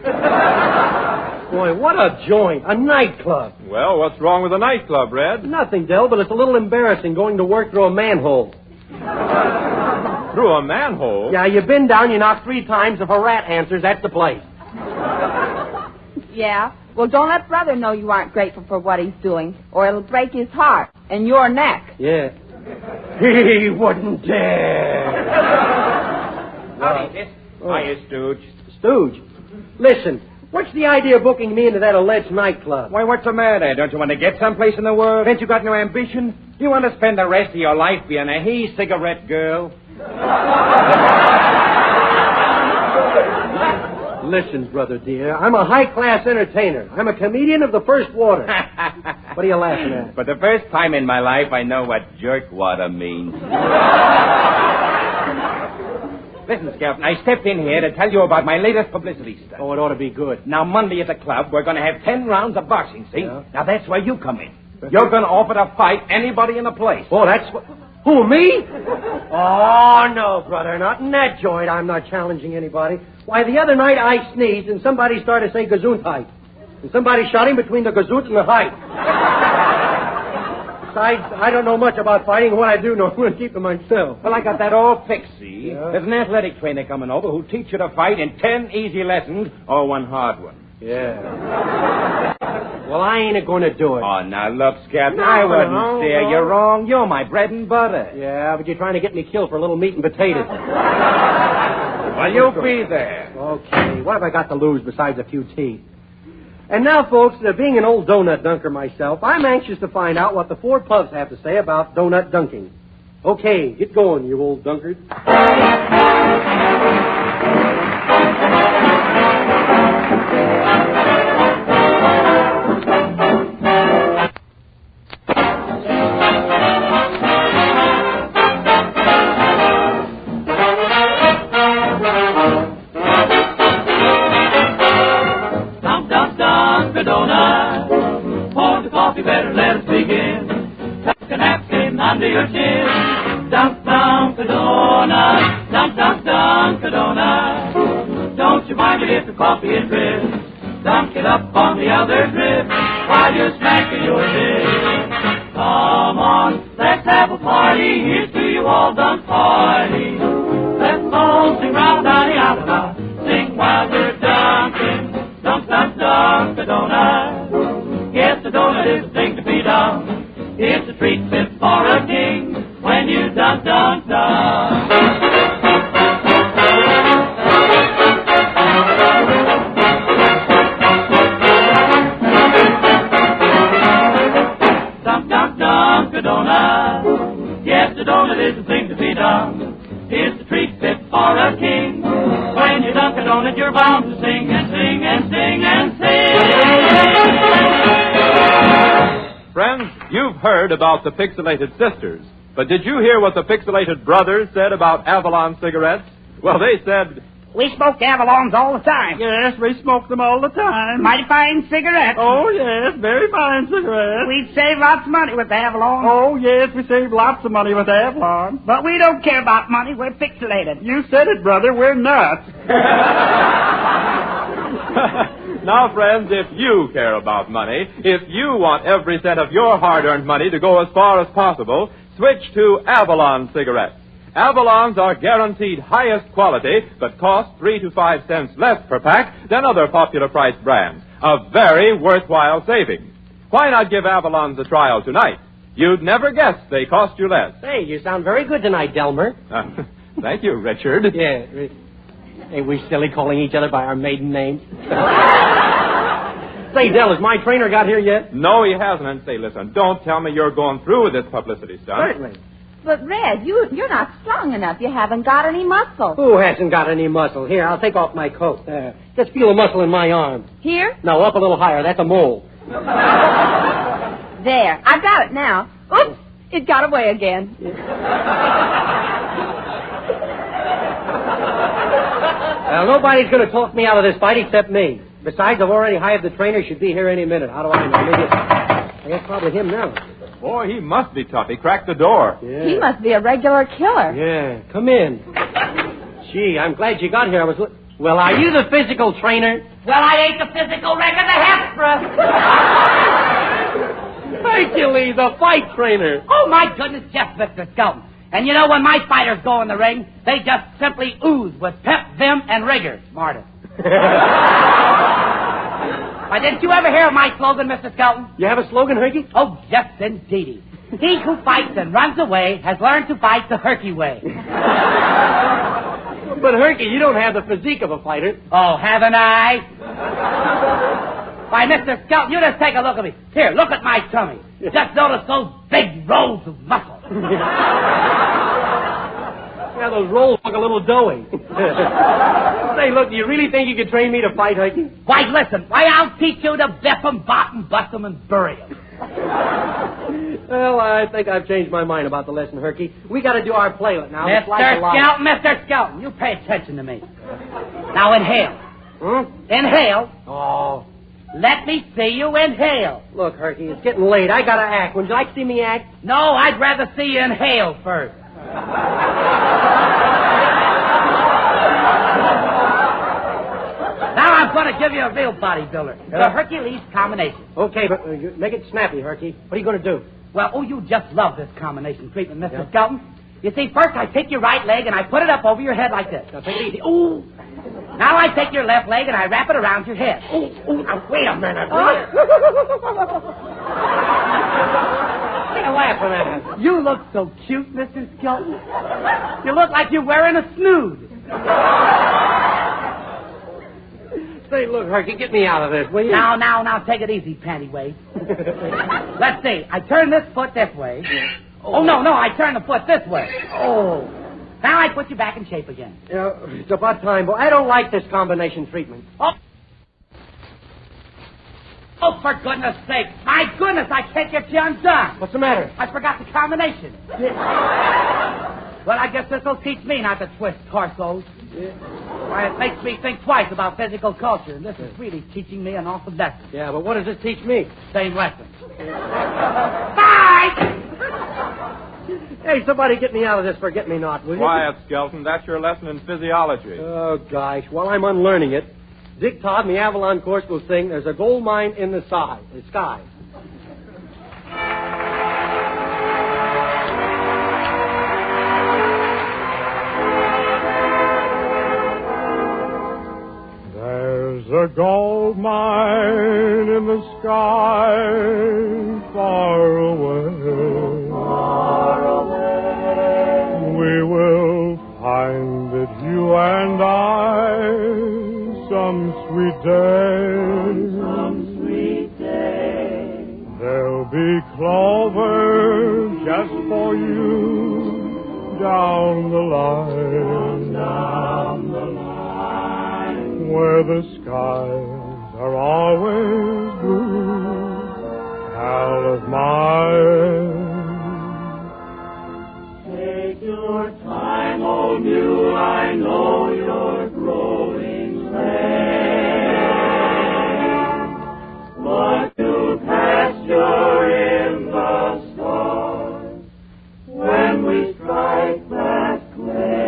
H: Boy, what a joint. A nightclub.
S: Well, what's wrong with a nightclub, Red?
H: Nothing, Del, but it's a little embarrassing going to work through a manhole.
S: Through a manhole?
H: Yeah, you bend down, you knock 3 times. If a rat answers, that's the place.
P: Yeah? Well, don't let brother know you aren't grateful for what he's doing, or it'll break his heart and your neck.
H: Yeah. He wouldn't dare.
M: Howdy, miss. Hiya, Stooge.
H: Stooge? Listen, what's the idea of booking me into that alleged nightclub?
M: Why, what's the matter? Don't you want to get someplace in the world? Ain't you got no ambition? You want to spend the rest of your life being a he-cigarette girl?
H: Listen, brother dear, I'm a high-class entertainer. I'm a comedian of the first water. What are you laughing at?
M: For the first time in my life, I know what jerkwater means. Listen, Skelton, I stepped in here to tell you about my latest publicity stunt.
H: Oh, it ought to be good.
M: Now, Monday at the club, we're going to have 10 rounds of boxing, see?
H: Yeah.
M: Now, that's where you come in. You're going to offer to fight anybody in the place.
H: Oh, that's what... Who, me? Oh, no, brother, not in that joint. I'm not challenging anybody. Why, the other night I sneezed and somebody started to say Gesundheit. And somebody shot him between the Gesund and the height. Besides, I don't know much about fighting. What I do know, I'm going to keep to myself.
M: Well, I got that all fixed, see?
H: Yeah.
M: There's an athletic trainer coming over who'll teach you to fight in 10 easy lessons or 1 hard one.
H: Yeah. Well, I ain't going to do it.
M: Oh, now, look, Scap,
H: No,
M: I wouldn't
H: no,
M: stare.
H: no.
M: You're wrong. You're my bread and butter.
H: Yeah, but you're trying to get me killed for a little meat and potatoes.
M: Well, you'll be there.
H: Okay, what have I got to lose besides a few teeth? And now, folks, being an old donut dunker myself, I'm anxious to find out what the 4 pugs have to say about donut dunking. Okay, get going, you old dunkard.
I: Under your chin, dunk, dunk, a donut, dunk, dunk, dunk, a donut. Don't you mind it if the coffee is drip? Dunk it up on the other drip while you're smacking your dip. Come on, let's have a party. Here's to you all dunk party. Let's all sing round down the Avalon. Sing while we're dunking. Dunk, dunk, dunk, a donut. Yes, a donut is a thing to be done. It's a treat fit for a king when you dunk, dunk, dunk. Dunk, dunk, dunk, a donut. Yes, a donut is a thing to be done. It's a treat fit for a king. When you dunk a donut, you're bound to sing and sing and sing and sing.
S: Friends, you've heard about the Pixelated Sisters, but did you hear what the Pixelated Brothers said about Avalon cigarettes? Well, they said...
T: We smoked Avalons all the time.
I: Yes, we smoked them all the time.
T: Mighty fine cigarettes.
I: Oh, yes, very fine cigarettes.
T: We'd save lots of money with Avalon.
I: Oh, yes, we save lots of money with Avalon.
T: But we don't care about money. We're pixelated.
I: You said it, brother. We're nuts.
S: Now, friends, if you care about money, if you want every cent of your hard-earned money to go as far as possible, switch to Avalon cigarettes. Avalons are guaranteed highest quality, but cost 3 to 5 cents less per pack than other popular price brands. A very worthwhile saving. Why not give Avalons a trial tonight? You'd never guess they cost you less.
H: Hey, you sound very good tonight, Delmer.
S: Thank you, Richard.
H: Yeah. Ain't we silly calling each other by our maiden names? Say, Del, has my trainer got here yet?
S: No, he hasn't. And say, listen, don't tell me you're going through with this publicity stunt.
H: Certainly.
P: But, Red, you're not strong enough. You haven't got any muscle.
H: Who hasn't got any muscle? Here, I'll take off my coat. Just feel a muscle in my arm.
P: Here?
H: No, up a little higher. That's a mole.
P: There. I've got it now. Oops. It got away again.
H: Well, nobody's going to talk me out of this fight except me. Besides, I've already hired the trainer. Should be here any minute. How do I know? Maybe I guess probably him now.
S: Boy, he must be tough. He cracked the door.
H: Yeah.
P: He must be a regular killer.
H: Yeah, come in. Gee, I'm glad you got here. Well, are you the physical trainer?
T: Well, I ain't the physical wreck of the Hesper.
H: Hercules, the fight trainer.
T: Oh, my goodness, just Mr. Skelton. And you know, when my fighters go in the ring, they just simply ooze with pep, vim, and rigor. Smartest. Why, didn't you ever hear of my slogan, Mr. Skelton?
H: You have a slogan, Herky?
T: Oh, yes, indeedy. He who fights and runs away has learned to fight the Herky way.
H: But, Herky, you don't have the physique of a fighter.
T: Oh, haven't I? Why, Mr. Skelton, you just take a look at me. Here, look at my tummy. Just notice those big rolls of muscle.
H: Yeah, those rolls look a little doughy. Say, look, do you really think you could train me to fight, Herky?
T: Why, listen. Why, I'll teach you to biff 'em, bot 'em, bust 'em, and bury 'em.
H: Well, I think I've changed my mind about the lesson, Herky. We got to do our playlet now.
T: Mr. Skelton, you pay attention to me. Now, inhale. Inhale.
H: Oh.
T: Let me see you inhale.
H: Look, Herky, it's getting late. I got to act. Would you like to see me act?
T: No, I'd rather see you inhale first. Now I'm going to give you a real bodybuilder. The Hercules combination.
H: Okay, but make it snappy, Herky. What are you going to do?
T: Well, you just love this combination treatment, Mr. Skelton. You see, first I take your right leg and I put it up over your head like this.
H: Now, take it easy.
T: Ooh. Now I take your left leg and I wrap it around your head.
H: Ooh. Now, wait a minute.
T: What
H: are you laughing at?
T: You look so cute, Mr. Skelton. You look like you're wearing a snood.
H: Say, look, Herky, get me out of this, will you?
T: Now, take it easy, pantywaist. Let's see. I turn this foot this way. Oh, no, I turn the foot this way. Oh. Now I put you back in shape again.
H: It's about time, boy. I don't like this combination treatment.
T: Oh, for goodness sake. My goodness, I can't get you undone.
H: What's the matter?
T: I forgot the combination. Well, I guess this'll teach me not to twist torsos. Why, it makes me think twice about physical culture, and this is really teaching me an awful lesson.
H: Yeah, but what does this teach me?
T: Same lesson. Bye!
H: Hey, somebody get me out of this forget-me-not, will you?
S: Quiet, Skelton. That's your lesson in physiology.
H: Oh, gosh. While I'm unlearning it, Dick Todd in the Avalon course will sing, "There's a gold mine in the sky."
C: There's a gold mine in the sky, far away. Far away. We will find it, you and I, some sweet day. Some sweet day. There'll be clover just for you down the line. Down the line. Where the skies are always blue, pal of mine. Take your time, old mule, I know you're growing late. But you pasture in the stars when we strike that clay.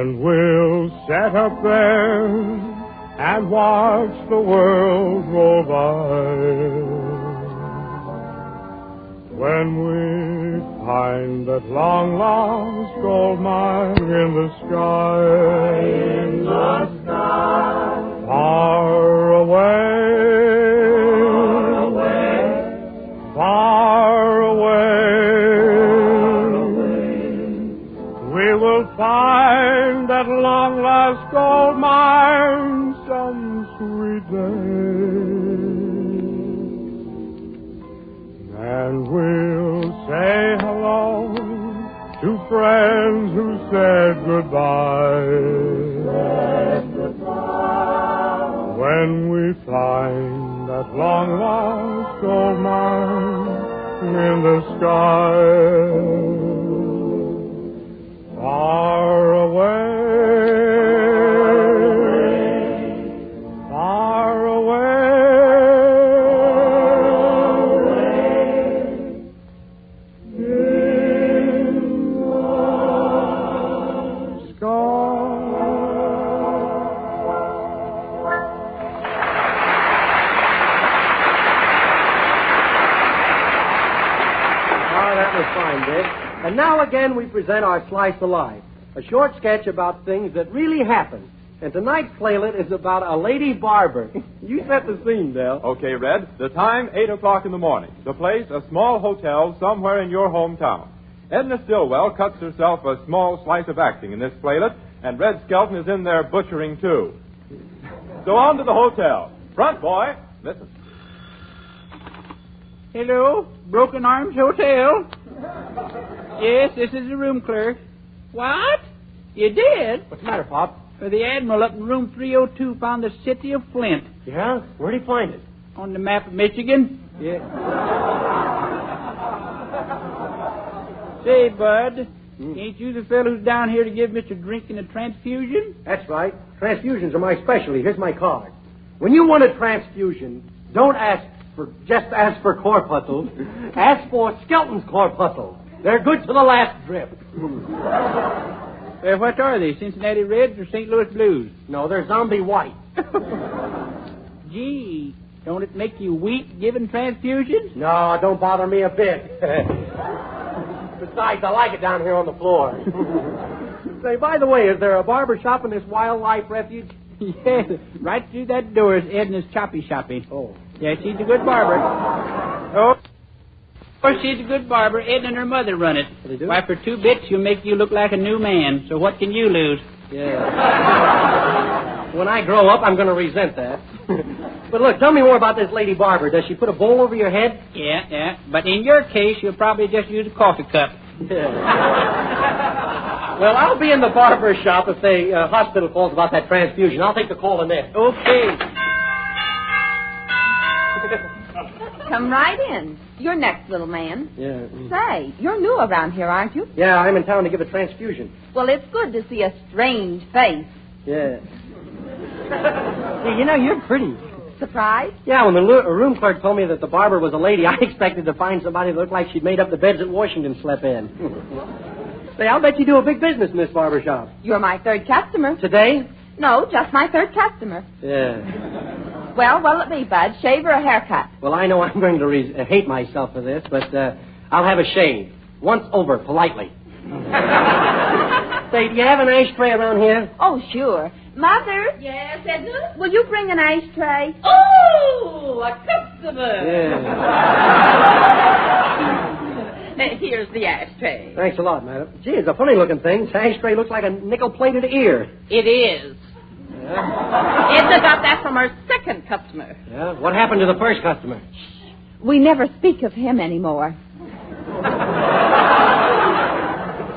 L: And we'll set up there and watch the world roll by. When we find that long-lost gold mine in the sky, far away, far away, we will find that long-lost gold mine some sweet day. And we'll say hello to friends who said goodbye. When we find that long-lost gold mine in the sky, far away, far away.
H: And now again we present our Slice of Life, a short sketch about things that really happened. And tonight's playlet is about a lady barber. You set the scene, Bill.
S: Okay, Red. The time, 8 o'clock in the morning. The place, a small hotel somewhere in your hometown. Edna Stillwell cuts herself a small slice of acting in this playlet, and Red Skelton is in there butchering, too. So on to the hotel. Front, boy. Listen.
G: Hello, Broken Arms Hotel. Yes, this is the room clerk. What? You did?
H: What's the matter, Pop?
G: The Admiral up in room 302 found the city of Flint.
H: Yeah? Where'd he find it?
G: On the map of Michigan.
H: Yeah.
G: Say, Bud, ain't you the fellow who's down here to give Mr. Drinking a transfusion?
H: That's right. Transfusions are my specialty. Here's my card. When you want a transfusion, don't just ask for corpuscles. Ask for Skelton's corpuscles. They're good to the last drip.
G: What are they, Cincinnati Reds or St. Louis Blues?
H: No, they're zombie white.
G: Gee, don't it make you weak giving transfusions?
H: No, don't bother me a bit. Besides, I like it down here on the floor. Say, by the way, is there a barber shop in this wildlife refuge?
G: Yeah, right through that door is Edna's Choppy Shoppy.
H: Oh.
G: Yeah, she's a good barber. Oh, of course, she's a good barber. Edna and her mother run it.
H: They do?
G: Why, for 2 bits, she'll make you look like a new man. So what can you lose?
H: Yeah. When I grow up, I'm going to resent that. But look, tell me more about this lady barber. Does she put a bowl over your head?
G: Yeah. But in your case, you'll probably just use a coffee cup.
H: Yeah. Well, I'll be in the barber shop if the hospital calls about that transfusion. I'll take the call in there.
G: Okay.
D: Come right in. You're next, little man.
H: Yeah.
D: Say, you're new around here, aren't you?
H: Yeah, I'm in town to give a transfusion.
D: Well, it's good to see a strange face.
H: Yeah. Hey, you know, you're pretty.
D: Surprised?
H: Yeah, when the room clerk told me that the barber was a lady, I expected to find somebody that looked like she'd made up the beds that Washington slept in. Say, I'll bet you do a big business in this barber shop.
D: You're my third customer.
H: Today?
D: No, just my third customer.
H: Yeah.
D: Well, what'll it be, Bud? Shave or a haircut?
H: Well, I know I'm going to hate myself for this, but I'll have a shave. Once over, politely. Say, do you have an ashtray around here?
D: Oh, sure. Mother?
E: Yes, Edna?
D: Will you bring an ashtray?
E: Oh, a customer.
H: Yeah.
E: Here's the ashtray.
H: Thanks a lot, madam. Gee, it's a funny-looking thing. This ashtray looks like a nickel-plated ear.
E: It is.
H: Yeah.
E: Edna got that from her second customer.
H: Yeah? What happened to the first customer?
D: We never speak of him anymore.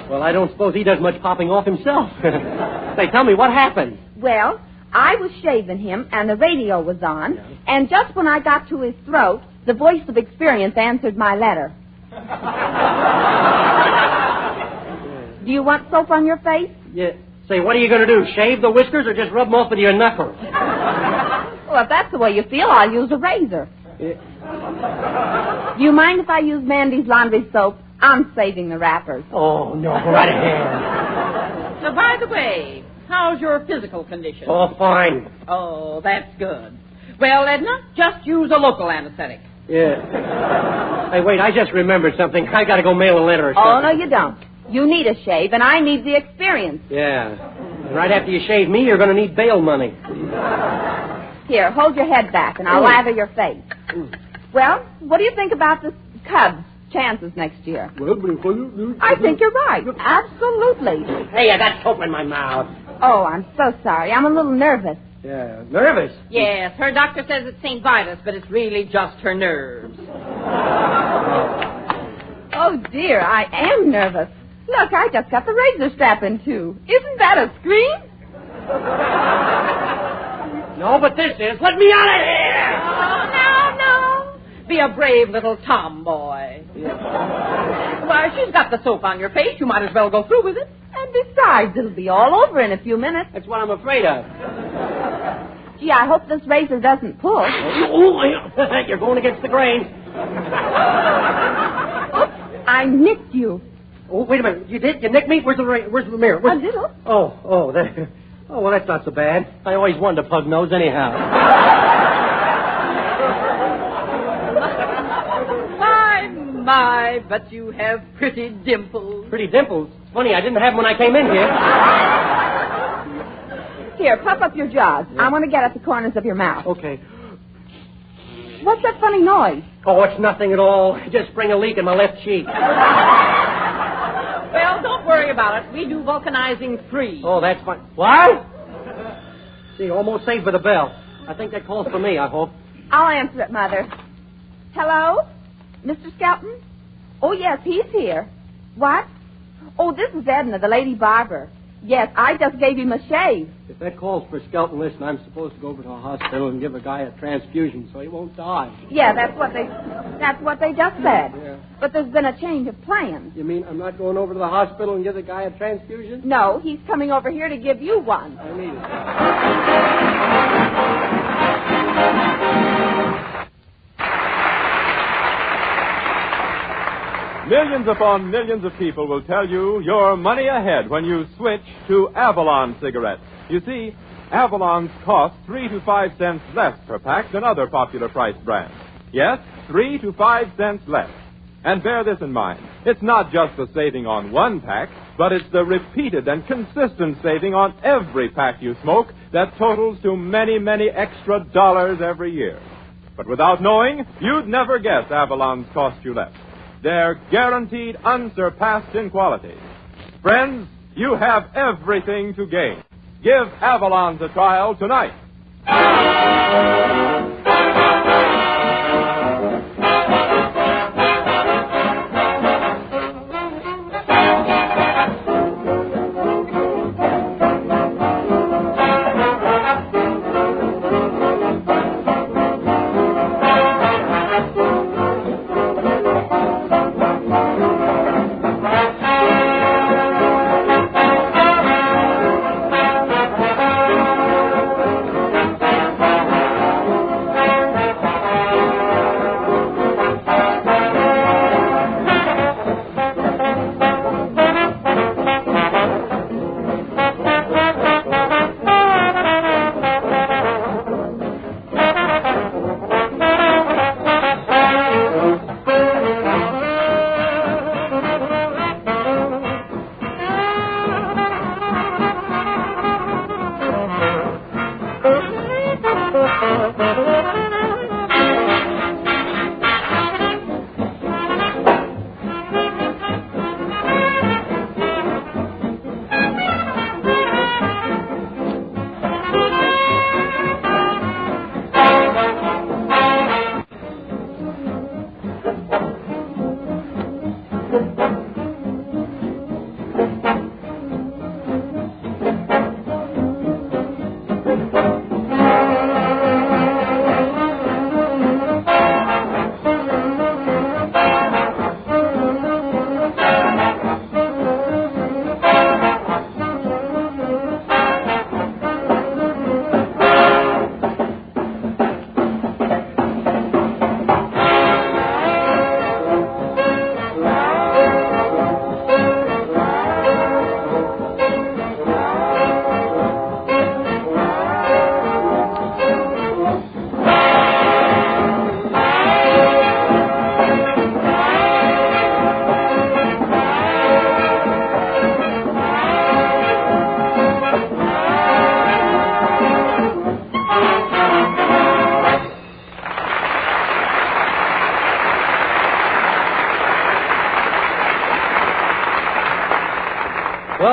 H: Well, I don't suppose he does much popping off himself. Say, tell me, what happened?
D: Well, I was shaving him, and the radio was on, and just when I got to his throat, the voice of experience answered my letter. Do you want soap on your face?
H: Yeah. Say, what are you going to do, shave the whiskers or just rub them off with your knuckles?
D: Well, if that's the way you feel, I'll use a razor.
H: Yeah.
D: Do you mind if I use Mandy's laundry soap? I'm saving the wrappers.
H: Oh, no, go right ahead.
B: So, by the way, how's your physical condition?
H: Oh, fine.
B: Oh, that's good. Well, Edna, just use a local anesthetic.
H: Yeah. Hey, wait, I just remembered something. I gotta go mail a letter or something.
D: Oh, no, you don't. You need a shave, and I need the experience.
H: Yeah. Right after you shave me, you're gonna need bail money.
D: Here, hold your head back, and I'll lather your face. Well, what do you think about the Cubs' chances next year? I think you're right. Absolutely.
H: Hey, I got soap in my mouth.
D: Oh, I'm so sorry. I'm a little nervous.
H: Yeah, nervous?
B: Yes, her doctor says it's St. Vitus, but it's really just her nerves.
D: Oh, dear, I am nervous. Look, I just got the razor strap in, too. Isn't that a scream?
H: No, but this is. Let me out of here!
B: Oh, no. Be a brave little tomboy. Yeah. Why, she's got the soap on your face. You might as well go through with it.
D: And besides, it'll be all over in a few minutes.
H: That's what I'm afraid of.
D: Gee, I hope this razor doesn't pull.
H: You're going against the grain.
D: Oops, I nicked you.
H: Oh, wait a minute. You did? You nicked me? Where's the mirror?
D: A little.
H: Oh, there. Oh, well, that's not so bad. I always wanted a pug nose anyhow.
B: My, but you have pretty dimples.
H: Pretty dimples? Funny, I didn't have them when I came in here.
D: Here, puff up your jaws. Yeah. I want to get at the corners of your mouth.
H: Okay.
D: What's that funny noise?
H: Oh, it's nothing at all. I just sprang a leak in my left cheek.
B: Well, don't worry about it. We do vulcanizing free.
H: Oh, that's fine. What? See, almost saved with a bell. I think that calls for me, I hope.
D: I'll answer it, Mother. Hello? Mr. Skelton? Oh, yes, he's here. What? Oh, this is Edna, the lady barber. Yes, I just gave him a shave.
H: If that calls for Skelton, listen, I'm supposed to go over to a hospital and give a guy a transfusion so he won't die.
D: Yeah, that's what they just said.
H: Yeah.
D: But there's been a change of plans.
H: You mean I'm not going over to the hospital and give the guy a transfusion?
D: No, he's coming over here to give you one.
H: I need it.
S: Millions upon millions of people will tell you you're money ahead when you switch to Avalon cigarettes. You see, Avalons cost 3 to 5 cents less per pack than other popular price brands. Yes, 3 to 5 cents less. And bear this in mind. It's not just the saving on one pack, but it's the repeated and consistent saving on every pack you smoke that totals to many, many extra dollars every year. But without knowing, you'd never guess Avalons cost you less. They're guaranteed unsurpassed in quality. Friends, you have everything to gain. Give Avalon's a trial tonight.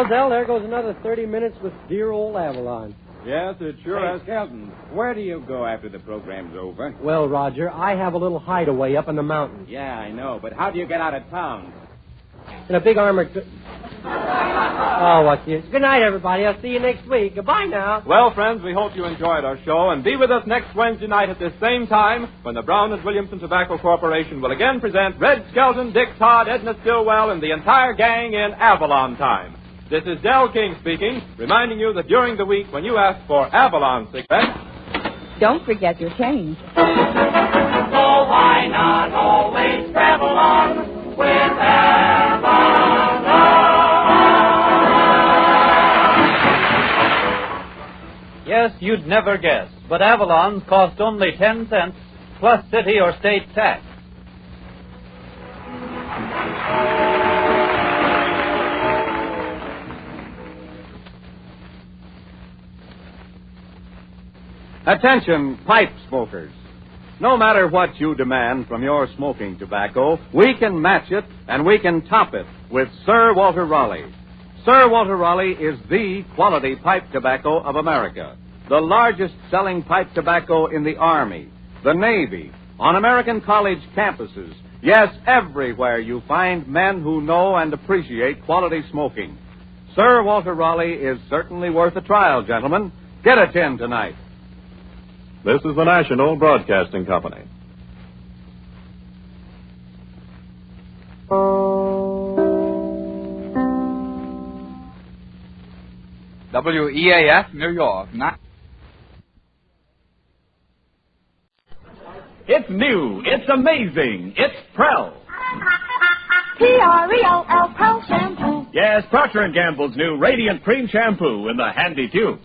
H: Well, Del, there goes another 30 minutes with dear old Avalon.
S: Yes, it sure has.
M: Skelton, where do you go after the program's over?
H: Well, Roger, I have a little hideaway up in the mountains.
M: Yeah, I know, but how do you get out of town?
H: In a big armored... Oh, what's this? Good night, everybody. I'll see you next week. Goodbye now.
S: Well, friends, we hope you enjoyed our show, and be with us next Wednesday night at this same time when the Brown & Williamson Tobacco Corporation will again present Red Skelton, Dick Todd, Edna Stillwell, and the entire gang in Avalon time. This is Del King speaking, reminding you that during the week when you ask for Avalon cigarettes,
P: don't forget your change.
I: So why not always travel on with Avalon?
O: Yes, you'd never guess, but Avalon's cost only 10 cents plus city or state tax.
S: Attention, pipe smokers. No matter what you demand from your smoking tobacco, we can match it and we can top it with Sir Walter Raleigh. Sir Walter Raleigh is the quality pipe tobacco of America, the largest selling pipe tobacco in the Army, the Navy, on American college campuses. Yes, everywhere you find men who know and appreciate quality smoking. Sir Walter Raleigh is certainly worth a trial, gentlemen. Get a tin tonight.
O: This is the National Broadcasting Company.
R: WEAF, New York.
K: It's new. It's amazing. It's Prell.
I: P-R-E-L-L, Prell shampoo.
K: Yes, Procter & Gamble's new Radiant Cream Shampoo in the handy tube.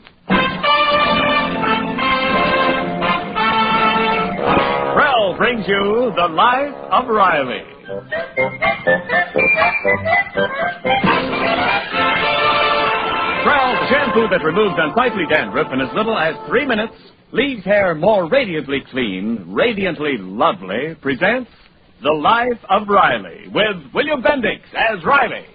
K: Prell brings you The Life of Riley. Prell, the shampoo that removes unsightly dandruff in as little as 3 minutes, leaves hair more radiantly clean, radiantly lovely, presents The Life of Riley with William Bendix as Riley.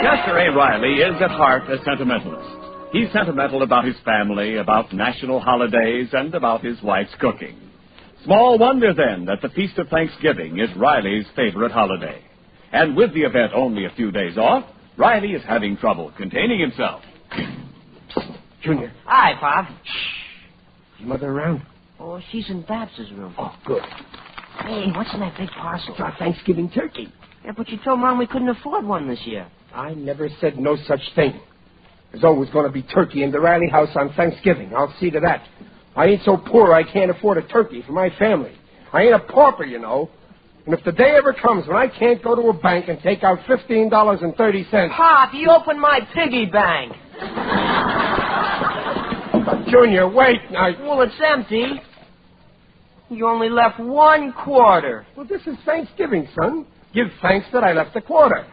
K: Jester A. Riley is at heart a sentimentalist. He's sentimental about his family, about national holidays, and about his wife's cooking. Small wonder, then, that the Feast of Thanksgiving is Riley's favorite holiday. And with the event only a few days off, Riley is having trouble containing himself.
U: Junior.
T: Hi, Pop.
U: Is your mother around?
T: Oh, she's in Babs's room.
U: Oh, good.
T: Hey, what's in that big parcel?
U: It's our Thanksgiving turkey.
T: Yeah, but you told Mom we couldn't afford one this year.
U: I never said no such thing. There's always going to be turkey in the Riley house on Thanksgiving. I'll see to that. I ain't so poor I can't afford a turkey for my family. I ain't a pauper, you know. And if the day ever comes when I can't go to a bank and take out $15.30...
T: Pop, you opened my piggy bank.
U: Junior, wait.
T: Well, it's empty. You only left 1 quarter.
U: Well, this is Thanksgiving, son. Give thanks that I left a quarter.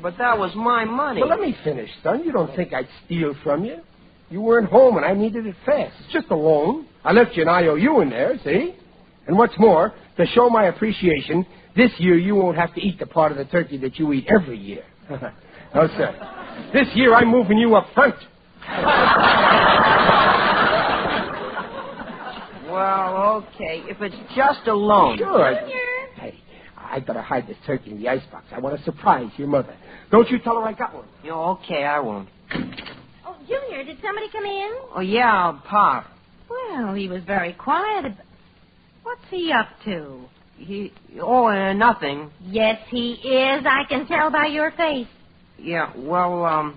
T: But that was my money.
U: Well, let me finish, son. You don't think I'd steal from you? You weren't home and I needed it fast. It's just a loan. I left you an IOU in there, see? And what's more, to show my appreciation, this year you won't have to eat the part of the turkey that you eat every year. No, sir. This year I'm moving you up front.
T: Well, okay. If it's just a loan.
U: Sure. Hey, I better hide this turkey in the icebox. I want to surprise your mother. Don't you tell her I got one.
T: Okay, I won't.
V: Oh, Junior, did somebody come in?
T: Oh, yeah, Pop.
V: Well, he was very quiet. What's he up to?
T: Nothing.
V: Yes, he is. I can tell by your face.
T: Yeah, well,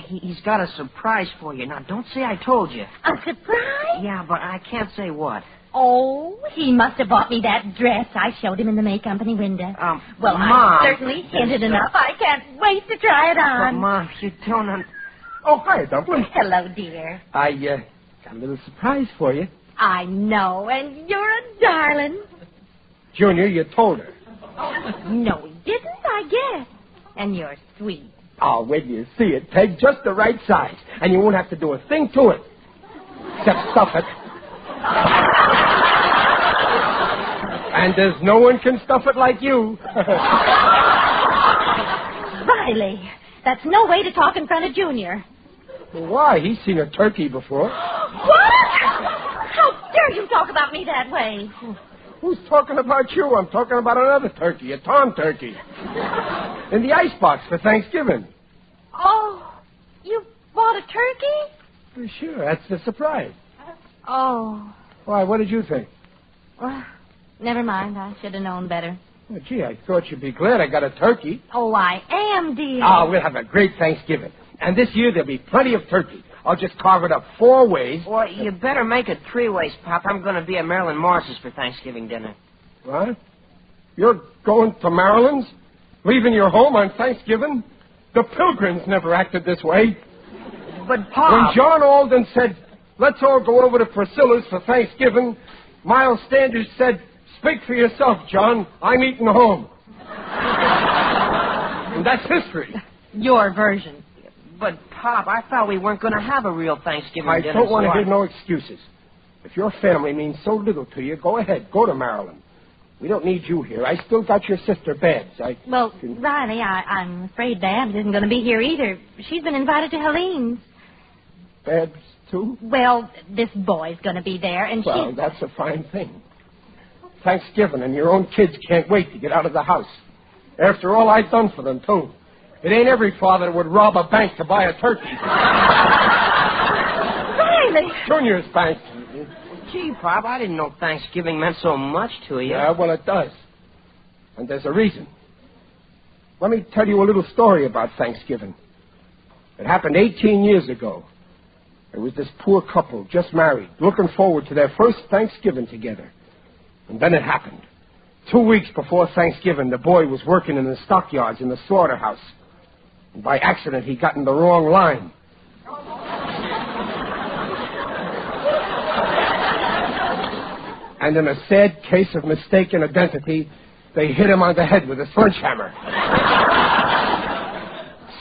T: he's got a surprise for you. Now, don't say I told you.
V: A surprise?
T: Yeah, but I can't say what.
V: Oh, he must have bought me that dress I showed him in the May Company window. Well,
T: Mom.
V: I certainly hinted enough. I can't wait to try it on.
T: But, Mom, you don't...
U: Oh, hi, Dumpling.
V: Hello, dear.
U: I, got a little surprise for you.
V: I know, and you're a darling.
U: Junior, you told her.
V: No, he didn't, I guess. And you're sweet.
U: Oh, when you see it, Peg, just the right size. And you won't have to do a thing to it. Except stuff it. And there's no one can stuff it like you.
V: Riley, that's no way to talk in front of Junior.
U: Why? He's seen a turkey before.
V: What? How dare you talk about me that way?
U: Who's talking about you? I'm talking about another turkey, a tom turkey. In the icebox for Thanksgiving.
V: Oh, you bought a turkey?
U: Well, sure, that's the surprise.
V: Oh.
U: Why, what did you think?
V: Well, never mind. I should have known better.
U: Oh, gee, I thought you'd be glad I got a turkey.
V: Oh, I am, dear.
U: Oh, we'll have a great Thanksgiving. And this year there'll be plenty of turkey. I'll just carve it up 4 ways.
J: Well, you better make it 3 ways, Pop. I'm going to be at Marilyn Morris's for Thanksgiving dinner.
U: What? You're going to Marilyn's? Leaving your home on Thanksgiving? The Pilgrims never acted this way.
J: But, Pop...
U: When John Alden said, let's all go over to Priscilla's for Thanksgiving, Miles Standish said, speak for yourself, John. I'm eating home. And that's history.
V: Your version.
J: But, Pop, I thought we weren't going to have a real Thanksgiving dinner.
U: I don't want to hear no excuses. If your family means so little to you, go ahead. Go to Maryland. We don't need you here. I still got your sister, Babs.
V: Well, Riley, I'm afraid Babs isn't going to be here either. She's been invited to Helene's.
U: Babs, too?
V: Well, this boy's going to be there, and
U: Well, that's a fine thing. Thanksgiving, and your own kids can't wait to get out of the house. After all I've done for them, too. It ain't every father that would rob a bank to buy a turkey.
V: Riley!
U: Junior's bank.
J: Gee, Pop, I didn't know Thanksgiving meant so much to you.
U: Yeah, well, it does. And there's a reason. Let me tell you a little story about Thanksgiving. It happened 18 years ago. There was this poor couple, just married, looking forward to their first Thanksgiving together. And then it happened. 2 weeks before Thanksgiving, the boy was working in the stockyards in the slaughterhouse. And by accident, he got in the wrong line. And in a sad case of mistaken identity, they hit him on the head with a sledgehammer.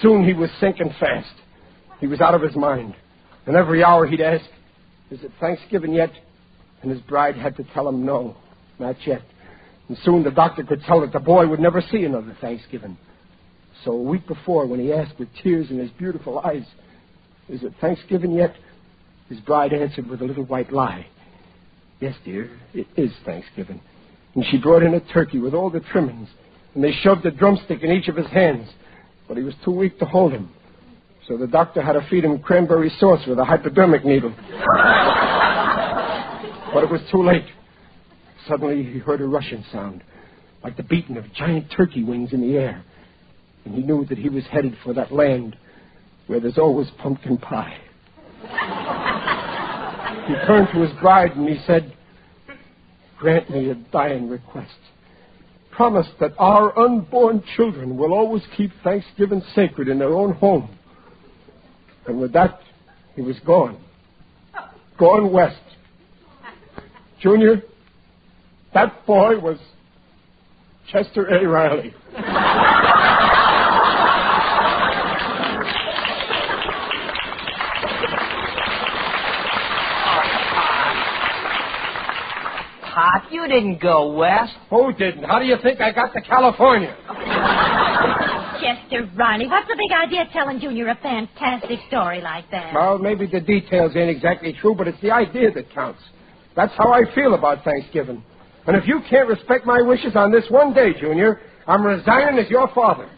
U: Soon he was sinking fast. He was out of his mind. And every hour he'd ask, is it Thanksgiving yet? And his bride had to tell him no, not yet. And soon the doctor could tell that the boy would never see another Thanksgiving. So a week before, when he asked with tears in his beautiful eyes, is it Thanksgiving yet? His bride answered with a little white lie. Yes, dear, it is Thanksgiving. And she brought in a turkey with all the trimmings, and they shoved a drumstick in each of his hands, but he was too weak to hold him. So the doctor had to feed him cranberry sauce with a hypodermic needle. But it was too late. Suddenly he heard a rushing sound, like the beating of giant turkey wings in the air. And he knew that he was headed for that land where there's always pumpkin pie. He turned to his bride and he said, grant me a dying request. Promise that our unborn children will always keep Thanksgiving sacred in their own home. And with that, he was gone. Gone west. Junior, that boy was Chester A. Riley.
J: Pop, you didn't go west.
U: Who didn't? How do you think I got to California?
V: Chester Riley, what's the big idea telling Junior a fantastic story like that?
U: Well, maybe the details ain't exactly true, but it's the idea that counts. That's how I feel about Thanksgiving. And if you can't respect my wishes on this one day, Junior, I'm resigning as your father.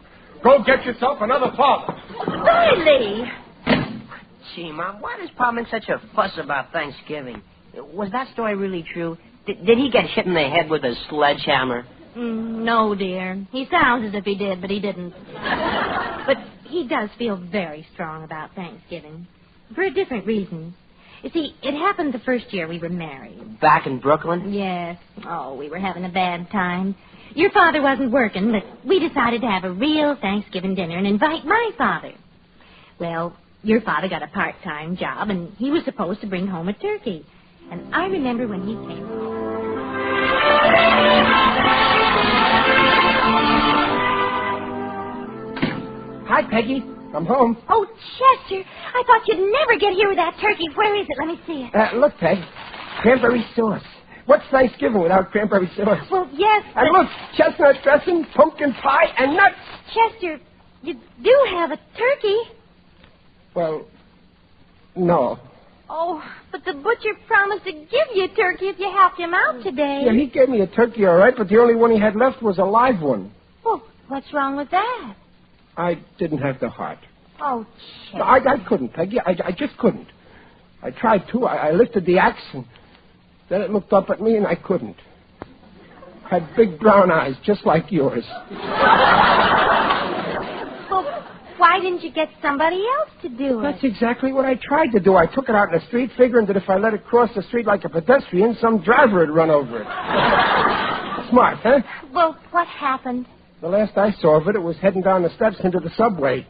U: Go get yourself another father.
V: Riley!
J: Gee, Mom, why does Pop make such a fuss about Thanksgiving? Was that story really true? Did he get hit in the head with a sledgehammer?
V: No, dear. He sounds as if he did, but he didn't. But he does feel very strong about Thanksgiving. For a different reason. You see, it happened the first year we were married.
J: Back in Brooklyn?
V: Yes. Oh, we were having a bad time. Your father wasn't working, but we decided to have a real Thanksgiving dinner and invite my father. Well, your father got a part-time job, and he was supposed to bring home a turkey. And I remember when he came home.
U: Hi, Peggy. I'm home.
V: Oh, Chester, I thought you'd never get here with that turkey. Where is it? Let me see it.
U: Look, Peg. Cranberry sauce. What's Thanksgiving without cranberry sauce?
V: Well, yes, but...
U: And look, chestnut dressing, pumpkin pie, and nuts.
V: Chester, you do have a turkey.
U: Well, no.
V: Oh, but the butcher promised to give you a turkey if you helped him out today.
U: Yeah, he gave me a turkey, all right, but the only one he had left was a live one.
V: Well, what's wrong with that?
U: I didn't have the heart.
V: Oh, Chester.
U: No, I couldn't, Peggy. I just couldn't. I tried to. I lifted the axe, and then it looked up at me, and I couldn't. Had big brown eyes, just like yours.
V: Well, why didn't you get somebody else to do it?
U: That's exactly what I tried to do. I took it out in the street, figuring that if I let it cross the street like a pedestrian, some driver would run over it. Smart, huh?
V: Well, what happened?
U: The last I saw of it, it was heading down the steps into the subway.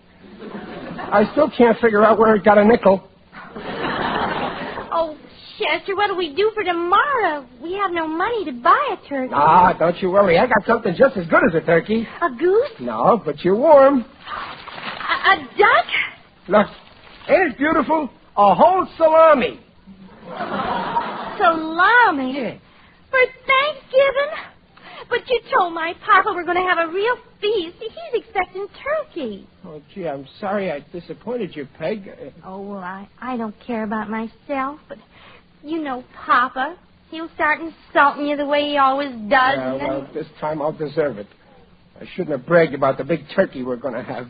U: I still can't figure out where it got a nickel.
V: Oh, Chester, what do we do for tomorrow? We have no money to buy a turkey.
U: Ah, don't you worry. I got something just as good as a turkey.
V: A goose?
U: No, but you're warm.
V: A duck?
U: Look, ain't it beautiful? A whole salami.
V: Salami?
U: Yeah.
V: For Thanksgiving? But you told my papa we're going to have a real feast. He's expecting turkey.
U: Oh, gee, I'm sorry I disappointed you, Peg.
V: Oh, well, I don't care about myself, but you know Papa. He'll start insulting you the way he always does.
U: Yeah, well, this time I'll deserve it. I shouldn't have bragged about the big turkey we're going to have.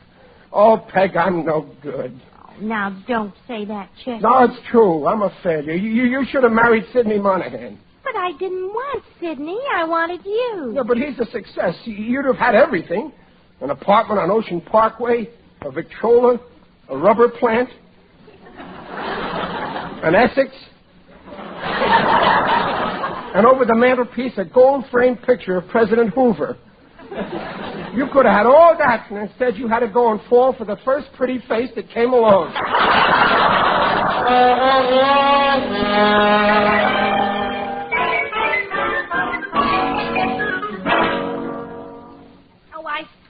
U: Oh, Peg, I'm no good.
V: Oh, now, don't say that, Chester.
U: No, it's true. I'm a failure. You should have married Sidney Monahan.
V: But I didn't want Sidney. I wanted you.
U: Yeah, but he's a success. You'd have had everything. An apartment on Ocean Parkway, a Victrola, a rubber plant, an Essex, and over the mantelpiece, a gold-framed picture of President Hoover. You could have had all that, and instead you had to go and fall for the first pretty face that came along.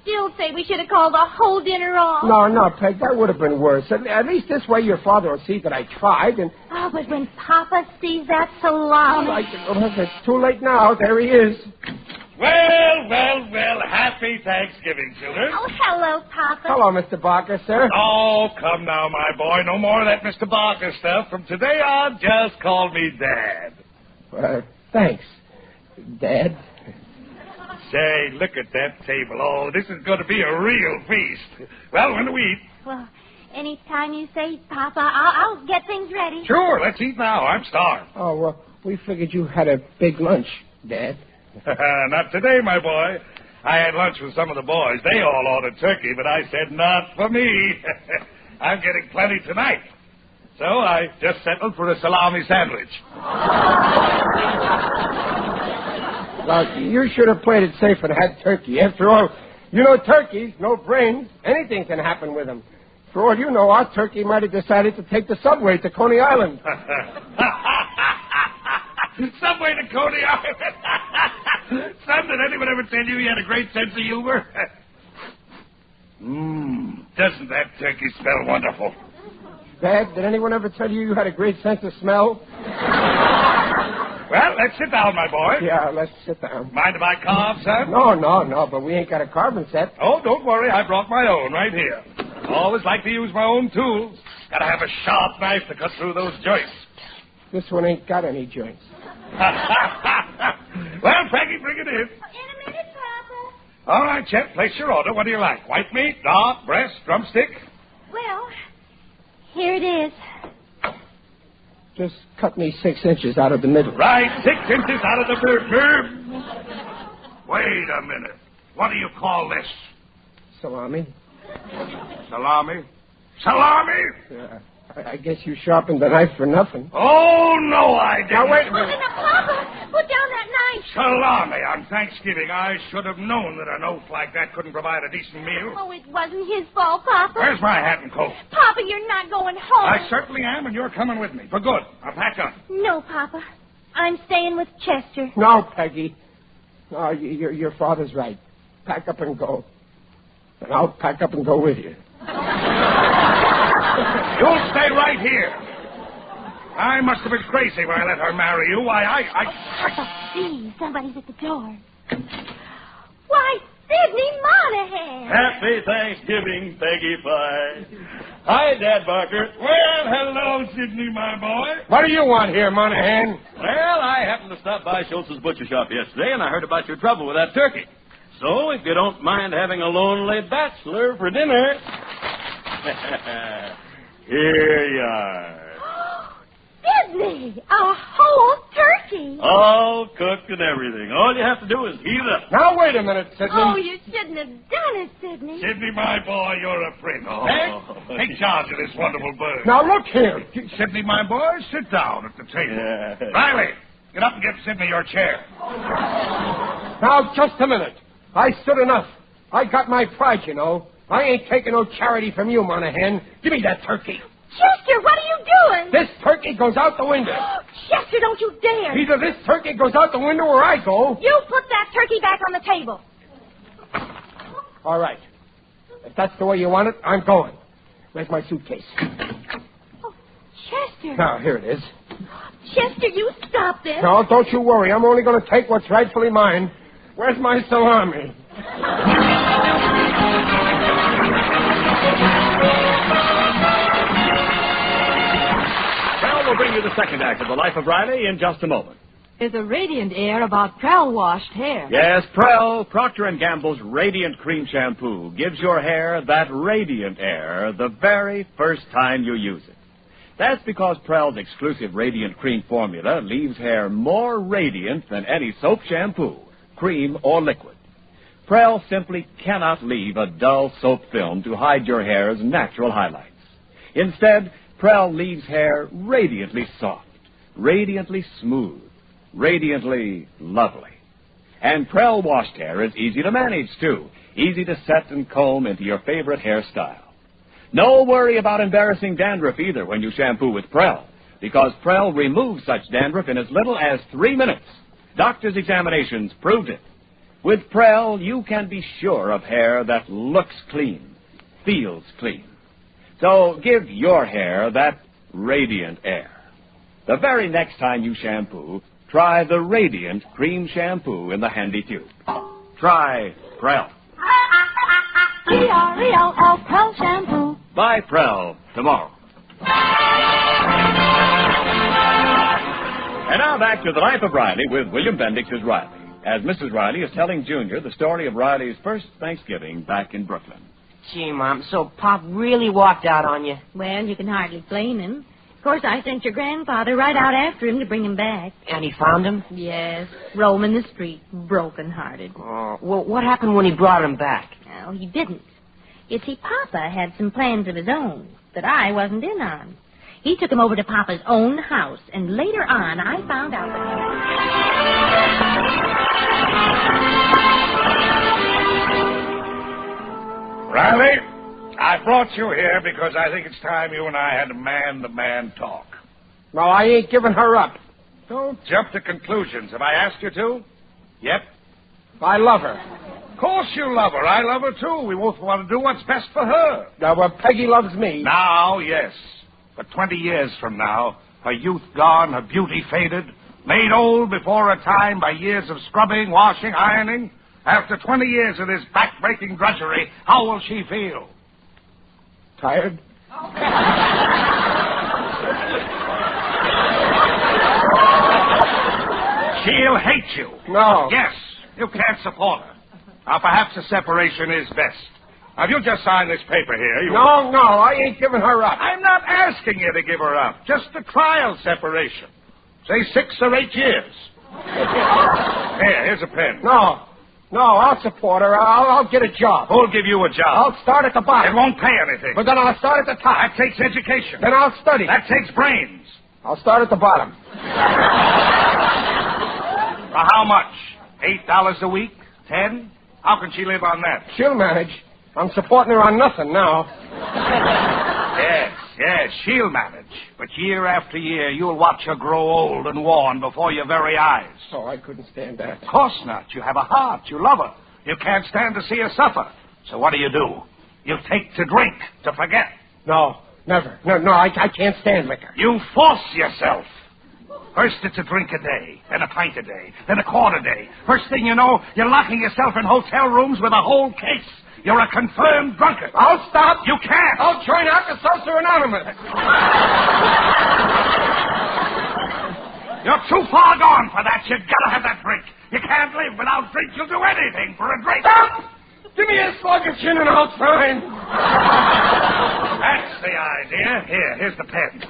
V: Still say we should have called the whole dinner off.
U: No, Peg, that would have been worse. At least this way your father will see that I tried, and...
V: Oh, but when Papa sees that salami...
U: It's too late now. There he is.
F: Well, happy Thanksgiving, children.
V: Oh, hello, Papa.
U: Hello, Mr. Barker, sir.
F: Oh, come now, my boy. No more of that Mr. Barker stuff. From today on, just call me Dad.
U: Thanks, Dad.
F: Say, look at that table. Oh, this is going to be a real feast. Well, when do we eat?
V: Well, any time you say, Papa, I'll get things ready.
F: Sure, let's eat now. I'm starved.
U: Oh, well, we figured you had a big lunch, Dad.
F: Not today, my boy. I had lunch with some of the boys. They all ordered turkey, but I said, not for me. I'm getting plenty tonight. So I just settled for a salami sandwich.
U: Well, you should have played it safe and had turkey. After all, you know turkeys, no brains. Anything can happen with them. For all you know, our turkey might have decided to take the subway to Coney Island.
F: Subway to Coney Island? Son, did anyone ever tell you had a great sense of humor? Doesn't that turkey smell wonderful?
U: Dad, did anyone ever tell you had a great sense of smell?
F: Well, let's sit down, my boy.
U: Yeah, let's sit down.
F: Mind if I carve, son?
U: No, but we ain't got a carving set.
F: Oh, don't worry. I brought my own right here. Always like to use my own tools. Gotta have a sharp knife to cut through those joints.
U: This one ain't got any joints.
F: Well, Peggy, bring it in.
V: In a minute, Papa.
F: All right, Chet, place your order. What do you like? White meat, dark, breast, drumstick?
V: Well, here it is.
U: Just cut me 6 inches out of the middle.
F: Right, 6 inches out of the middle. Wait a minute. What do you call this?
U: Salami.
F: Salami? Salami?
U: Yeah. I guess you sharpened the knife for nothing.
F: Oh, no, I didn't.
U: Now, wait a minute.
V: Papa, put down that knife.
F: Salami on Thanksgiving. I should have known that an oaf like that couldn't provide a decent meal.
V: Oh, it wasn't his fault, Papa.
F: Where's my hat and coat?
V: Papa, you're not going home.
F: I certainly am, and you're coming with me. For good. I'll pack up.
V: No, Papa. I'm staying with Chester.
U: No, Peggy. No, your father's right. Pack up and go. And I'll pack up and go with you.
F: You'll stay right here. I must have been crazy when I let her marry you. Why,
V: Gee, somebody's at the door. Why, Sidney Monahan!
K: Happy Thanksgiving, Peggy Pie. Hi, Dad Barker.
F: Well, hello, Sidney, my boy.
U: What do you want here, Monahan?
K: Well, I happened to stop by Schultz's butcher shop yesterday, and I heard about your trouble with that turkey. So, if you don't mind having a lonely bachelor for dinner, here you are.
V: Sidney, a whole turkey.
K: All cooked and everything. All you have to do is heat it up.
U: Now, wait a minute, Sidney.
V: Oh, you shouldn't have done it, Sidney.
F: Sidney, my boy, you're a friend. Take charge of this wonderful bird.
U: Now, look here.
F: Sidney, my boy, sit down at the table. Riley, get up and give Sidney your chair.
U: Now, just a minute. I stood enough. I got my pride, you know. I ain't taking no charity from you, Monahan. Give me that turkey.
V: Chester, what are you doing?
U: This turkey goes out the window.
V: Chester, don't you dare.
U: Either this turkey goes out the window or I go.
V: You put that turkey back on the table.
U: All right. If that's the way you want it, I'm going. Where's my suitcase?
V: Oh, Chester.
U: Now, here it is.
V: Chester, you stop this.
U: No, don't you worry. I'm only going to take what's rightfully mine. Where's my salami?
K: Well, we'll bring you the second act of The Life of Riley in just a moment.
D: Is a radiant air about Prel-washed hair.
K: Yes, Prel, Procter & Gamble's Radiant Cream Shampoo gives your hair that radiant air the very first time you use it. That's because Prel's exclusive Radiant Cream formula leaves hair more radiant than any soap, shampoo, cream, or liquid. Prel simply cannot leave a dull soap film to hide your hair's natural highlights. Instead, Prel leaves hair radiantly soft, radiantly smooth, radiantly lovely. And Prel washed hair is easy to manage, too. Easy to set and comb into your favorite hairstyle. No worry about embarrassing dandruff either when you shampoo with Prel, because Prel removes such dandruff in as little as 3 minutes. Doctors' examinations proved it. With Prel, you can be sure of hair that looks clean, feels clean. So give your hair that radiant air. The very next time you shampoo, try the Radiant Cream Shampoo in the handy tube. Try Prel.
V: P-R-E-L-L, Prel Shampoo.
K: Buy Prel tomorrow. And now back to The Life of Riley with William Bendix as Riley, as Mrs. Riley is telling Junior the story of Riley's first Thanksgiving back in Brooklyn.
J: Gee, Mom, so Pop really walked out on you.
V: Well, you can hardly blame him. Of course, I sent your grandfather right out after him to bring him back.
J: And he found him?
V: Yes, roaming the street, broken-hearted.
J: Oh, well, what happened when he brought him back?
V: No, he didn't. You see, Papa had some plans of his own that I wasn't in on. He took him over to Papa's own house, and later on, I found out that...
F: Riley, I brought you here because I think it's time you and I had a man-to-man talk.
U: No, I ain't giving her up.
F: Don't jump to conclusions. Have I asked you to? Yep.
U: I love her.
F: Of course you love her. I love her, too. We both want to do what's best for her.
U: Now, well, Peggy loves me.
F: Now, yes. But 20 years from now, her youth gone, her beauty faded, made old before her time by years of scrubbing, washing, ironing. After 20 years of this back-breaking drudgery, how will she feel?
U: Tired?
F: She'll hate you.
U: No.
F: Yes, you can't support her. Now, perhaps a separation is best. Now, if you'll just sign this paper here, you...
U: No, I ain't giving her up.
F: I'm not asking you to give her up. Just a trial separation. Say 6 or 8 years. Here's a pen.
U: No, I'll support her. I'll get a job.
F: Who'll give you a job?
U: I'll start at the bottom.
F: It won't pay anything.
U: But then I'll start at the top.
F: That takes education.
U: Then I'll study.
F: That takes brains.
U: I'll start at the bottom.
F: For how much? $8 a week? 10? How can she live on that?
U: She'll manage. I'm supporting her on nothing now.
F: Yes, she'll manage. But year after year, you'll watch her grow old and worn before your very eyes.
U: Oh, I couldn't stand that.
F: Of course not. You have a heart. You love her. You can't stand to see her suffer. So what do? You take to drink to forget.
U: No, Never. No, I can't stand liquor.
F: You force yourself. First it's a drink a day, then a pint a day, then a quart a day. First thing you know, you're locking yourself in hotel rooms with a whole case. You're a confirmed drunkard.
U: I'll stop.
F: You can't.
U: I'll join Alka-Seltzer Anonymous.
F: You're too far gone for that. You gotta have that drink. You can't live without drink. You'll do anything for a drink.
U: Stop! Give me a slug of gin and I'll sign.
F: That's the idea. Here's the pen.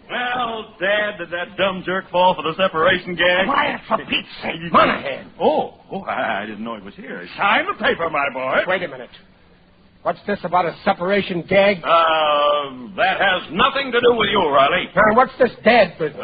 K: Well, Dad, did that dumb jerk fall for the separation gag?
F: Quiet, for Pete's sake.
U: Monahan.
K: Oh, I didn't know he was here. Sign the paper, my boy.
U: Wait a minute. What's this about a separation gag?
K: That has nothing to do with you, Riley.
U: And what's this dad business?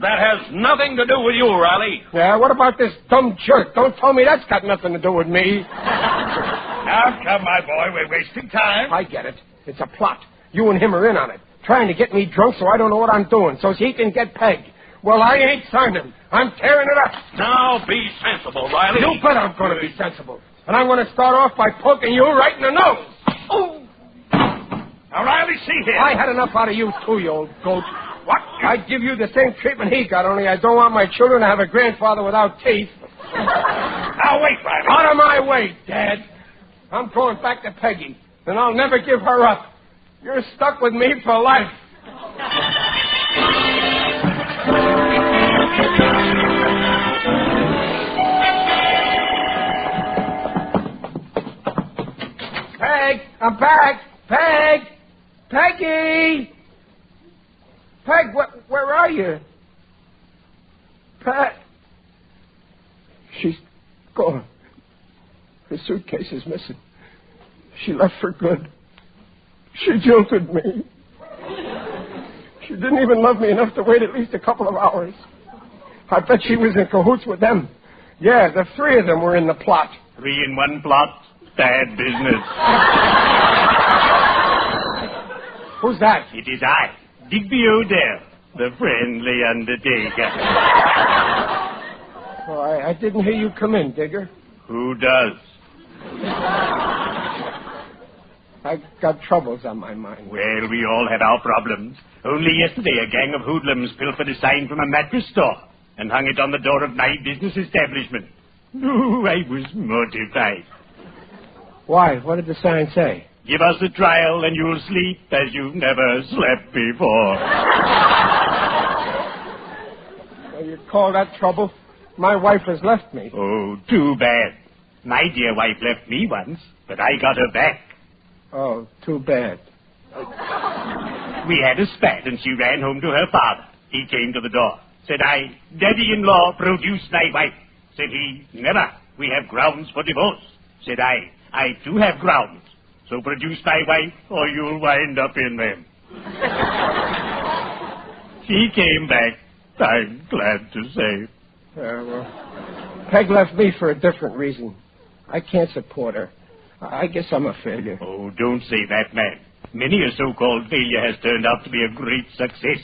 K: That has nothing to do with you, Riley.
U: Yeah, what about this dumb jerk? Don't tell me that's got nothing to do with me.
F: Now, come, my boy. We're wasting time.
U: I get it. It's a plot. You and him are in on it. Trying to get me drunk so I don't know what I'm doing, so he can get pegged. Well, I ain't signing. I'm tearing it up.
K: Now, be sensible, Riley.
U: You bet I'm going to be sensible. And I'm going to start off by poking you right in the nose. Oh!
F: Now, Riley, see here.
U: I had enough out of you, too, you old goat.
F: What?
U: I'd give you the same treatment he got, only I don't want my children to have a grandfather without teeth.
F: Now, wait, Riley.
U: Out of my way, Dad. I'm going back to Peggy, and I'll never give her up. You're stuck with me for life. Peg, I'm back. Peg! Peggy! Peg, where are you? Peg. She's gone. Her suitcase is missing. She left for good. She jilted me. She didn't even love me enough to wait at least a couple of hours. I bet she was in cahoots with them. Yeah, the three of them were in the plot.
K: 3 in 1 plot. Bad business.
U: Who's that?
K: It is I, Digby Odell, the friendly undertaker.
U: Oh, I didn't hear you come in, Digger.
K: Who does?
U: I've got troubles on my mind.
K: Well, we all have our problems. Only yesterday, a gang of hoodlums pilfered a sign from a mattress store and hung it on the door of my business establishment. Oh, I was mortified.
U: Why? What did the sign say?
K: Give us a trial and you'll sleep as you've never slept before.
U: Well, you call that trouble? My wife has left me.
K: Oh, too bad. My dear wife left me once, but I got her back.
U: Oh, too bad.
K: We had a spat, and she ran home to her father. He came to the door. Said I, Daddy-in-law, produce thy wife. Said he, never. We have grounds for divorce. Said I do have grounds. So produce thy wife, or you'll wind up in them. She came back, I'm glad to say.
U: Well, Peg left me for a different reason. I can't support her. I guess I'm a failure.
K: Oh, don't say that, man. Many a so-called failure has turned out to be a great success.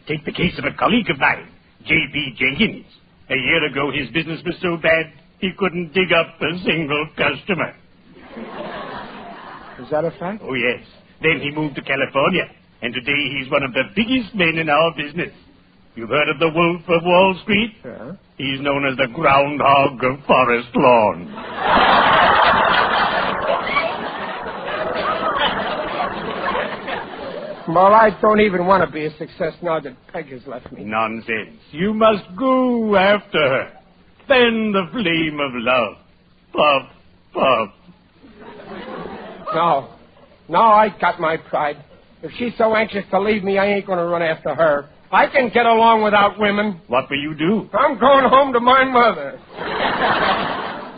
K: Take the case of a colleague of mine, J.P. Jenkins. A year ago, his business was so bad, he couldn't dig up a single customer.
U: Is that a fact?
K: Oh, yes. Then he moved to California, and today he's one of the biggest men in our business. You've heard of the Wolf of Wall Street?
U: Yeah.
K: He's known as the Groundhog of Forest Lawn.
U: Well, I don't even want to be a success now that Peg has left me.
K: Nonsense. You must go after her. Fan the flame of love. Puff, puff.
U: No, I got my pride. If she's so anxious to leave me, I ain't going to run after her. I can get along without women.
K: What will you do?
U: I'm going home to my mother.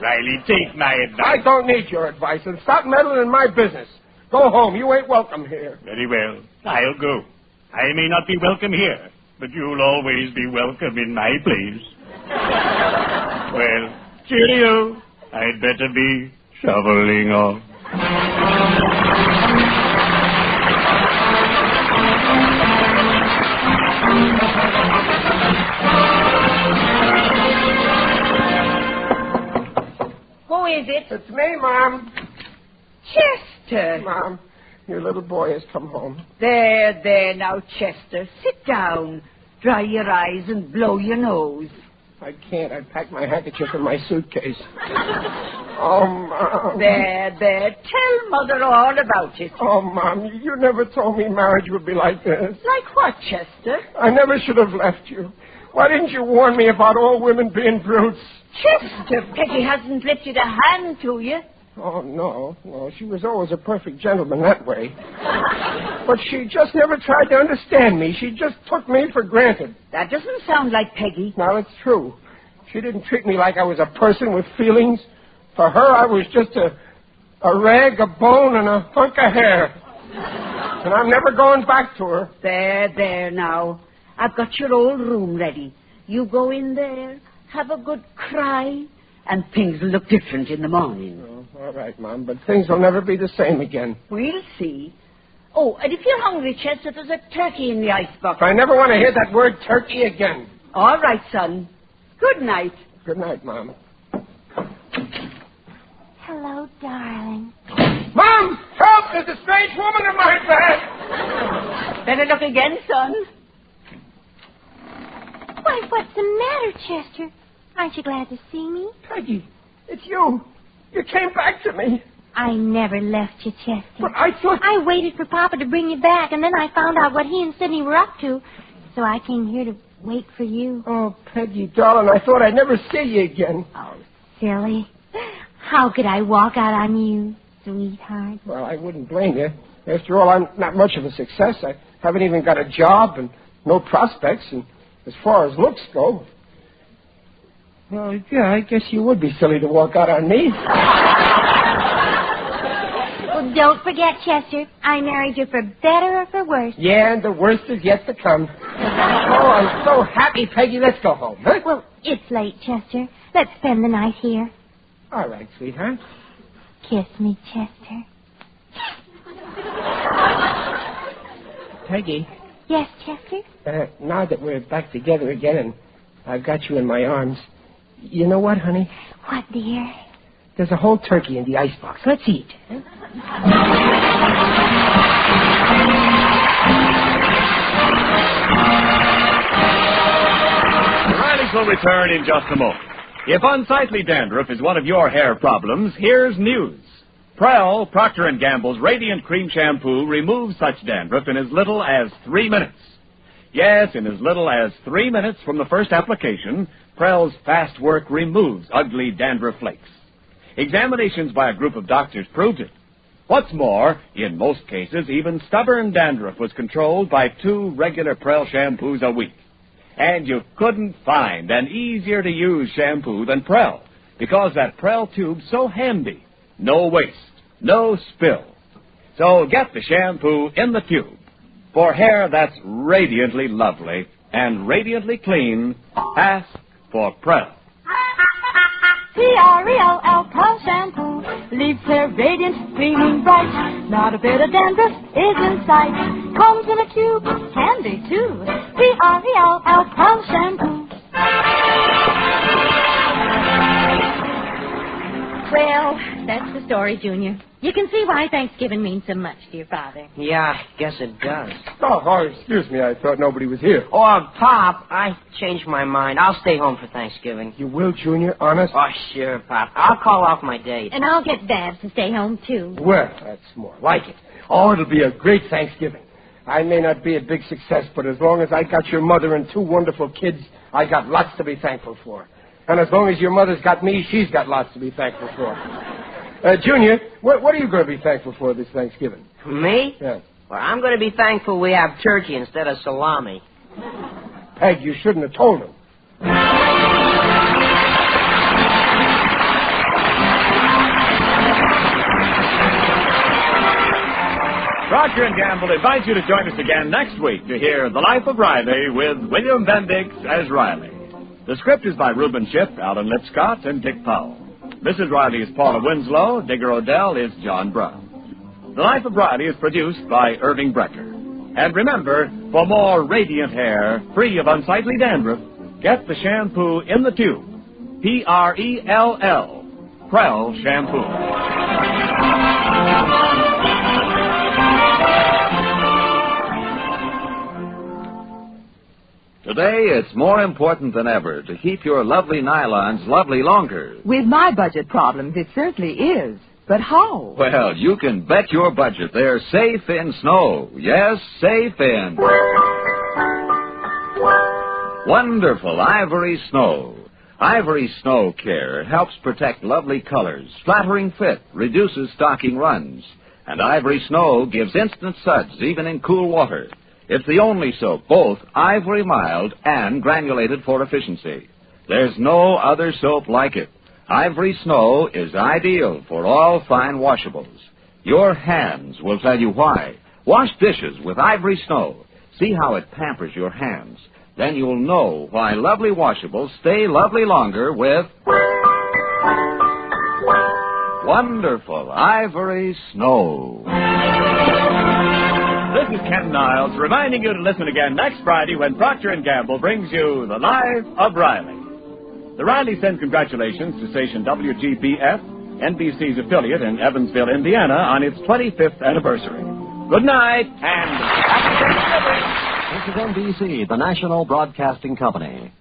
K: Riley, take my advice.
U: I don't need your advice, and stop meddling in my business. Go home. You ain't welcome here.
K: Very well. I'll go. I may not be welcome here, but you'll always be welcome in my place. Well, cheerio. I'd better be shoveling off.
B: Who is it?
U: It's me, Mom.
B: Chester.
U: Mom, Your little boy has come home.
N: There, now, Chester. Sit down. Dry your eyes and blow your nose.
U: I can't. I packed my handkerchief in my suitcase. Oh, Mom.
N: There. Tell Mother all about it.
U: Oh, Mom, you never told me marriage would be like this.
N: Like what, Chester?
U: I never should have left you. Why didn't you warn me about all women being brutes?
N: Chester, Peggy hasn't lifted a hand to you.
U: Oh, no. She was always a perfect gentleman that way. But she just never tried to understand me. She just took me for granted.
N: That doesn't sound like Peggy.
U: Now, it's true. She didn't treat me like I was a person with feelings. For her, I was just a rag, a bone, and a hunk of hair. And I'm never going back to her.
N: There, now. I've got your old room ready. You go in there, have a good cry, and things will look different in the morning.
U: Oh, all right, Mom, but things will never be the same again.
N: We'll see. Oh, and if you're hungry, Chester, there's a turkey in the icebox.
U: I never want to hear that word turkey again.
N: All right, son. Good night.
U: Good night, Mom.
V: Hello, darling.
U: Mom! Help! There's a strange woman in my bed!
N: Better look again, son.
V: Why, what's the matter, Chester? Aren't you glad to see me?
U: Peggy, it's you. You came back to me.
V: I never left you, Chester.
U: But I thought...
V: I waited for Papa to bring you back, and then I found out what he and Sidney were up to. So I came here to wait for you.
U: Oh, Peggy, darling, I thought I'd never see you again.
V: Oh, silly. How could I walk out on you, sweetheart?
U: Well, I wouldn't blame you. After all, I'm not much of a success. I haven't even got a job and no prospects, and as far as looks go... Well, yeah, I guess you would be silly to walk out on me.
V: Well, don't forget, Chester, I married you for better or for worse.
U: Yeah, and the worst is yet to come. Oh, I'm so happy, Peggy. Let's go home, huh?
V: Well, it's late, Chester. Let's spend the night here.
U: All right, sweetheart.
V: Kiss me, Chester.
U: Peggy.
V: Yes, Chester?
U: Now that we're back together again and I've got you in my arms, you know what, honey?
V: What, dear?
U: There's a whole turkey in the icebox. Let's eat. Huh?
K: Riley's will return in just a moment. If unsightly dandruff is one of your hair problems, here's news. Prell, Procter & Gamble's Radiant Cream Shampoo removes such dandruff in as little as 3 minutes. Yes, in as little as 3 minutes from the first application, Prell's fast work removes ugly dandruff flakes. Examinations by a group of doctors proved it. What's more, in most cases, even stubborn dandruff was controlled by 2 regular Prell shampoos a week. And you couldn't find an easier-to-use shampoo than Prell, because that Prell tube's so handy. No waste, no spill. So get the shampoo in the tube. For hair that's radiantly lovely and radiantly clean, ask for Prell.
Q: P-R-E-L-L, Prell shampoo leaves hair radiant, gleaming bright. Not a bit of dandruff is in sight. Comes in a tube, handy too. P-R-E-L-L, Prell shampoo.
V: Well, that's the story, Junior. You can see why Thanksgiving means so much to your father.
W: Yeah, I guess it does.
U: Oh, excuse me. I thought nobody was here.
W: Oh, Pop, I changed my mind. I'll stay home for Thanksgiving.
U: You will, Junior? Honest?
W: Oh, sure, Pop. I'll call off my date.
V: And I'll get Babs to stay home, too.
U: Well, that's more like it. Oh, it'll be a great Thanksgiving. I may not be a big success, but as long as I got your mother and 2 wonderful kids, I got lots to be thankful for. And as long as your mother's got me, she's got lots to be thankful for. Junior, what are you going to be thankful for this Thanksgiving?
W: Me?
U: Yeah.
W: Well, I'm going to be thankful we have turkey instead of salami.
U: Peg, you shouldn't have told him.
K: Procter & Gamble invites you to join us again next week to hear The Life of Riley with William Bendix as Riley. The script is by Reuben Shipp, Alan Lipscott, and Dick Powell. Mrs. Riley is Paula Winslow. Digger Odell is John Brown. The Life of Riley is produced by Irving Brecker. And remember, for more radiant hair, free of unsightly dandruff, get the shampoo in the tube. P-R-E-L-L. Prell Shampoo.
A: Today, it's more important than ever to keep your lovely nylons lovely longer.
D: With my budget problems, it certainly is. But how?
A: Well, you can bet your budget they're safe in snow. Yes, safe in wonderful Ivory Snow. Ivory Snow Care helps protect lovely colors, flattering fit, reduces stocking runs. And Ivory Snow gives instant suds even in cool water. It's the only soap, both ivory mild and granulated for efficiency. There's no other soap like it. Ivory Snow is ideal for all fine washables. Your hands will tell you why. Wash dishes with Ivory Snow. See how it pampers your hands. Then you'll know why lovely washables stay lovely longer with wonderful Ivory Snow.
K: This is Ken Niles reminding you to listen again next Friday when Procter & Gamble brings you The Life of Riley. The Riley sends congratulations to station WGBF, NBC's affiliate in Evansville, Indiana, on its 25th anniversary. Good night and happy Thanksgiving.
C: This is NBC, the national broadcasting company.